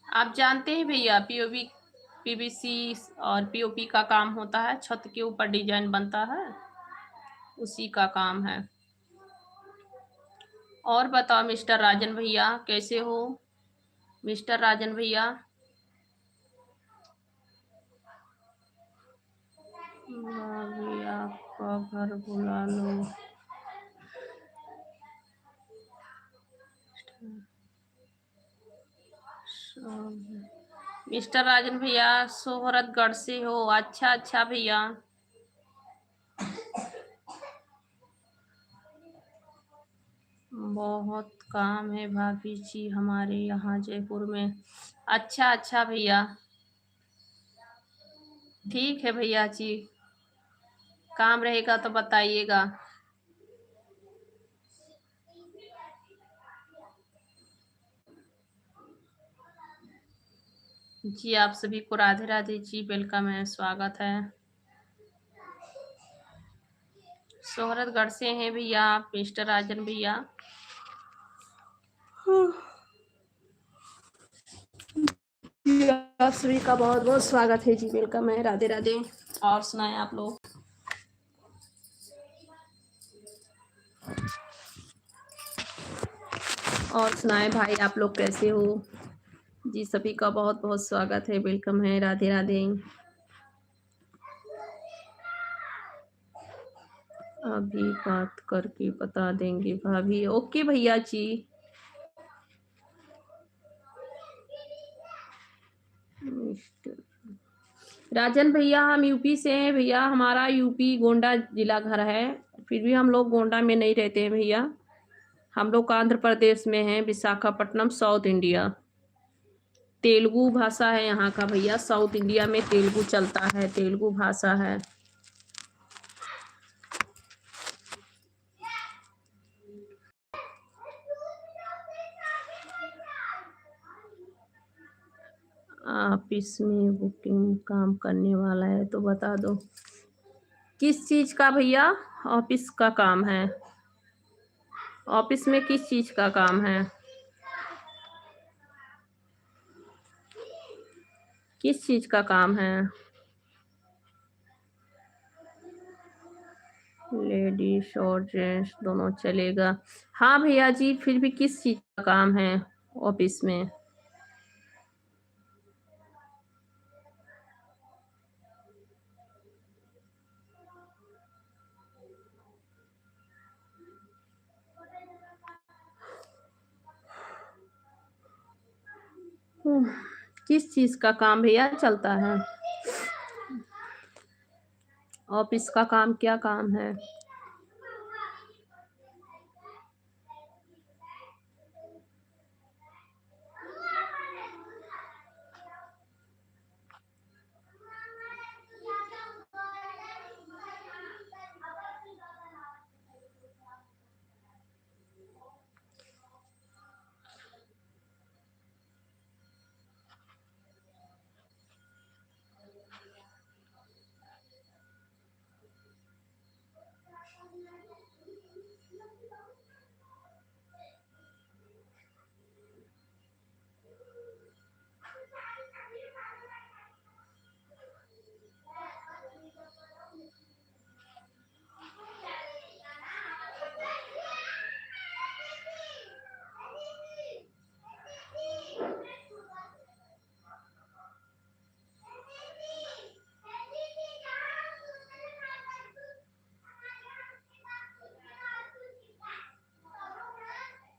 आप जानते हैं भैया, पीओपी पीवीसी और पीओपी का काम होता है, छत के ऊपर डिजाइन बनता है, उसी का काम है। और बताओ मिस्टर राजन भैया, कैसे हो मिस्टर राजन भैया? भाभी आपका घर बुला लो। मिस्टर राजन भैया सोहरतगढ़ से हो? अच्छा अच्छा भैया। बहुत काम है भाभी जी हमारे यहाँ जयपुर में। अच्छा अच्छा भैया, ठीक है भैया जी, काम रहेगा तो बताइएगा। जी आप सभी को राधे राधे जी, वेलकम है, स्वागत है। सोहरतगढ़ से हैं भैया आप मिस्टर राजन भैया? आप सभी का बहुत बहुत स्वागत है जी, वेलकम है, राधे राधे। और सुनाएं आप लोग। और सुनाएं भाई, आप लोग कैसे हो? जी सभी का बहुत बहुत स्वागत है, वेलकम है, राधे राधे। अभी बात करके बता देंगे भाभी। ओके भैया जी। राजन भैया हम यूपी से हैं भैया, हमारा यूपी गोंडा जिला घर है, फिर भी हम लोग गोंडा में नहीं रहते हैं भैया, हम लोग आंध्र प्रदेश में हैं, विशाखापट्टनम, साउथ इंडिया। तेलुगु भाषा है यहाँ का भैया, साउथ इंडिया में तेलुगु चलता है, तेलुगु भाषा है। ऑफिस में बुकिंग काम करने वाला है तो बता दो। किस चीज का भैया ऑफिस का काम है? ऑफिस में किस चीज का काम है? किस चीज का काम है? लेडीज और जेंट्स दोनों चलेगा। हाँ भैया जी, फिर भी किस चीज का काम है ऑफिस में? किस चीज का काम भैया चलता है? ऑफिस का काम क्या काम है?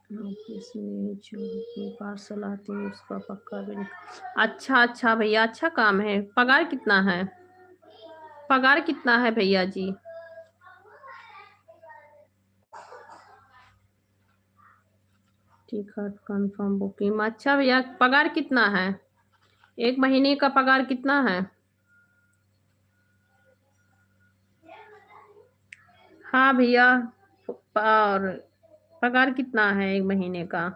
ऑफिस में जो भी पार्सल आते हैं उसका पक्का बिल। अच्छा अच्छा भैया, अच्छा काम है। पगार कितना है? पगार कितना है भैया जी? Ticket confirm booking. अच्छा भैया, पगार कितना है? 1 महीने का पगार कितना है? हाँ भैया, और पगार कितना है 1 महीने का?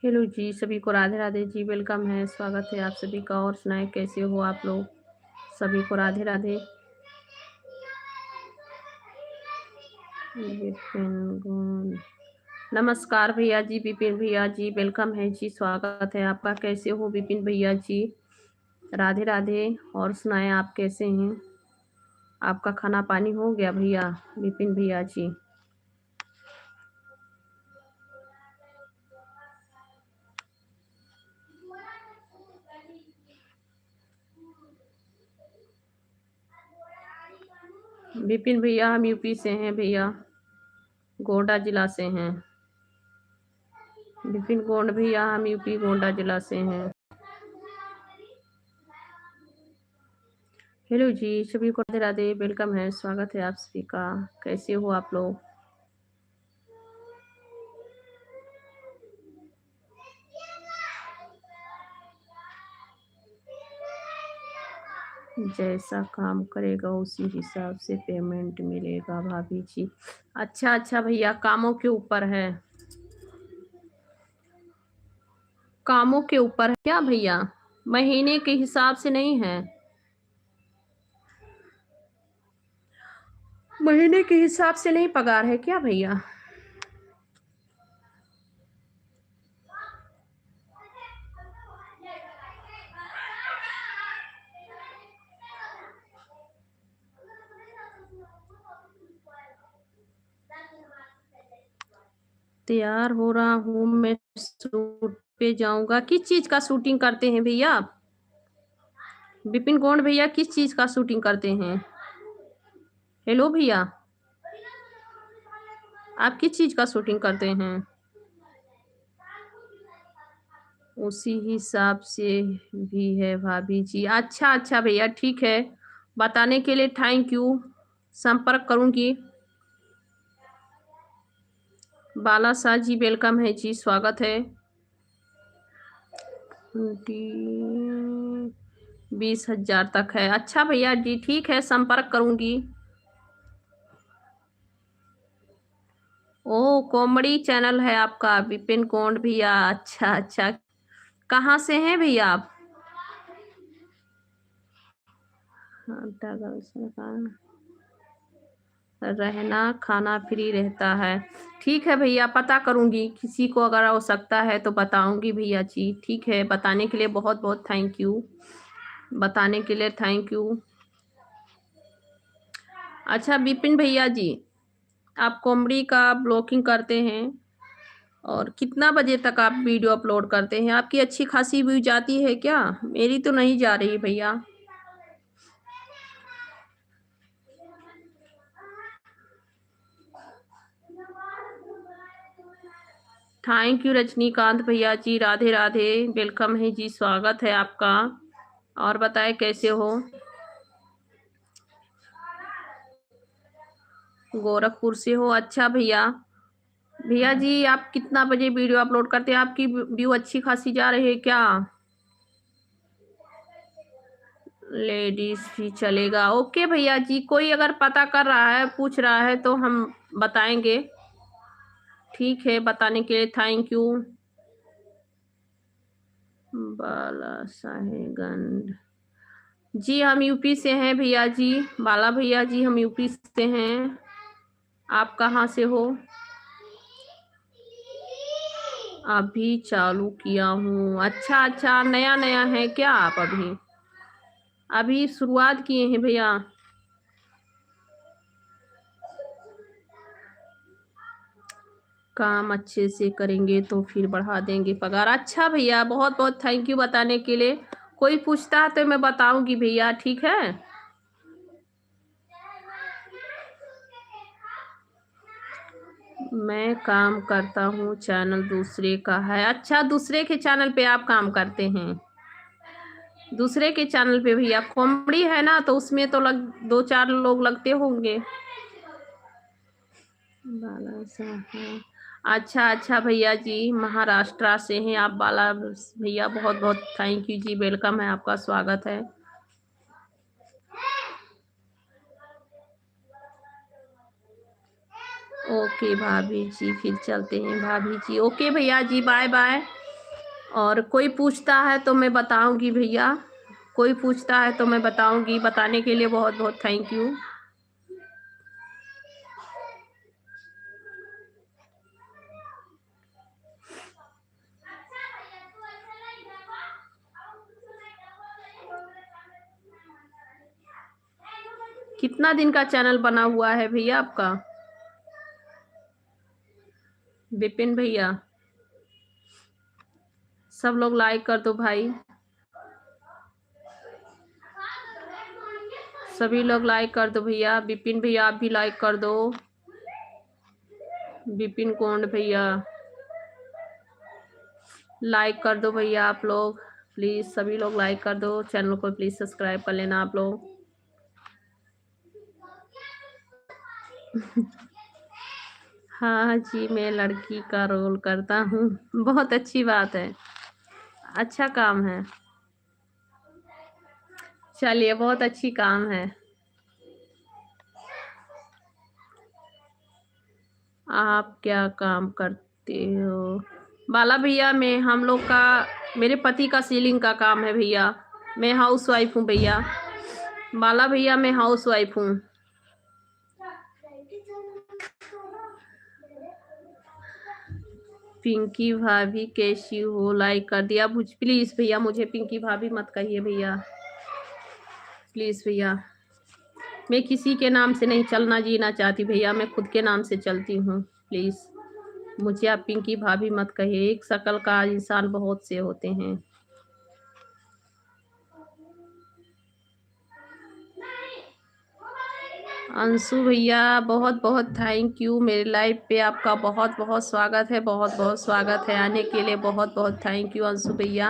हेलो जी, सभी को राधे राधे जी, वेलकम है, स्वागत है आप सभी का। और सुनाए कैसे हो आप लोग? सभी को राधे राधे। नमस्कार भैया जी, विपिन भैया जी, वेलकम है जी, स्वागत है आपका। कैसे हो विपिन भैया जी? राधे राधे। और सुनाए आप कैसे हैं? आपका खाना पानी हो गया भैया विपिन भैया जी? विपिन भैया हम यूपी से हैं भैया, गोंडा जिला से हैं। विपिन गोंड भैया हम यूपी गोंडा जिला से हैं। हेलो जी, सभी को राधे राधे, वेलकम है, स्वागत है आप सभी का। कैसे हो आप लोग? जैसा काम करेगा उसी हिसाब से पेमेंट मिलेगा भाभी जी। अच्छा अच्छा भैया, कामों के ऊपर है, कामों के ऊपर है क्या भैया? महीने के हिसाब से नहीं है? महीने के हिसाब से नहीं पगार है क्या भैया? तैयार हो रहा हूँ मैं, शूट पे जाऊंगा। किस चीज का शूटिंग करते हैं भैया आप? विपिन कौन भैया, किस चीज का शूटिंग करते हैं? हेलो भैया, आप किस चीज का शूटिंग करते हैं? उसी हिसाब से भी है भाभी जी। अच्छा अच्छा भैया, ठीक है, बताने के लिए थैंक यू। संपर्क करूंगी। बालाशाह जी, वेलकम है जी, स्वागत है। 20,000 तक है। अच्छा भैया जी, ठीक है, संपर्क करूंगी। ओ, कॉमेडी चैनल है आपका विपिन कोंड भैया? अच्छा अच्छा, कहाँ से हैं भैया आप? रहना खाना फ्री रहता है। ठीक है भैया, पता करूंगी, किसी को अगर आवश्यकता है तो बताऊंगी भैया जी। ठीक है, बताने के लिए बहुत बहुत थैंक यू, बताने के लिए थैंक यू। अच्छा विपिन भैया जी, आप कॉमेडी का ब्लॉगिंग करते हैं, और कितना बजे तक आप वीडियो अपलोड करते हैं? आपकी अच्छी खासी व्यू जाती है क्या? मेरी तो नहीं जा रही भैया। थैंक यू रजनीकांत भैया जी, राधे राधे, वेलकम है जी, स्वागत है आपका। और बताए कैसे हो? गोरखपुर से हो? अच्छा भैया, भैया जी आप कितना बजे वीडियो अपलोड करते हैं? आपकी व्यू अच्छी खासी जा रही है क्या? लेडीज भी चलेगा, ओके भैया जी। कोई अगर पता कर रहा है, पूछ रहा है तो हम बताएंगे। ठीक है, बताने के लिए थैंक यू। बालासाहेगंज जी, हम यूपी से हैं भैया जी। बाला भैया जी, हम यूपी से हैं। आप कहाँ से हो? अभी चालू किया हूँ। अच्छा अच्छा, नया नया है क्या आप? अभी अभी शुरुआत किए हैं भैया? काम अच्छे से करेंगे तो फिर बढ़ा देंगे पगार। अच्छा भैया, बहुत बहुत थैंक यू बताने के लिए। कोई पूछता है तो मैं बताऊंगी भैया, ठीक है। मैं काम करता हूँ, चैनल दूसरे का है। अच्छा, दूसरे के चैनल पे आप काम करते हैं? दूसरे के चैनल पे भैया कॉमेडी है ना, तो उसमें तो दो चार लोग लगते होंगे। बाला साहब, अच्छा अच्छा भैया जी, महाराष्ट्र से हैं आप बाला भैया, बहुत बहुत थैंक यू जी, वेलकम है, आपका स्वागत है। ओके भाभी जी, फिर चलते हैं भाभी जी। ओके भैया जी, बाय बाय। और कोई पूछता है तो मैं बताऊंगी भैया, कोई पूछता है तो मैं बताऊंगी। बताने के लिए बहुत बहुत थैंक यू। कितना दिन का चैनल बना हुआ है भैया आपका? विपिन भैया, सब लोग लाइक कर दो भाई, सभी लोग लाइक कर दो भैया। विपिन भैया आप भी लाइक कर दो। विपिन कोंड भैया लाइक कर दो भैया, आप लोग प्लीज सभी लोग लाइक कर दो। चैनल को प्लीज सब्सक्राइब कर लेना आप लोग। हाँ जी, मैं लड़की का रोल करता हूँ। बहुत अच्छी बात है, अच्छा काम है। चलिए, बहुत अच्छी काम है। आप क्या काम करते हो? बाला भैया, मैं हम लोग का, मेरे पति का सीलिंग का काम है भैया। मैं हाउस वाइफ हूँ भैया। बाला भैया, मैं हाउस वाइफ हूँ। पिंकी भाभी कैसी हो? लाइक कर दिया। प्लीज भैया मुझे पिंकी भाभी मत कहिए भैया, प्लीज भैया। मैं किसी के नाम से नहीं चलना जीना चाहती भैया, मैं खुद के नाम से चलती हूँ। प्लीज मुझे आप पिंकी भाभी मत कहिए, एक शकल का इंसान बहुत से होते हैं। अंशु भैया, बहुत बहुत थैंक यू, मेरे लाइव पे आपका बहुत बहुत स्वागत है, बहुत बहुत स्वागत है। आने के लिए बहुत बहुत थैंक यू अंशु भैया।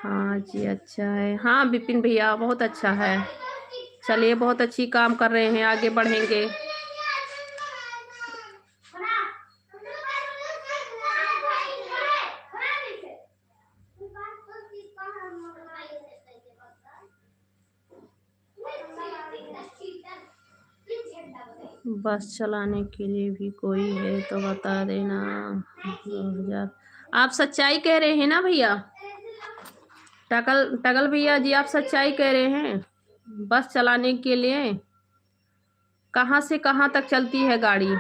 हाँ जी, अच्छा है। हाँ विपिन भैया, बहुत अच्छा है। चलिए, बहुत अच्छी काम कर रहे हैं, आगे बढ़ेंगे। बस चलाने के लिए भी कोई है तो बता देना। 2000। आप सच्चाई कह रहे हैं ना भैया? टकल टगल भैया जी, आप सच्चाई कह रहे हैं? बस चलाने के लिए कहाँ से कहाँ तक चलती है गाड़ी?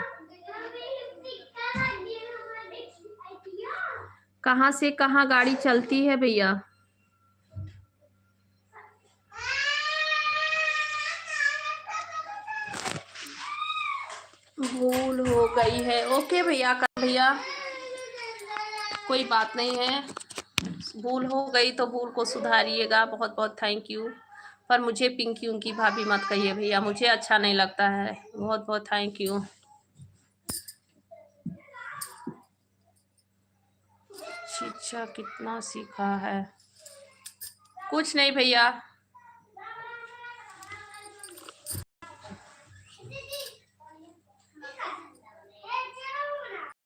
कहाँ से कहाँ गाड़ी चलती है भैया? भूल हो गई है। ओके भैया, कर भैया, कोई बात नहीं है। भूल हो गई तो भूल को सुधारिएगा। बहुत बहुत थैंक यू। पर मुझे पिंकी उनकी भाभी मत कहिए भैया, मुझे अच्छा नहीं लगता है। बहुत बहुत थैंक यू। शिक्षा कितना सीखा है? कुछ नहीं भैया।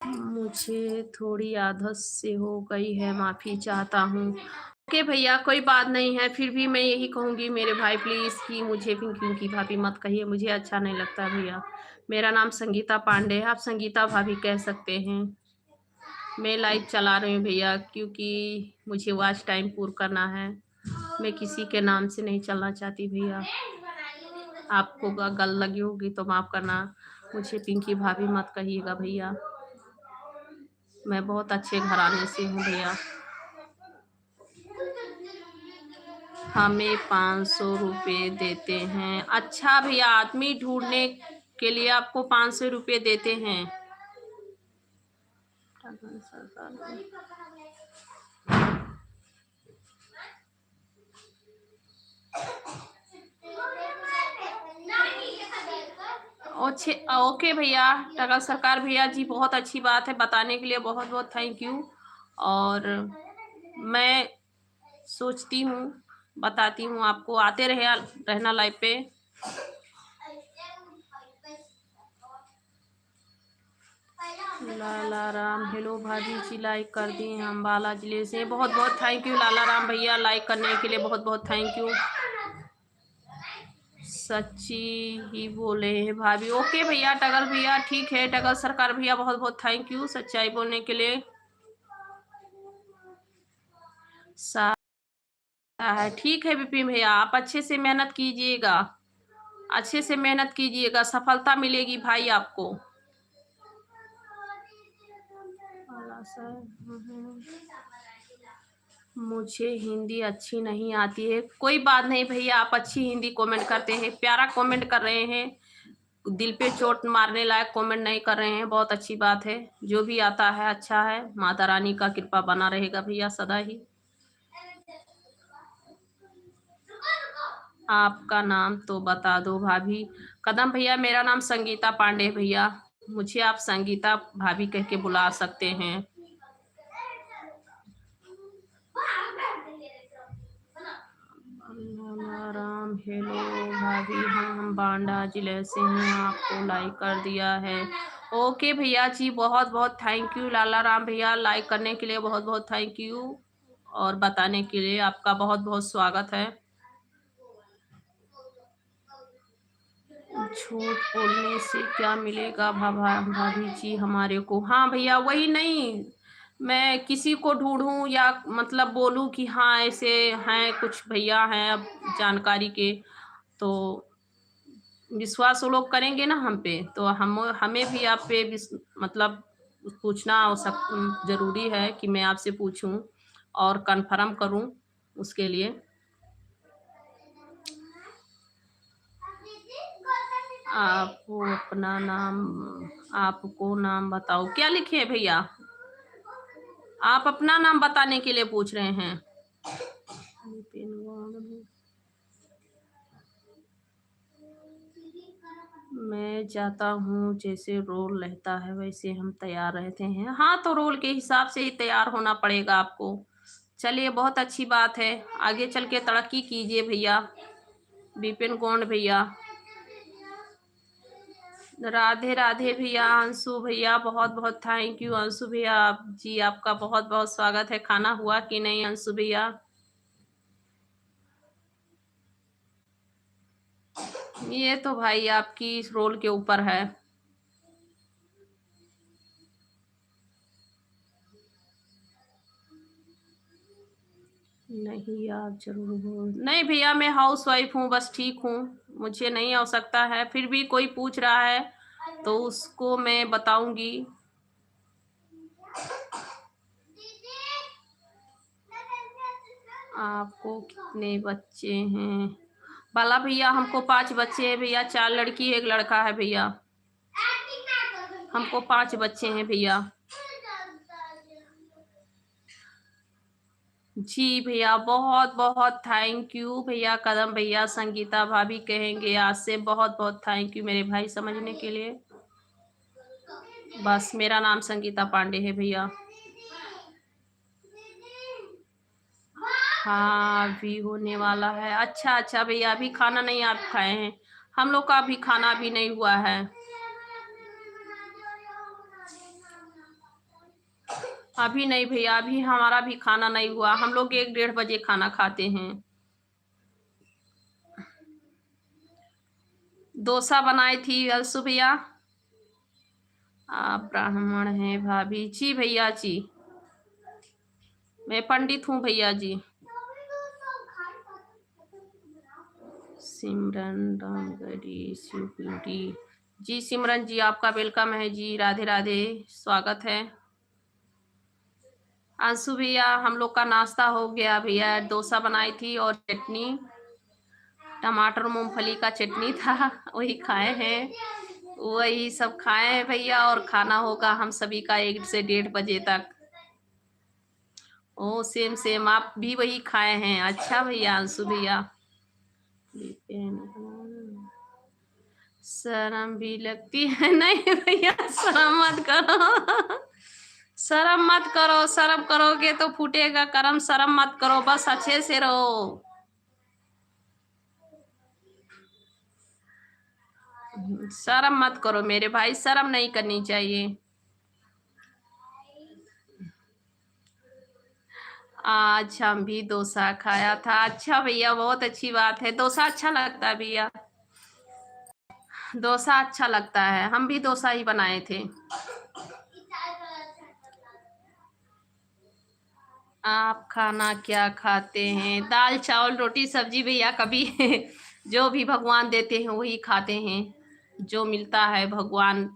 मुझे थोड़ी आदत से हो गई है, माफ़ी चाहता हूँ। ओके भैया, कोई बात नहीं है। फिर भी मैं यही कहूँगी मेरे भाई प्लीज़ कि मुझे पिंकी की भाभी मत कहिए, मुझे अच्छा नहीं लगता भैया। मेरा नाम संगीता पांडे है, आप संगीता भाभी कह सकते हैं। मैं लाइव चला रही हूँ भैया, क्योंकि मुझे वॉच टाइम पूरा करना है। मैं किसी के नाम से नहीं चलना चाहती भैया। आपको गल लगी होगी तो माफ़ करना। मुझे पिंकी भाभी मत कहिएगा भैया, मैं बहुत अच्छे घराने से हूँ भैया। हमें 500 रुपये देते हैं। अच्छा भैया, आदमी ढूंढने के लिए आपको 500 रुपये देते हैं। अच्छे, ओके भैया, टगल सरकार भैया जी, बहुत अच्छी बात है, बताने के लिए बहुत बहुत थैंक यू। और मैं सोचती हूँ, बताती हूँ आपको, आते रहे रहना लाइव पे। लाला राम, हेलो भाभी जी, लाइक कर दिए हम अम्बाला जिले से, बहुत बहुत थैंक यू लाला राम भैया, लाइक करने के लिए बहुत बहुत थैंक यू। सच्ची ही बोले हैं भाभी, ओके भैया टगल भैया, ठीक है टगल सरकार भैया, बहुत बहुत थैंक यू सच्चाई बोलने के लिए। है ठीक है विपिन भैया, आप अच्छे से मेहनत कीजिएगा, अच्छे से मेहनत कीजिएगा, सफलता मिलेगी भाई आपको। मुझे हिंदी अच्छी नहीं आती है, कोई बात नहीं भैया, आप अच्छी हिंदी कमेंट करते हैं, प्यारा कमेंट कर रहे हैं, दिल पे चोट मारने लायक कमेंट नहीं कर रहे हैं, बहुत अच्छी बात है। जो भी आता है अच्छा है, माता रानी का कृपा बना रहेगा भैया सदा ही। आपका नाम तो बता दो भाभी। कदम भैया, मेरा नाम संगीता पांडे भैया, मुझे आप संगीता भाभी कह के बुला सकते हैं। राम, हेलो भाभी, हम बांडा जिले से हैं, आपको लाइक कर दिया है। ओके भैया जी, बहुत बहुत थैंक यू लाला राम भैया, लाइक करने के लिए बहुत बहुत थैंक यू, और बताने के लिए आपका बहुत बहुत स्वागत है। झूठ बोलने से क्या मिलेगा भाभी जी हमारे को? हाँ भैया, वही नहीं, मैं किसी को ढूंढूं या मतलब बोलूं कि हाँ ऐसे हैं कुछ भैया हैं अब जानकारी के, तो विश्वास वो लोग करेंगे ना हम पे, तो हमें भी आप पे मतलब पूछना जरूरी है कि मैं आपसे पूछूं और कंफर्म करूं उसके लिए। आपको अपना नाम, आपको नाम बताओ, क्या लिखे हैं भैया? आप अपना नाम बताने के लिए पूछ रहे हैं। मैं जाता हूँ, जैसे रोल रहता है वैसे हम तैयार रहते हैं। हाँ, तो रोल के हिसाब से ही तैयार होना पड़ेगा आपको। चलिए, बहुत अच्छी बात है, आगे चल के तरक्की कीजिए भैया विपिन गौंड भैया। राधे राधे भैया, अंशु भैया, बहुत बहुत थैंक यू अंशु भैया जी, आपका बहुत बहुत स्वागत है। खाना हुआ कि नहीं अंशु भैया? ये तो भाई आपकी रोल के ऊपर है। नहीं, आप जरूर हो। नहीं भैया, मैं हाउस वाइफ हूँ, बस ठीक हूँ, मुझे नहीं हो सकता है, फिर भी कोई पूछ रहा है तो उसको मैं बताऊंगी। आपको कितने बच्चे हैं? बाला भैया, हमको 5 बच्चे हैं भैया, 4 लड़की 1 लड़का है भैया, हमको 5 बच्चे हैं भैया। जी भैया, बहुत बहुत थैंक यू भैया, कदम भैया, संगीता भाभी कहेंगे आज से, बहुत बहुत थैंक यू मेरे भाई समझने के लिए। बस मेरा नाम संगीता पांडे है भैया। हाँ, अभी होने वाला है। अच्छा अच्छा भैया, अभी खाना नहीं आप खाए हैं? हम लोग का अभी खाना भी नहीं हुआ है। अभी नहीं भैया, अभी हमारा भी खाना नहीं हुआ, हम लोग 1-1:30 बजे खाना खाते हैं। डोसा बनाई थी अलसु भैया। आप ब्राह्मण हैं भाभी जी? भैया जी, मैं पंडित हूँ भैया जी। सिमरन रामगढ़ी शिवपुरी जी, सिमरन जी आपका वेलकम है जी, राधे राधे, स्वागत है। अंशु भैया हम लोग का नाश्ता हो गया भैया, डोसा बनाई थी और चटनी, टमाटर मूंगफली का चटनी था, वही खाए हैं, वही सब खाए हैं भैया। और खाना होगा हम सभी का 1 से 1:30 बजे तक। ओ सेम सेम, आप भी वही खाए हैं। अच्छा भैया अंशु भैया, शर्म भी लगती है। नहीं भैया शर्म मत करो, शर्म मत करो, शर्म करोगे तो फूटेगा करम, शर्म मत करो, बस अच्छे से रहो। शर्म मत करो मेरे भाई, शर्म नहीं करनी चाहिए। आज हम भी डोसा खाया था। अच्छा भैया बहुत अच्छी बात है, डोसा अच्छा लगता है भैया, डोसा अच्छा लगता है, हम भी डोसा ही बनाए थे। आप खाना क्या खाते हैं? दाल चावल रोटी सब्जी भैया, कभी जो भी भगवान देते हैं वही खाते हैं, जो मिलता है भगवान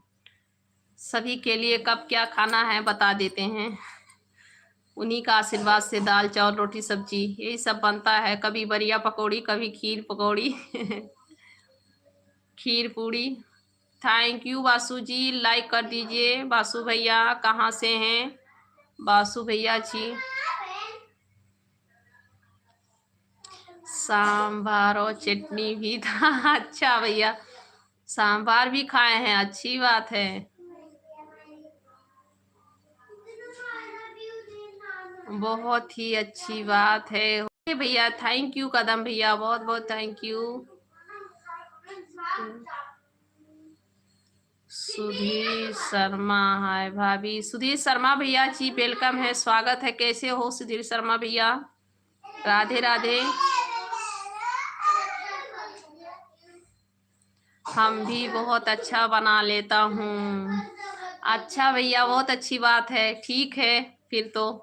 सभी के लिए कब क्या खाना है बता देते हैं, उन्हीं का आशीर्वाद से दाल चावल रोटी सब्जी यही सब बनता है। कभी बरिया पकौड़ी, कभी खीर पकौड़ी खीर पूड़ी। Thank you Basu ji, like कर दीजिए। बासु भैया कहाँ से हैं? बासु भैया जी, सांभर और चटनी भी था। अच्छा भैया सांभर भी खाए हैं, अच्छी बात है, बहुत ही अच्छी बात है। ओके भैया, थैंक यू कदम भैया, बहुत बहुत थैंक यू। सुधीर शर्मा, हाय भाभी। सुधीर शर्मा भैया जी वेलकम है, स्वागत है। कैसे हो सुधीर शर्मा भैया? राधे राधे। हम भी बहुत अच्छा बना लेता हूँ। अच्छा भैया बहुत अच्छी बात है, ठीक है फिर तो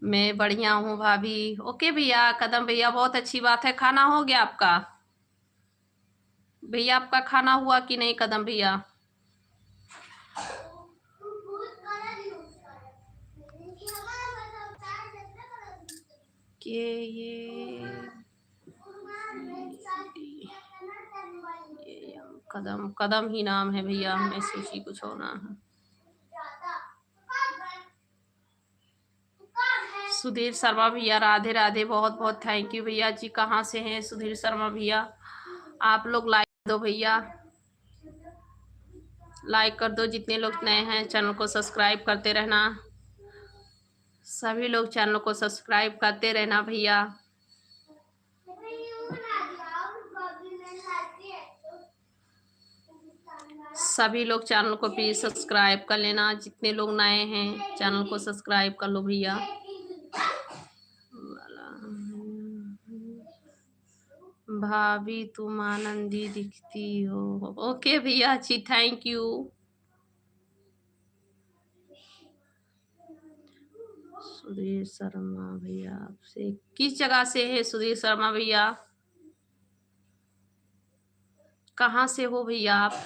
मैं बढ़िया हूँ भाभी। ओके भैया कदम भैया, बहुत अच्छी बात है। खाना हो गया आपका भैया? आपका खाना हुआ कि नहीं कदम भैया? के ये कदम, कदम ही नाम है भैया, मैं सोची कुछ होना है। सुधीर शर्मा भैया राधे राधे, बहुत बहुत थैंक यू भैया जी। कहाँ से हैं सुधीर शर्मा भैया? आप लोग लाइक दो भैया, लाइक कर दो। जितने लोग नए हैं चैनल को सब्सक्राइब करते रहना, सभी लोग चैनल को सब्सक्राइब करते रहना भैया। सभी लोग चैनल को प्लीज सब्सक्राइब कर लेना, जितने लोग नए हैं चैनल को सब्सक्राइब कर लो भैया। भाभी तुम आनंदी दिखती हो। ओके भैया जी, थैंक यू। सुधीर शर्मा भैया आपसे किस जगह से है सुधीर शर्मा भैया? कहाँ से हो भैया आप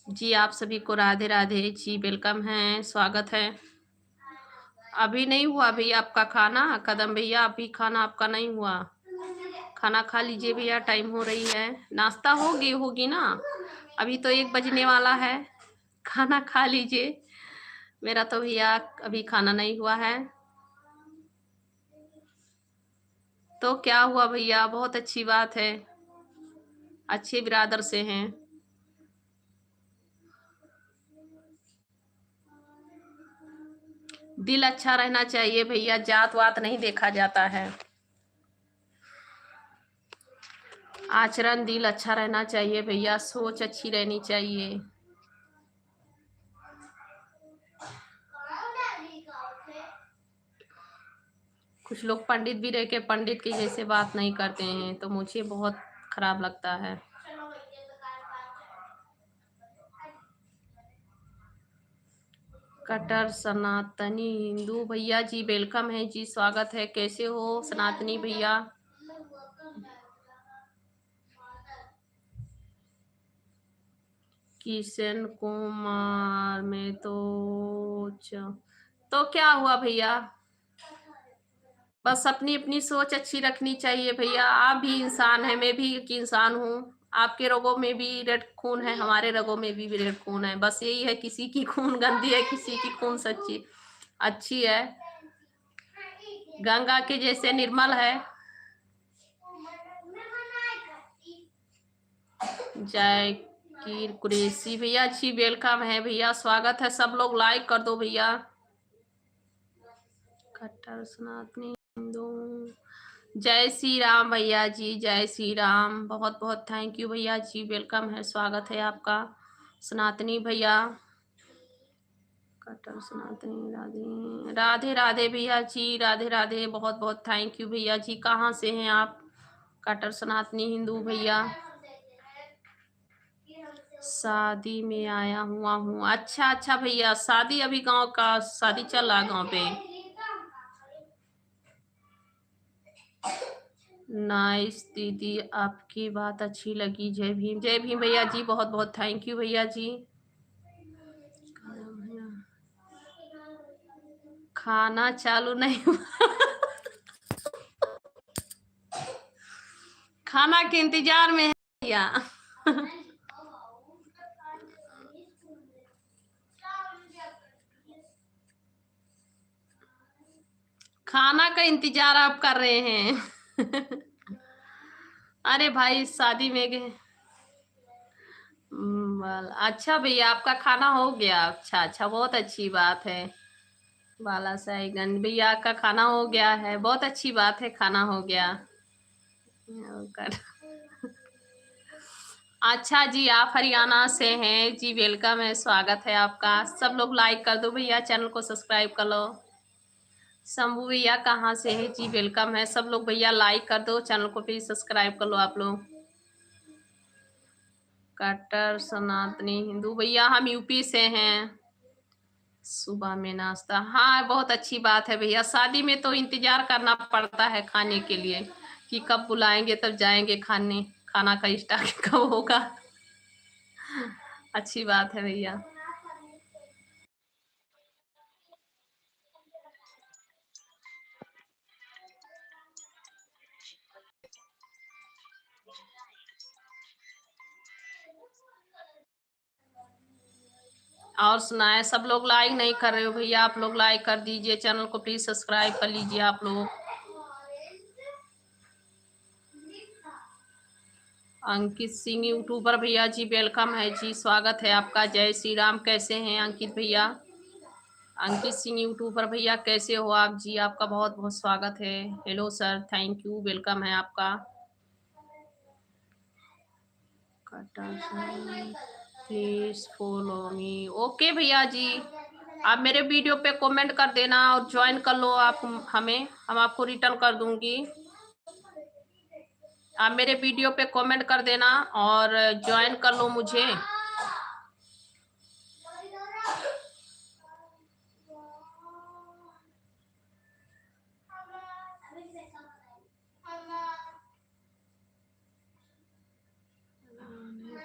जी? आप सभी को राधे राधे जी, वेलकम है, स्वागत है। अभी नहीं हुआ भैया आपका खाना कदम भैया? अभी खाना आपका नहीं हुआ? खाना खा लीजिए भैया, टाइम हो रही है। नाश्ता होगी ना, अभी तो 1 बजने वाला है, खाना खा लीजिए। मेरा तो भैया अभी खाना नहीं हुआ है। तो क्या हुआ भैया, बहुत अच्छी बात है, अच्छे बिरादर से हैं। दिल अच्छा रहना चाहिए भैया, जात वात नहीं देखा जाता है, आचरण दिल अच्छा रहना चाहिए भैया, सोच अच्छी रहनी चाहिए। कुछ लोग पंडित भी रह के पंडित की जैसे बात नहीं करते हैं, तो मुझे बहुत खराब लगता है। कट्टर सनातनी हिंदू भैया जी वेलकम है जी, स्वागत है। कैसे हो सनातनी भैया? किशन कुमार में तो तो क्या हुआ भैया, बस अपनी अपनी सोच अच्छी रखनी चाहिए भैया। आप भी इंसान हैं, मैं भी एक इंसान हूँ। आपके रगों में भी रेड खून है, हमारे रगों में भी रेड खून है। बस यही है, किसी की खून गंदी है, किसी की खून सच्ची अच्छी है। गंगा के जैसे निर्मल है। जय कीर कुरैशी भैया जी वेलकम है भैया, स्वागत है। सब लोग लाइक कर दो भैया। कट्टर सनातनी हिंदू, जय श्री राम भैया जी, जय श्री राम। बहुत बहुत थैंक यू भैया जी, वेलकम है, स्वागत है आपका। सनातनी भैया, कट्टर सनातनी राधे राधे राधे भैया जी, राधे राधे। बहुत बहुत थैंक यू भैया जी। कहाँ से हैं आप? कट्टर सनातनी हिंदू भैया। शादी में आया हुआ हूँ। अच्छा अच्छा भैया, शादी अभी गांव का शादी चल रहा गांव पे। नाइस दीदी, आपकी बात अच्छी लगी। जय भीम, जय भीम भैया जी, बहुत बहुत थैंक यू भैया जी। खाना चालू नहीं हुआ खाना के इंतजार में है भैया खाना का इंतजार आप कर रहे हैं अरे भाई शादी में गए। अच्छा भैया, आपका खाना हो गया? अच्छा अच्छा, बहुत अच्छी बात है। बाला साईगंज भैया का खाना हो गया है, बहुत अच्छी बात है, खाना हो गया। अच्छा जी, आप हरियाणा से हैं जी, वेलकम है, स्वागत है आपका। सब लोग लाइक कर दो भैया, चैनल को सब्सक्राइब कर लो। शंभू भैया कहाँ से है जी, वेलकम है। सब लोग भैया लाइक कर दो, चैनल को भी सब्सक्राइब कर लो आप लोग। कट्टर सनातनी हिंदू भैया, हम यूपी से हैं। सुबह में नाश्ता, हाँ बहुत अच्छी बात है भैया। शादी में तो इंतजार करना पड़ता है खाने के लिए, कि कब बुलाएंगे तब जाएंगे खाने, खाना का स्टार्ट कब होगा अच्छी बात है भैया। और सुनाए, सब लोग लाइक नहीं कर रहे हो भैया, आप लोग लाइक कर दीजिए, चैनल को प्लीज सब्सक्राइब कर लीजिए आप लोग। अंकित सिंह यूट्यूबर भैया जी, वेलकम है जी, स्वागत है आपका। जय श्री राम। कैसे हैं अंकित भैया? अंकित सिंह यूट्यूबर भैया, कैसे हो आप जी? आपका बहुत बहुत स्वागत है। Hello sir, thank you, welcome है आपका। Please follow me. ओके भैया जी, आप मेरे वीडियो पे कमेंट कर देना और ज्वाइन कर लो आप हमें, हम आपको रिटर्न कर दूंगी। आप मेरे वीडियो पे कमेंट कर देना और ज्वाइन कर लो मुझे।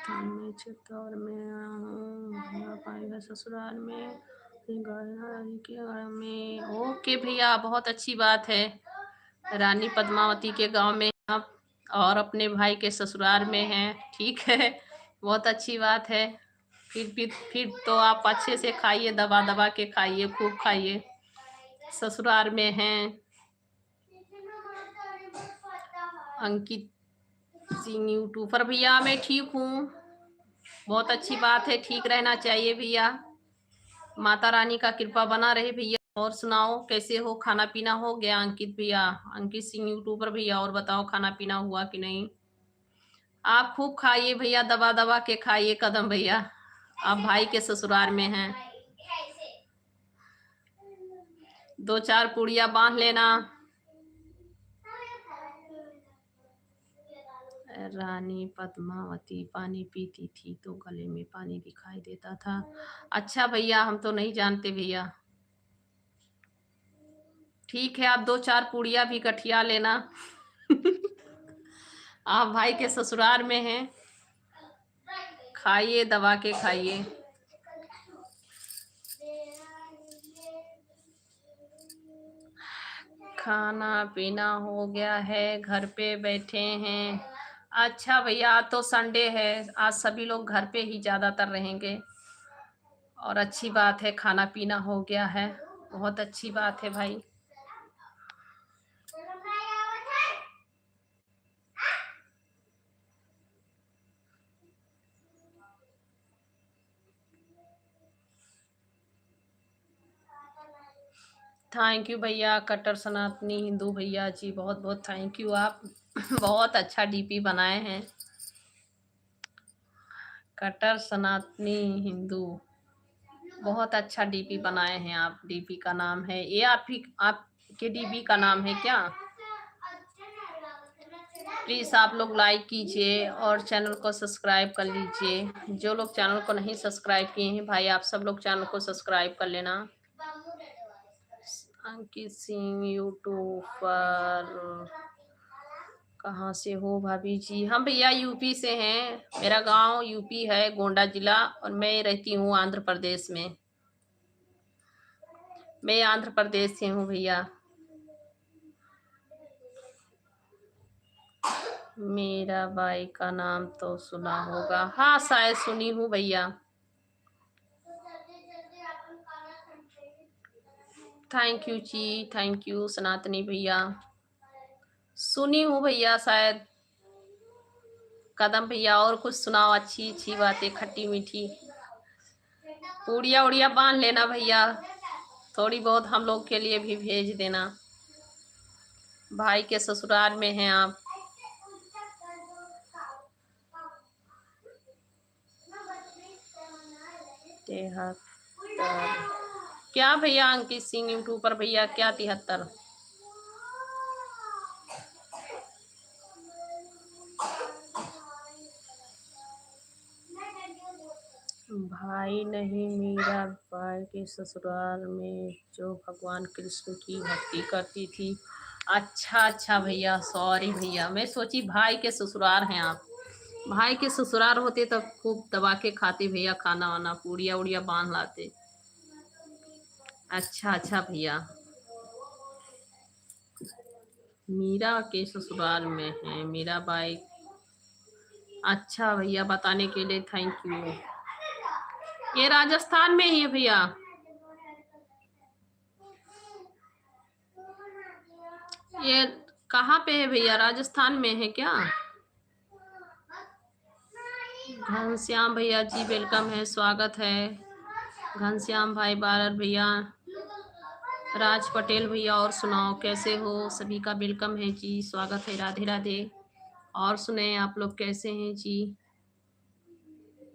मैं चित्तौड़ में हूँ, पाएगा ससुराल में के घर में। ओके भैया, बहुत अच्छी बात है। रानी पद्मावती के गांव में आप और अपने भाई के ससुराल में हैं, ठीक है, बहुत अच्छी बात है। फिर तो आप अच्छे से खाइए, दबा दबा के खाइए, खूब खाइए, ससुराल में हैं। अंकित सिंह यूट्यूबर भैया, मैं ठीक हूँ, बहुत अच्छी बात है, ठीक रहना चाहिए भैया, माता रानी का कृपा बना रहे भैया। और सुनाओ कैसे हो, खाना पीना हो गया अंकित भैया? अंकित सिंह यूट्यूबर भैया, और बताओ खाना पीना हुआ कि नहीं? आप खूब खाइए भैया, दबा दबा के खाइए कदम भैया, आप भाई के ससुराल में हैं। 2-4 पूड़िया बांध लेना। रानी पद्मावती पानी पीती थी तो गले में पानी दिखाई देता था। अच्छा भैया, हम तो नहीं जानते भैया। ठीक है, आप 2-4 पूड़िया भी गठिया लेना आप भाई के ससुराल में हैं, खाइए, दबा के खाइए। खाना पीना हो गया है, घर पे बैठे हैं। अच्छा भैया, आज तो संडे है, आज सभी लोग घर पे ही ज़्यादातर रहेंगे और अच्छी बात है, खाना पीना हो गया है, बहुत अच्छी बात है भाई। थैंक यू भैया, कट्टर सनातनी हिंदू भैया जी, बहुत बहुत थैंक यू। आप बहुत अच्छा डीपी बनाए हैं। कट्टर सनातनी हिंदू, बहुत अच्छा डीपी बनाए हैं आप। डीपी का नाम है ये, आपके डीपी का नाम है क्या? प्लीज़ आप लोग लाइक कीजिए और चैनल को सब्सक्राइब कर लीजिए। जो लोग चैनल को नहीं सब्सक्राइब किए हैं भाई, आप सब लोग चैनल को सब्सक्राइब कर लेना। अंकित सिंह यूट्यूब पर कहाँ से हो भाभी जी? हम भैया यूपी से हैं, मेरा गांव यूपी है, गोंडा जिला, और मैं रहती हूँ आंध्र प्रदेश में। मैं आंध्र प्रदेश से हूँ भैया। मेरा भाई का नाम तो सुना होगा, हाँ शायद सुनी हूँ भैया। थैंक यू जी, थैंक यू सनातनी भैया, सुनी हूँ भैया शायद। कदम भैया और कुछ सुनाओ, अच्छी अच्छी बातें, खट्टी मीठी। पूड़िया उड़िया बांध लेना भैया, थोड़ी बहुत हम लोग के लिए भी भेज देना। भाई के ससुराल में हैं आप। तिहत्तर क्या भैया? अंकित सिंह यूट्यूब पर भैया क्या 73? भाई नहीं, मेरा भाई के ससुराल में जो भगवान कृष्ण की भक्ति करती थी। अच्छा अच्छा भैया, सॉरी भैया, मैं सोची भाई के ससुराल हैं आप। भाई के ससुराल होते तो खूब दबा के खाते भैया, खाना वाना पूड़िया उड़िया बांध लाते। अच्छा अच्छा भैया, मीरा के ससुराल में है मेरा भाई। अच्छा भैया, बताने के लिए थैंक यू। ये राजस्थान में ही है भैया? ये कहाँ पे है भैया? राजस्थान में है क्या? घनश्याम भैया जी वेलकम है, स्वागत है। घनश्याम भाई, बारर भैया, राज पटेल भैया, और सुनाओ कैसे हो? सभी का वेलकम है जी, स्वागत है, राधे राधे। और सुने आप लोग कैसे हैं जी?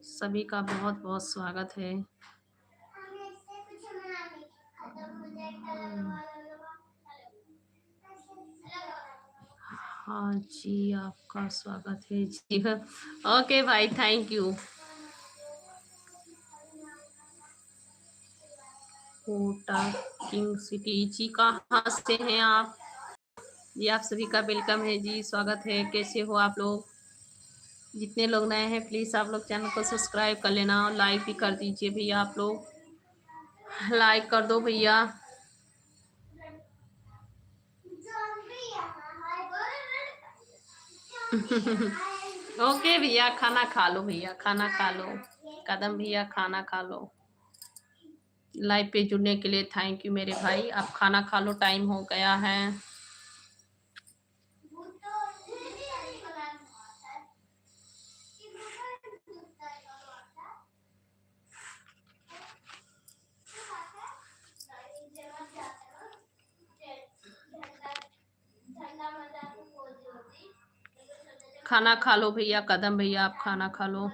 सभी का बहुत बहुत स्वागत है। हाँ जी, आपका स्वागत है जी। ओके भाई, thank you. Kota king city ji, कहाँ से हैं आप? जी आप सभी का वेलकम है जी, स्वागत है। कैसे हो आप लोग? जितने लोग नए हैं प्लीज़ आप लोग चैनल को सब्सक्राइब कर लेना और लाइक भी कर दीजिए भैया। आप लोग लाइक कर दो भैया। ओके भैया, खाना खा लो भैया, खाना खा लो। कदम भैया खाना खा लो। लाइव पे जुड़ने के लिए थैंक यू मेरे भाई। आप खाना खा लो, टाइम हो गया है। खाना खा लो भैया, कदम भैया आप खाना खा लो।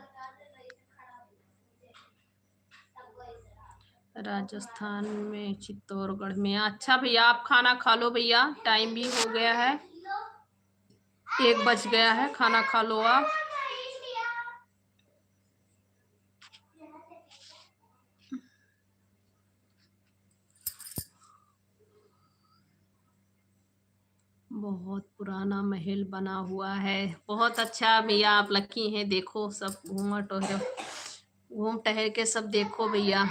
राजस्थान में चित्तौड़गढ़ में। अच्छा भैया, आप खाना खा लो भैया, टाइम भी हो गया है, 1 बज गया है, खाना खा लो आप। बहुत पुराना महल बना हुआ है, बहुत अच्छा भैया, आप लकी हैं। देखो सब घूम टहल के सब देखो भैया।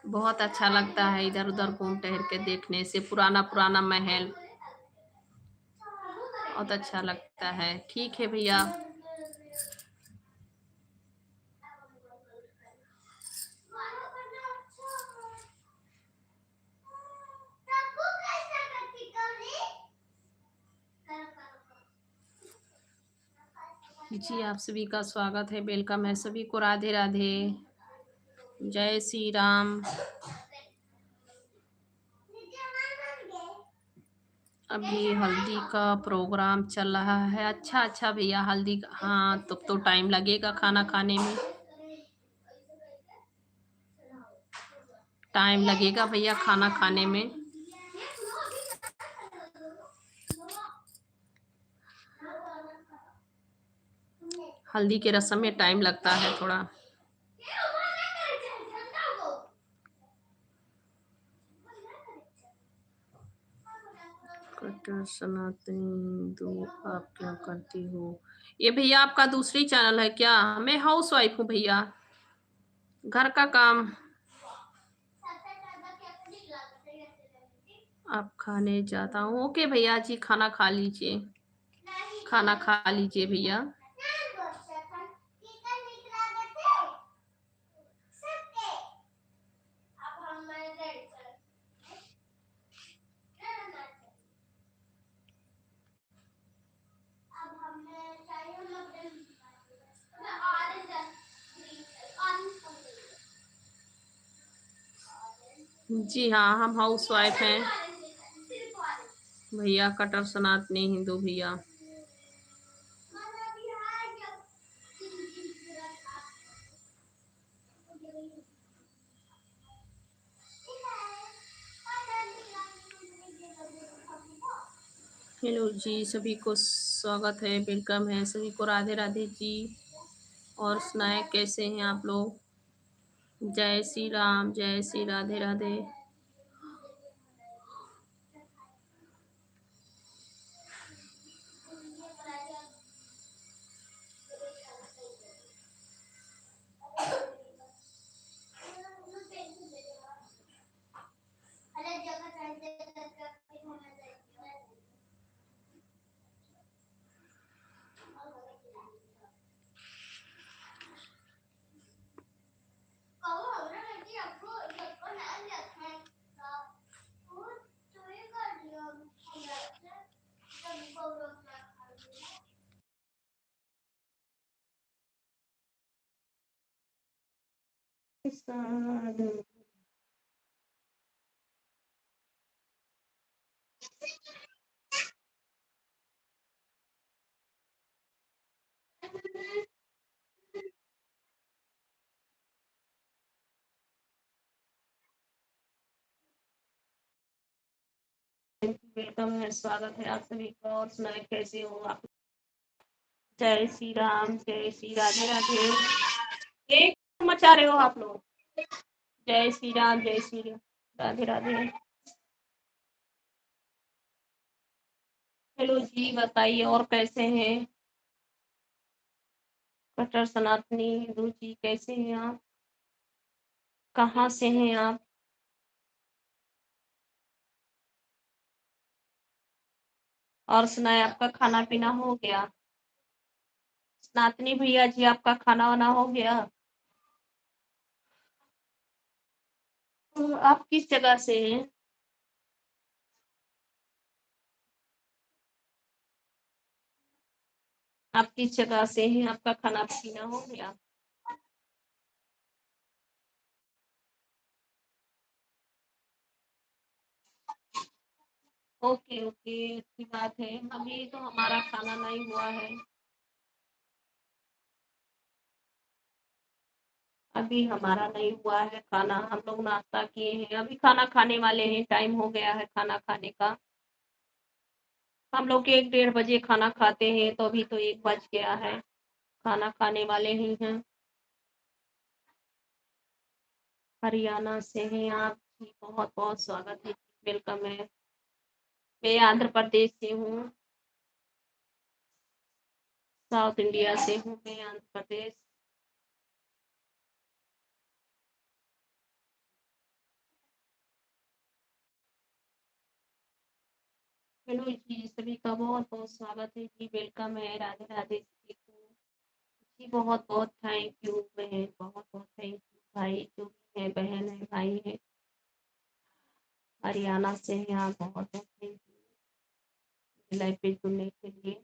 बहुत अच्छा लगता है इधर उधर घूम टहल के देखने से, पुराना पुराना महल बहुत अच्छा लगता है। ठीक है भैया। जी आप सभी का स्वागत है, वेलकम है सभी को। राधे राधे, जय श्री राम। अभी हल्दी का प्रोग्राम चल रहा है। अच्छा अच्छा भैया, हल्दी हाँ, तब तो टाइम लगेगा खाना खाने में, टाइम लगेगा भैया खाना खाने में। हल्दी के रस्म में टाइम लगता है थोड़ा। कट्टर सनातनी हिंदू, आप क्या करती हो? ये भैया आपका दूसरी चैनल है क्या? मैं हाउस वाइफ हूँ भैया, घर का काम। आप खाने जाता हूँ। ओके भैया जी, खाना खा लीजिए, खाना खा लीजिए भैया। जी हाँ, हम हाउस वाइफ हैं भैया, कट्टर सनातनी हिंदू भैया। हेलो जी, सभी को स्वागत है, वेलकम है सभी को। राधे राधे जी। और सुनाए कैसे हैं आप लोग? जय श्री राम, जय श्री राधे राधे। वेलकम है, स्वागत है आप सभी का। और सुनाए कैसे हो आप? जय श्री राम, जय श्री राधे राधे। एक मचा रहे हो आप लोग? जय श्री राम, जय श्री राम, राधे राधे। हेलो जी, बताइए और कैसे हैं? कट्टर सनातनी हिंदू जी कैसे हैं आप? कहाँ से हैं आप? और सुनाए आपका खाना पीना हो गया? सनातनी भैया जी, आपका खाना वाना हो गया? तो आप किस जगह से हैं? आप किस जगह से हैं? आपका खाना पीना हो गया? ओके ओके, अच्छी बात है। अभी तो हमारा खाना नहीं हुआ है, अभी हमारा नहीं हुआ है खाना। हम लोग नाश्ता किए हैं, अभी खाना खाने वाले हैं, टाइम हो गया है खाना खाने का। हम लोग 1 डेढ़ बजे खाना खाते हैं, तो अभी तो 1 बज गया है, खाना खाने वाले ही हैं। हरियाणा से हैं आप जी, बहुत बहुत स्वागत है, वेलकम है। मैं आंध्र प्रदेश से हूँ, साउथ इंडिया से हूँ मैं, आंध्र प्रदेश। हेलो जी, सभी का बहुत-बहुत स्वागत है जी, वेलकम है, राधे-राधे सभी को। जी, बहुत-बहुत थैंक यू बहन, बहुत-बहुत थैंक यू भाई, जो भी है, बहन है, भाई है, हरियाणा से हैं आप, बहुत-बहुत थैंक यू लाइव पे जुड़ने के लिए।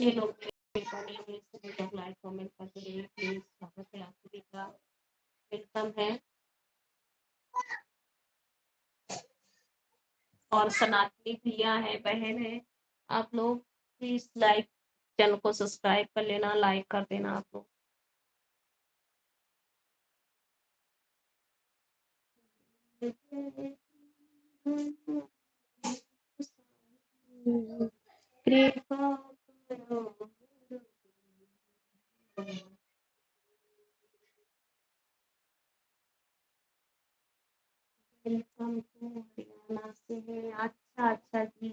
ये लोग बने हुए सभी लोग लाइक कमेंट करते रहिए प्लीज़, स्वागत है आप सभी का, वेलकम है। और सनातनी भैया है, बहन है, आप लोग प्लीज़ लाइक चैनल को सब्सक्राइब कर लेना, लाइक कर देना आप लोग। कृपा करो वेलकम टू हरियाणा से है। अच्छा अच्छा जी,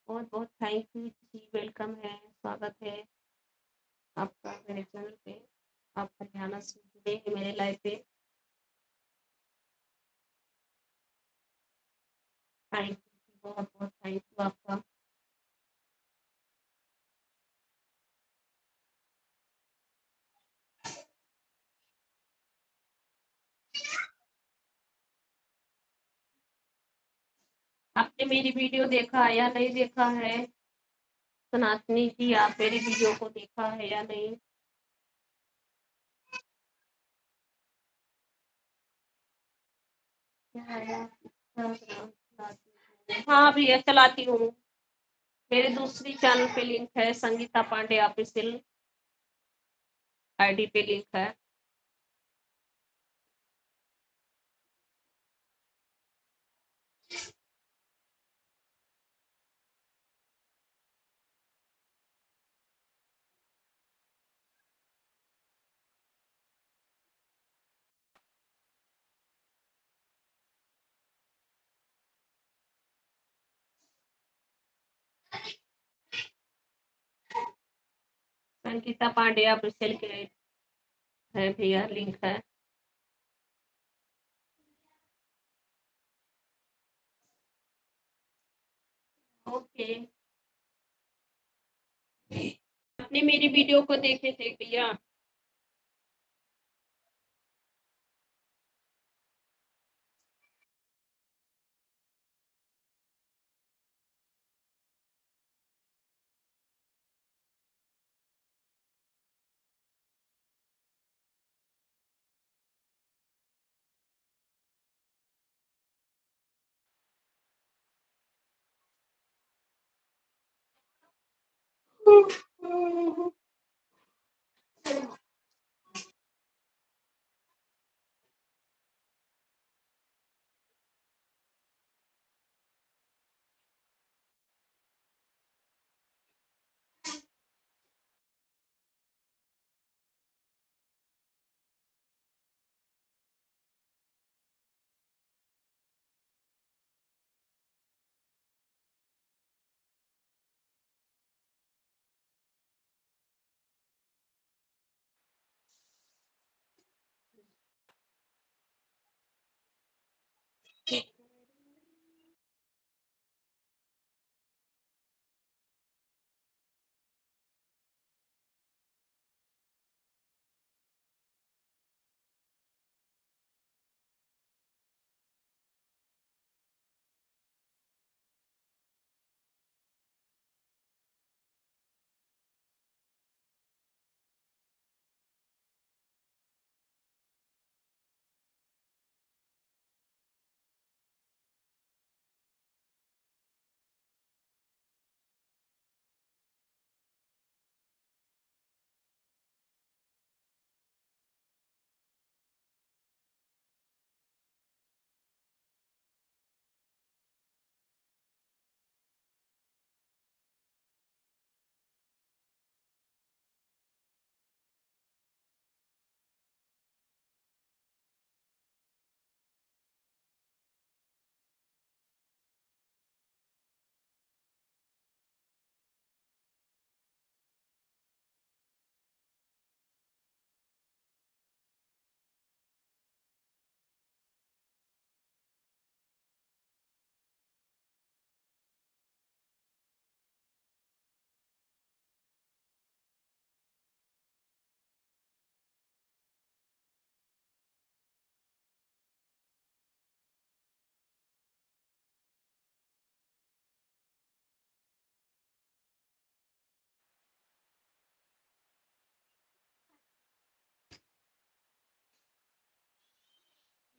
बहुत बहुत थैंक यू जी, वेलकम है, स्वागत है आपका मेरे चैनल पे। आप हरियाणा से जुड़े हैं मेरे लाइव पे, थैंक यू, बहुत बहुत थैंक यू आपका। आपने मेरी वीडियो देखा या नहीं देखा है सनातनी जी, आप मेरी वीडियो को देखा है या नहीं? क्या है आप इंस्टाग्राम चलाती हैं? हाँ भैया चलाती हूँ, मेरे दूसरी चैनल पे लिंक है, संगीता पांडे ऑफिशियल आईडी पे लिंक है। संगीता पांडे ऑफिशियल के है भैया, लिंक है। ओके, आपने मेरी वीडियो को देखे थे भैया?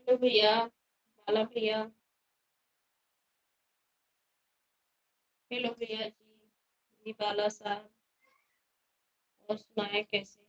हेलो भैया, बाला भैया। हेलो भैया जी बाला साहब। और सुनाए कैसे हैं?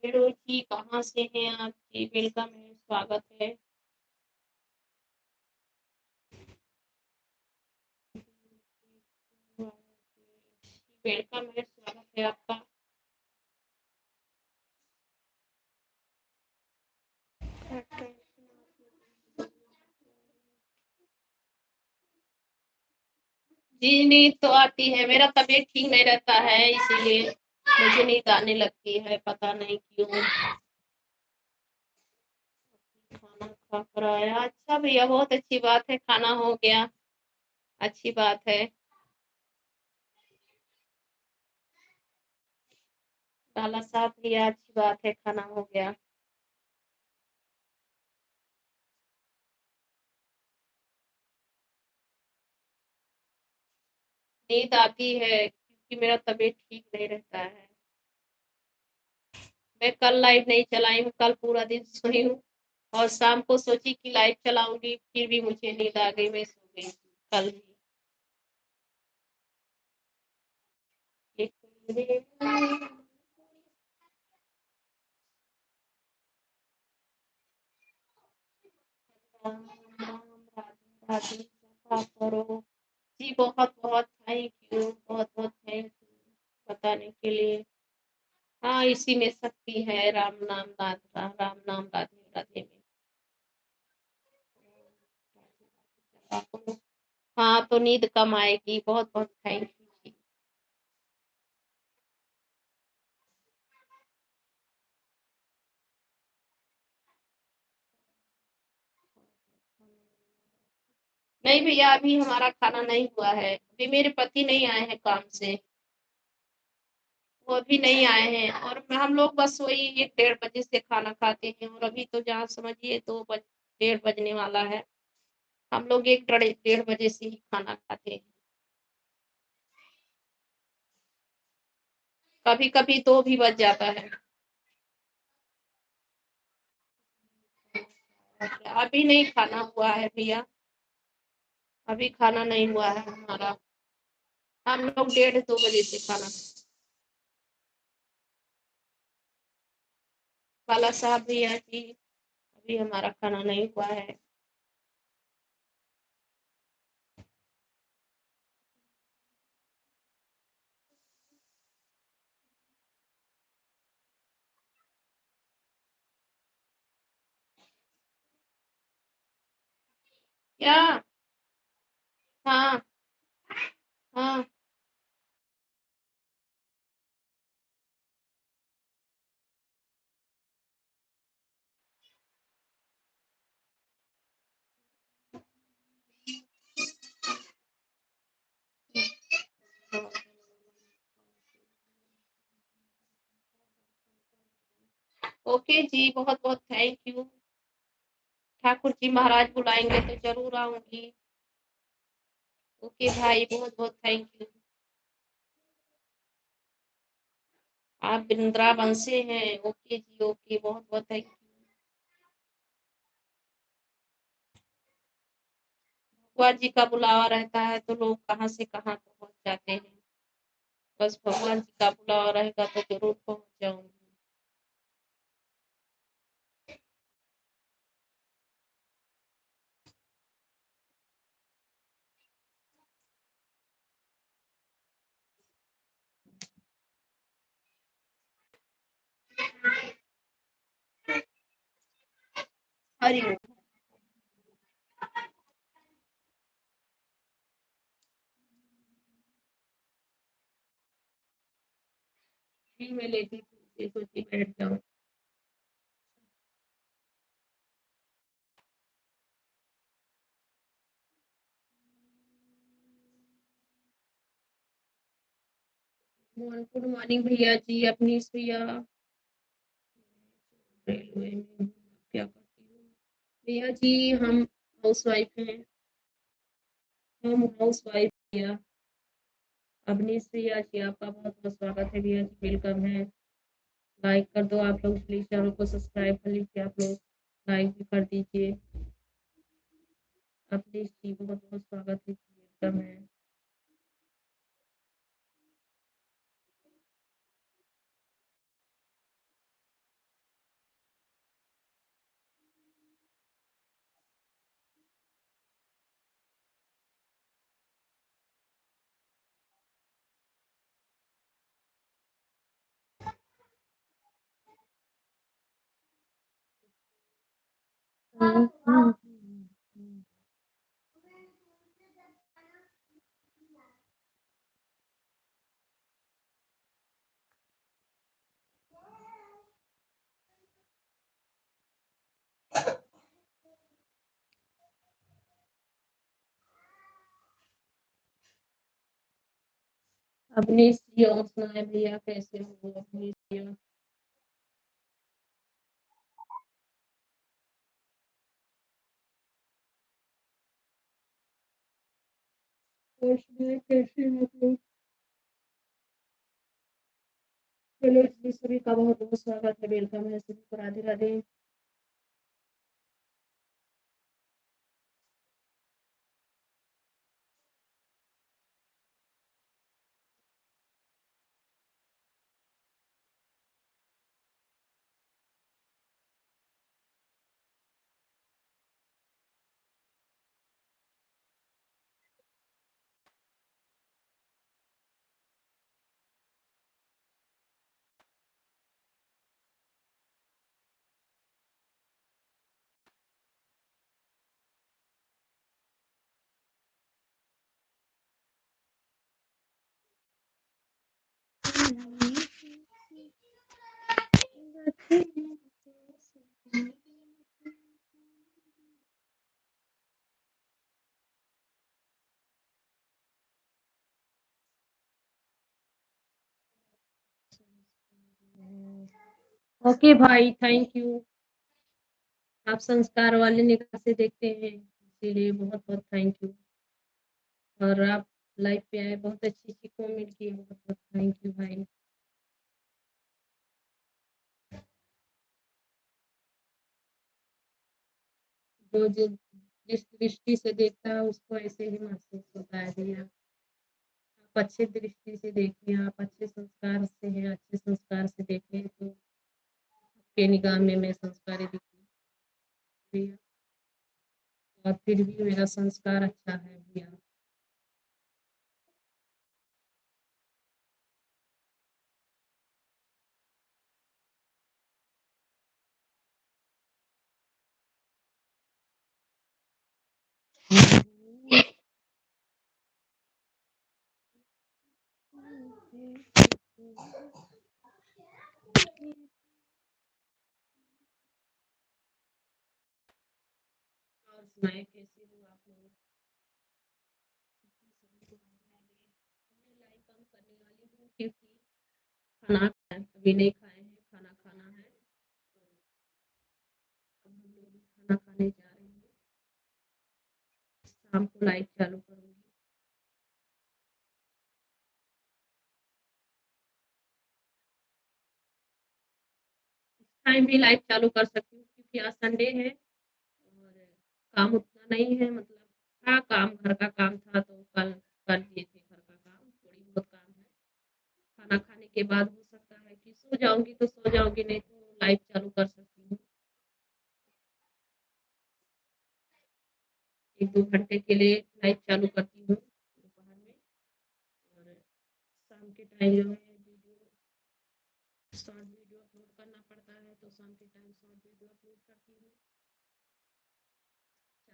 हेलो जी, कहाँ से हैं आप जी? वेलकम है, स्वागत है। वेलकम है, स्वागत है आपका। जी, नींद तो आती है, मेरा तबीयत ठीक नहीं रहता है, इसीलिए मुझे नींद आने लगती है, पता नहीं क्यों। खाना खा कर आया, अच्छा भैया, बहुत अच्छी बात है, खाना हो गया, अच्छी बात है। लाला साहब भैया, अच्छी बात है, खाना हो गया। नींद आती है क्योंकि मेरा तबीयत ठीक नहीं रहता है। मैं कल लाइट नहीं चलाई हूँ, कल पूरा दिन सोई हूँ और शाम को सोची कि लाइट चलाऊंगी, फिर भी मुझे नींद आ गई, मैं सो गई कल ही। राम राम, राधे राधे, कृपा करो। जी बहुत बहुत थैंक यू, बहुत बहुत थैंक यू बताने के लिए। हाँ, इसी में शक्ति है, राम नाम राम नाम राधे राधे में। हाँ, तो नींद कम आएगी, बहुत बहुत थैंक यू जी। नहीं भैया, अभी हमारा खाना नहीं हुआ है, अभी मेरे पति नहीं आए हैं काम से। वो अभी नहीं आए हैं और हम लोग बस वही 1 डेढ़ बजे से खाना खाते हैं, और अभी तो जहाँ समझिए 2 डेढ़ बजने वाला है। हम लोग 1 डेढ़ बजे से ही खाना खाते हैं। कभी कभी 2 भी बज जाता है। अभी नहीं खाना हुआ है भैया, अभी खाना नहीं हुआ है हमारा। हम लोग 1:30 2 बजे से खाना। बाला साहब भैया जी, अभी हमारा खाना नहीं हुआ है। क्या? हाँ हाँ। ओके जी, बहुत बहुत थैंक यू। ठाकुर जी महाराज बुलाएंगे तो जरूर आऊंगी। ओके भाई, बहुत बहुत थैंक यू। आप वृंदावन से हैं? ओके जी, ओके, बहुत बहुत थैंक यू। भगवान जी का बुलावा रहता है तो लोग कहाँ से कहाँ पहुंच जाते हैं। बस भगवान जी का बुलावा रहेगा तो जरूर पहुंच जाऊंगी। हरि ओम। जी मैं लेती थी। सोची बैठ जाओ। गुड मॉर्निंग भैया जी, अपनी भैया। रेलवे में क्या करती हूँ भैया जी, हम हाउस वाइफ हैं। हम हाउस वाइफ भैया। अवनीश भैया जी, आपका बहुत बहुत स्वागत है भैया जी, वेलकम है। लाइक कर दो आप लोग प्लीज, चैनल को सब्सक्राइब कर लीजिए आप लोग, लाइक भी कर दीजिए। अवनीश जी बहुत बहुत स्वागत है, वेलकम है। अवनीश जी और सुनाए भैया, कैसे हो अवनीश भैया? और सुनाए कैसे हो आप लोग? चलो इसलिए सभी का बहुत बहुत स्वागत है, वेलकम है सभी को, राधे राधे। ओके भाई, थैंक यू। आप संस्कार वाले निगाह से देखते हैं, इसीलिए बहुत बहुत थैंक यू। और आप लाइव पे आए, बहुत अच्छी अच्छी कमेंट किए, बहुत बहुत थैंक यू भाई। जो जिस दृष्टि से देखता है उसको ऐसे ही महसूस होता है भैया। आप अच्छे दृष्टि से देखिए, आप अच्छे संस्कार से हैं, अच्छे संस्कार से देखें तो आपके निगाह में मैं संस्कारी दिखती भैया। और फिर भी मेरा संस्कार अच्छा है भैया। और सुनाए कैसे हो आप लोग? मैं लाइव बंद करने वाली हूँ क्योंकि खाना अभी नहीं खाए हैं, खाना खाना है। तो अब हम लोग भी खाना खाने जा रहे हैं। शाम को लाइव चालू करूंगी। टाइम भी लाइव चालू कर सकती हूँ क्योंकि आज संडे है और काम उतना नहीं है, मतलब था काम, घर का काम था तो कल कर दिए थे घर का काम, थोड़ी बहुत काम है। खाना खाने के बाद हो सकता है कि सो जाऊंगी तो सो जाऊंगी, नहीं तो लाइव चालू कर सकती हूँ 1-2 घंटे के लिए। लाइव चालू करती हूँ दोपहर में, और शाम के टाइम जो है वीडियो, शॉर्ट वीडियो अपलोड करना पड़ता है, तो शाम के टाइम शॉर्ट वीडियो अपलोड करती हूँ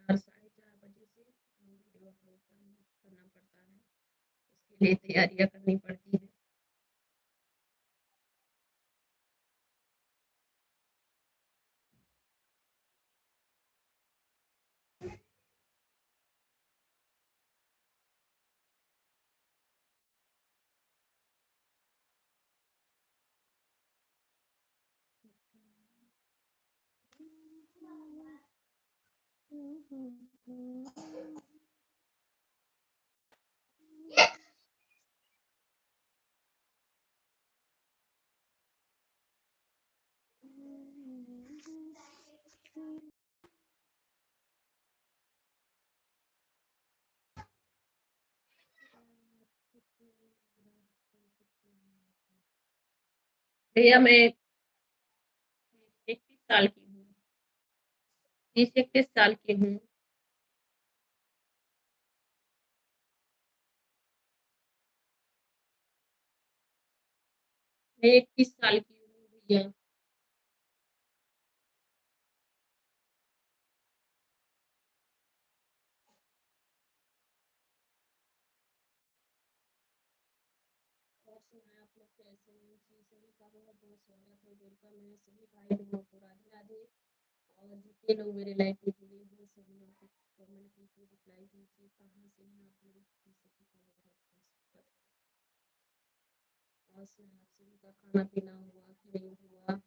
4-4:30 बजे से वीडियो अपलोड करना पड़ता है, उसके लिए तैयारियां करनी पड़ती है। भैया मैं 31 साल की हूँ। 30-31 साल की हूँ। मैं 31 साल की हूँ भैया। और सुनाएं आप लोग कैसे हैं? जी सभी का बहुत बहुत स्वागत है, वेलकम है सभी भाई बहनों को। राधे राधे। और जितने लोग मेरे लाइफ में जुड़े हैं सभी लोग को कमेंट कीजिए, रिप्लाई दीजिए, कहाँ से हैं आप लोग। सभी का बहुत बहुत स्वागत है। और सुनाएं आप सभी का खाना पीना हुआ कि नहीं हुआ।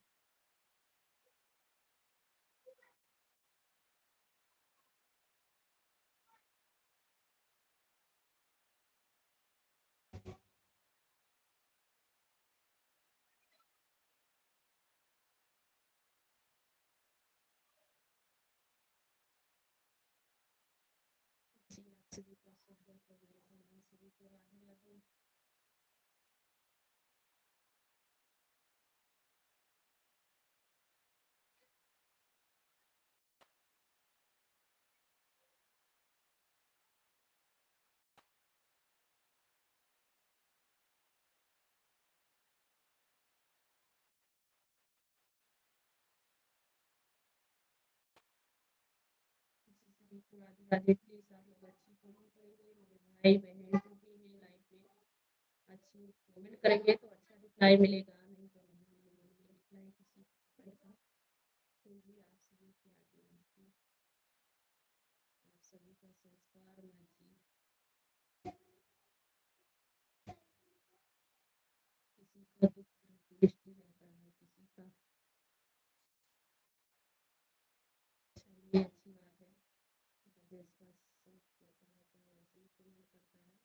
जी आप सभी का स्वागत है, वेलकम है सभी को। राधे राधे। जी सभी को राधे राधे। प्लीज आप लोग अच्छी कमेंट करेंगे, मेरे भाई बहन जो भी है लाइफ में अच्छी कमेंट करेंगे तो अच्छा रिप्लाई मिलेगा, नहीं तो नहीं मिलेगा रिप्लाई किसी कमेंट का। तो ये आप सभी के आगे उनकी आप सभी का संस्कार माँ जी। किसी का दुख दृष्टि रहता है, किसी का। चलिए अच्छी बात है। जिसका सोच कैसा रहता है वैसे ही कमेंट करता है।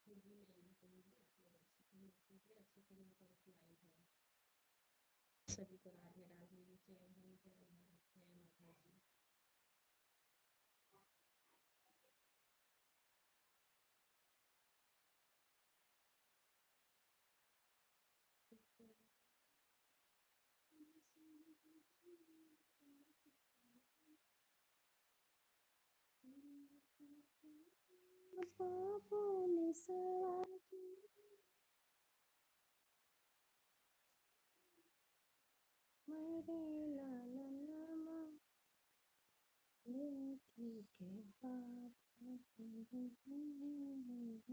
फिर भी मैं यही कहूँगी आप लोग अच्छी कमेंट कीजिए, अच्छी कमेंट का रिप्लाई है। सभी को राधे राधे। जय हिंद, जय भारत, जय माता जी। पापों ने सवार की मरे लाला लामा ठीक है बात।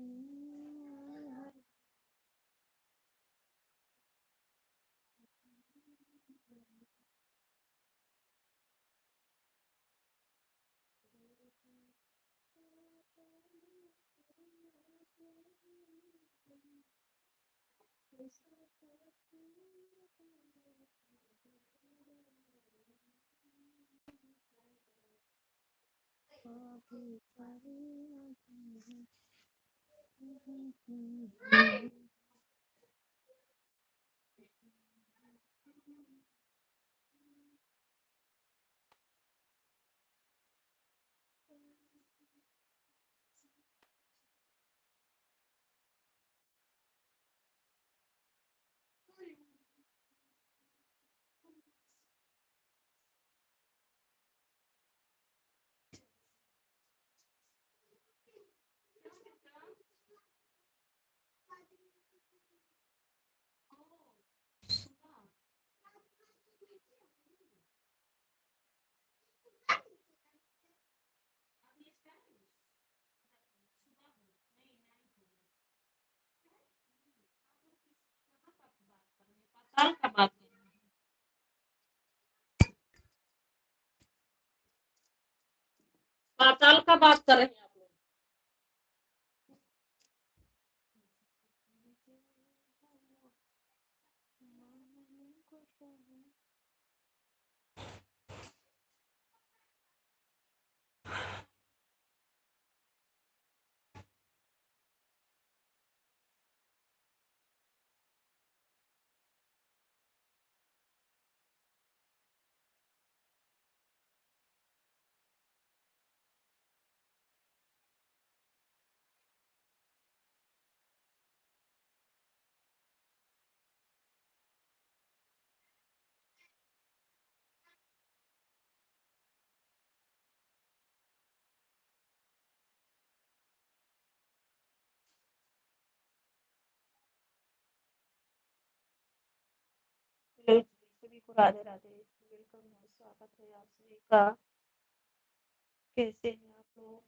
पाताल का बात कर रहे हैं। पाताल का बात कर रहे हैं आप लोग। को राधे राधे। वेलकम है, स्वागत है आप सभी का। कैसे हैं आप लोग?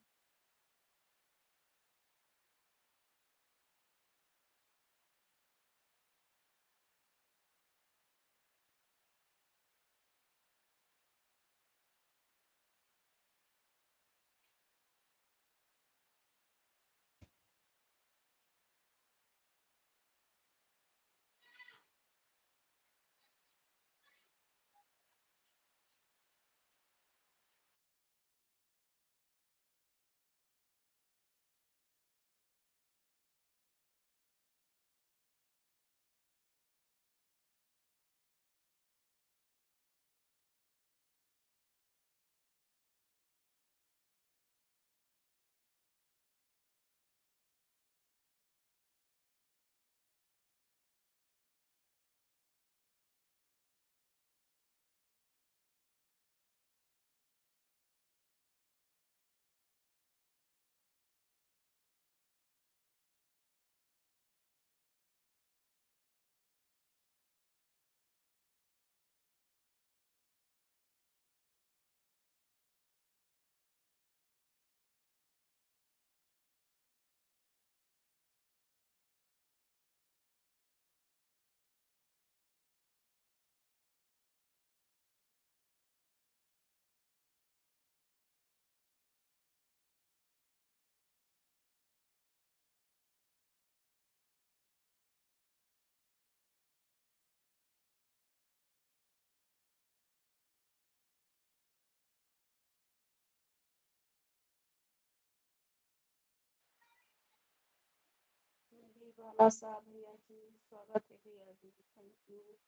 जी बाला साहब भैया जी, स्वागत है भैया जी, थैंक यू।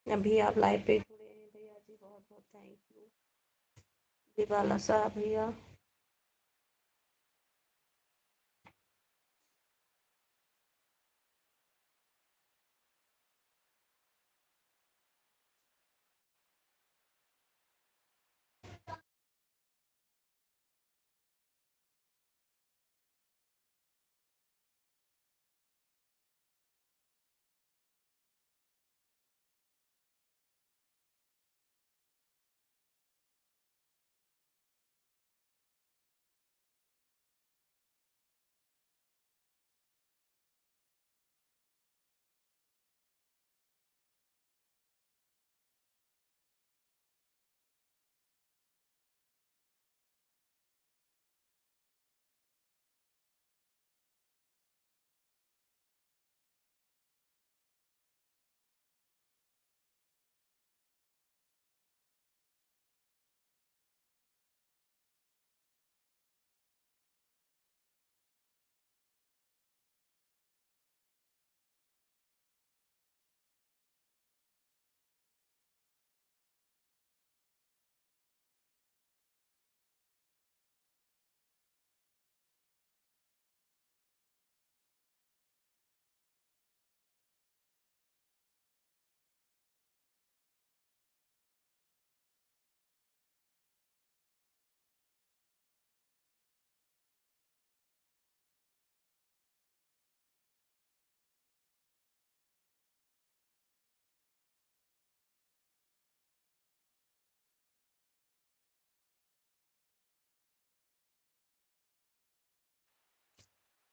अभी आप लाइव पे जुड़े हैं भैया जी, बहुत बहुत थैंक यू। जी बाला साहब भैया।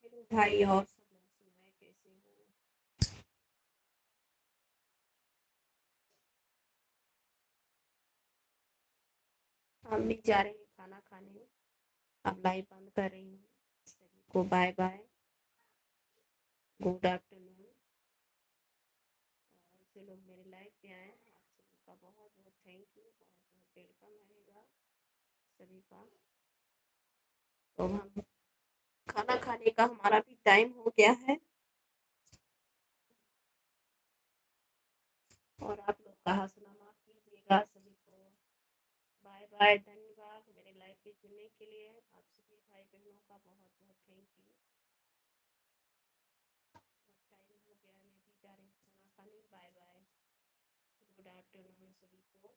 हेलो भाई, और सब मौसम में कैसे हो? हम भी जा रहे हैं खाना खाने। अब लाइव बंद कर रही हूँ। सभी को बाय बाय, गुड आफ्टरनून। और जो लोग मेरे लाइव पे आए आप सभी का बहुत बहुत थैंक यू, बहुत बहुत वेलकम रहेगा सभी का। तो हम खाना खाने का हमारा भी टाइम हो गया है, और आप लोग का हौसला माफ कीजिएगा सभी को। बाय बाय, धन्यवाद मेरे लाइव पे जुड़ने के लिए। आप सभी भाई बहनों का बहुत बहुत थैंक यू। टाइम हो गया, मैं भी जा रही हूँ खाना खाने। बाय बाय, गुड आफ्टरनून सभी को।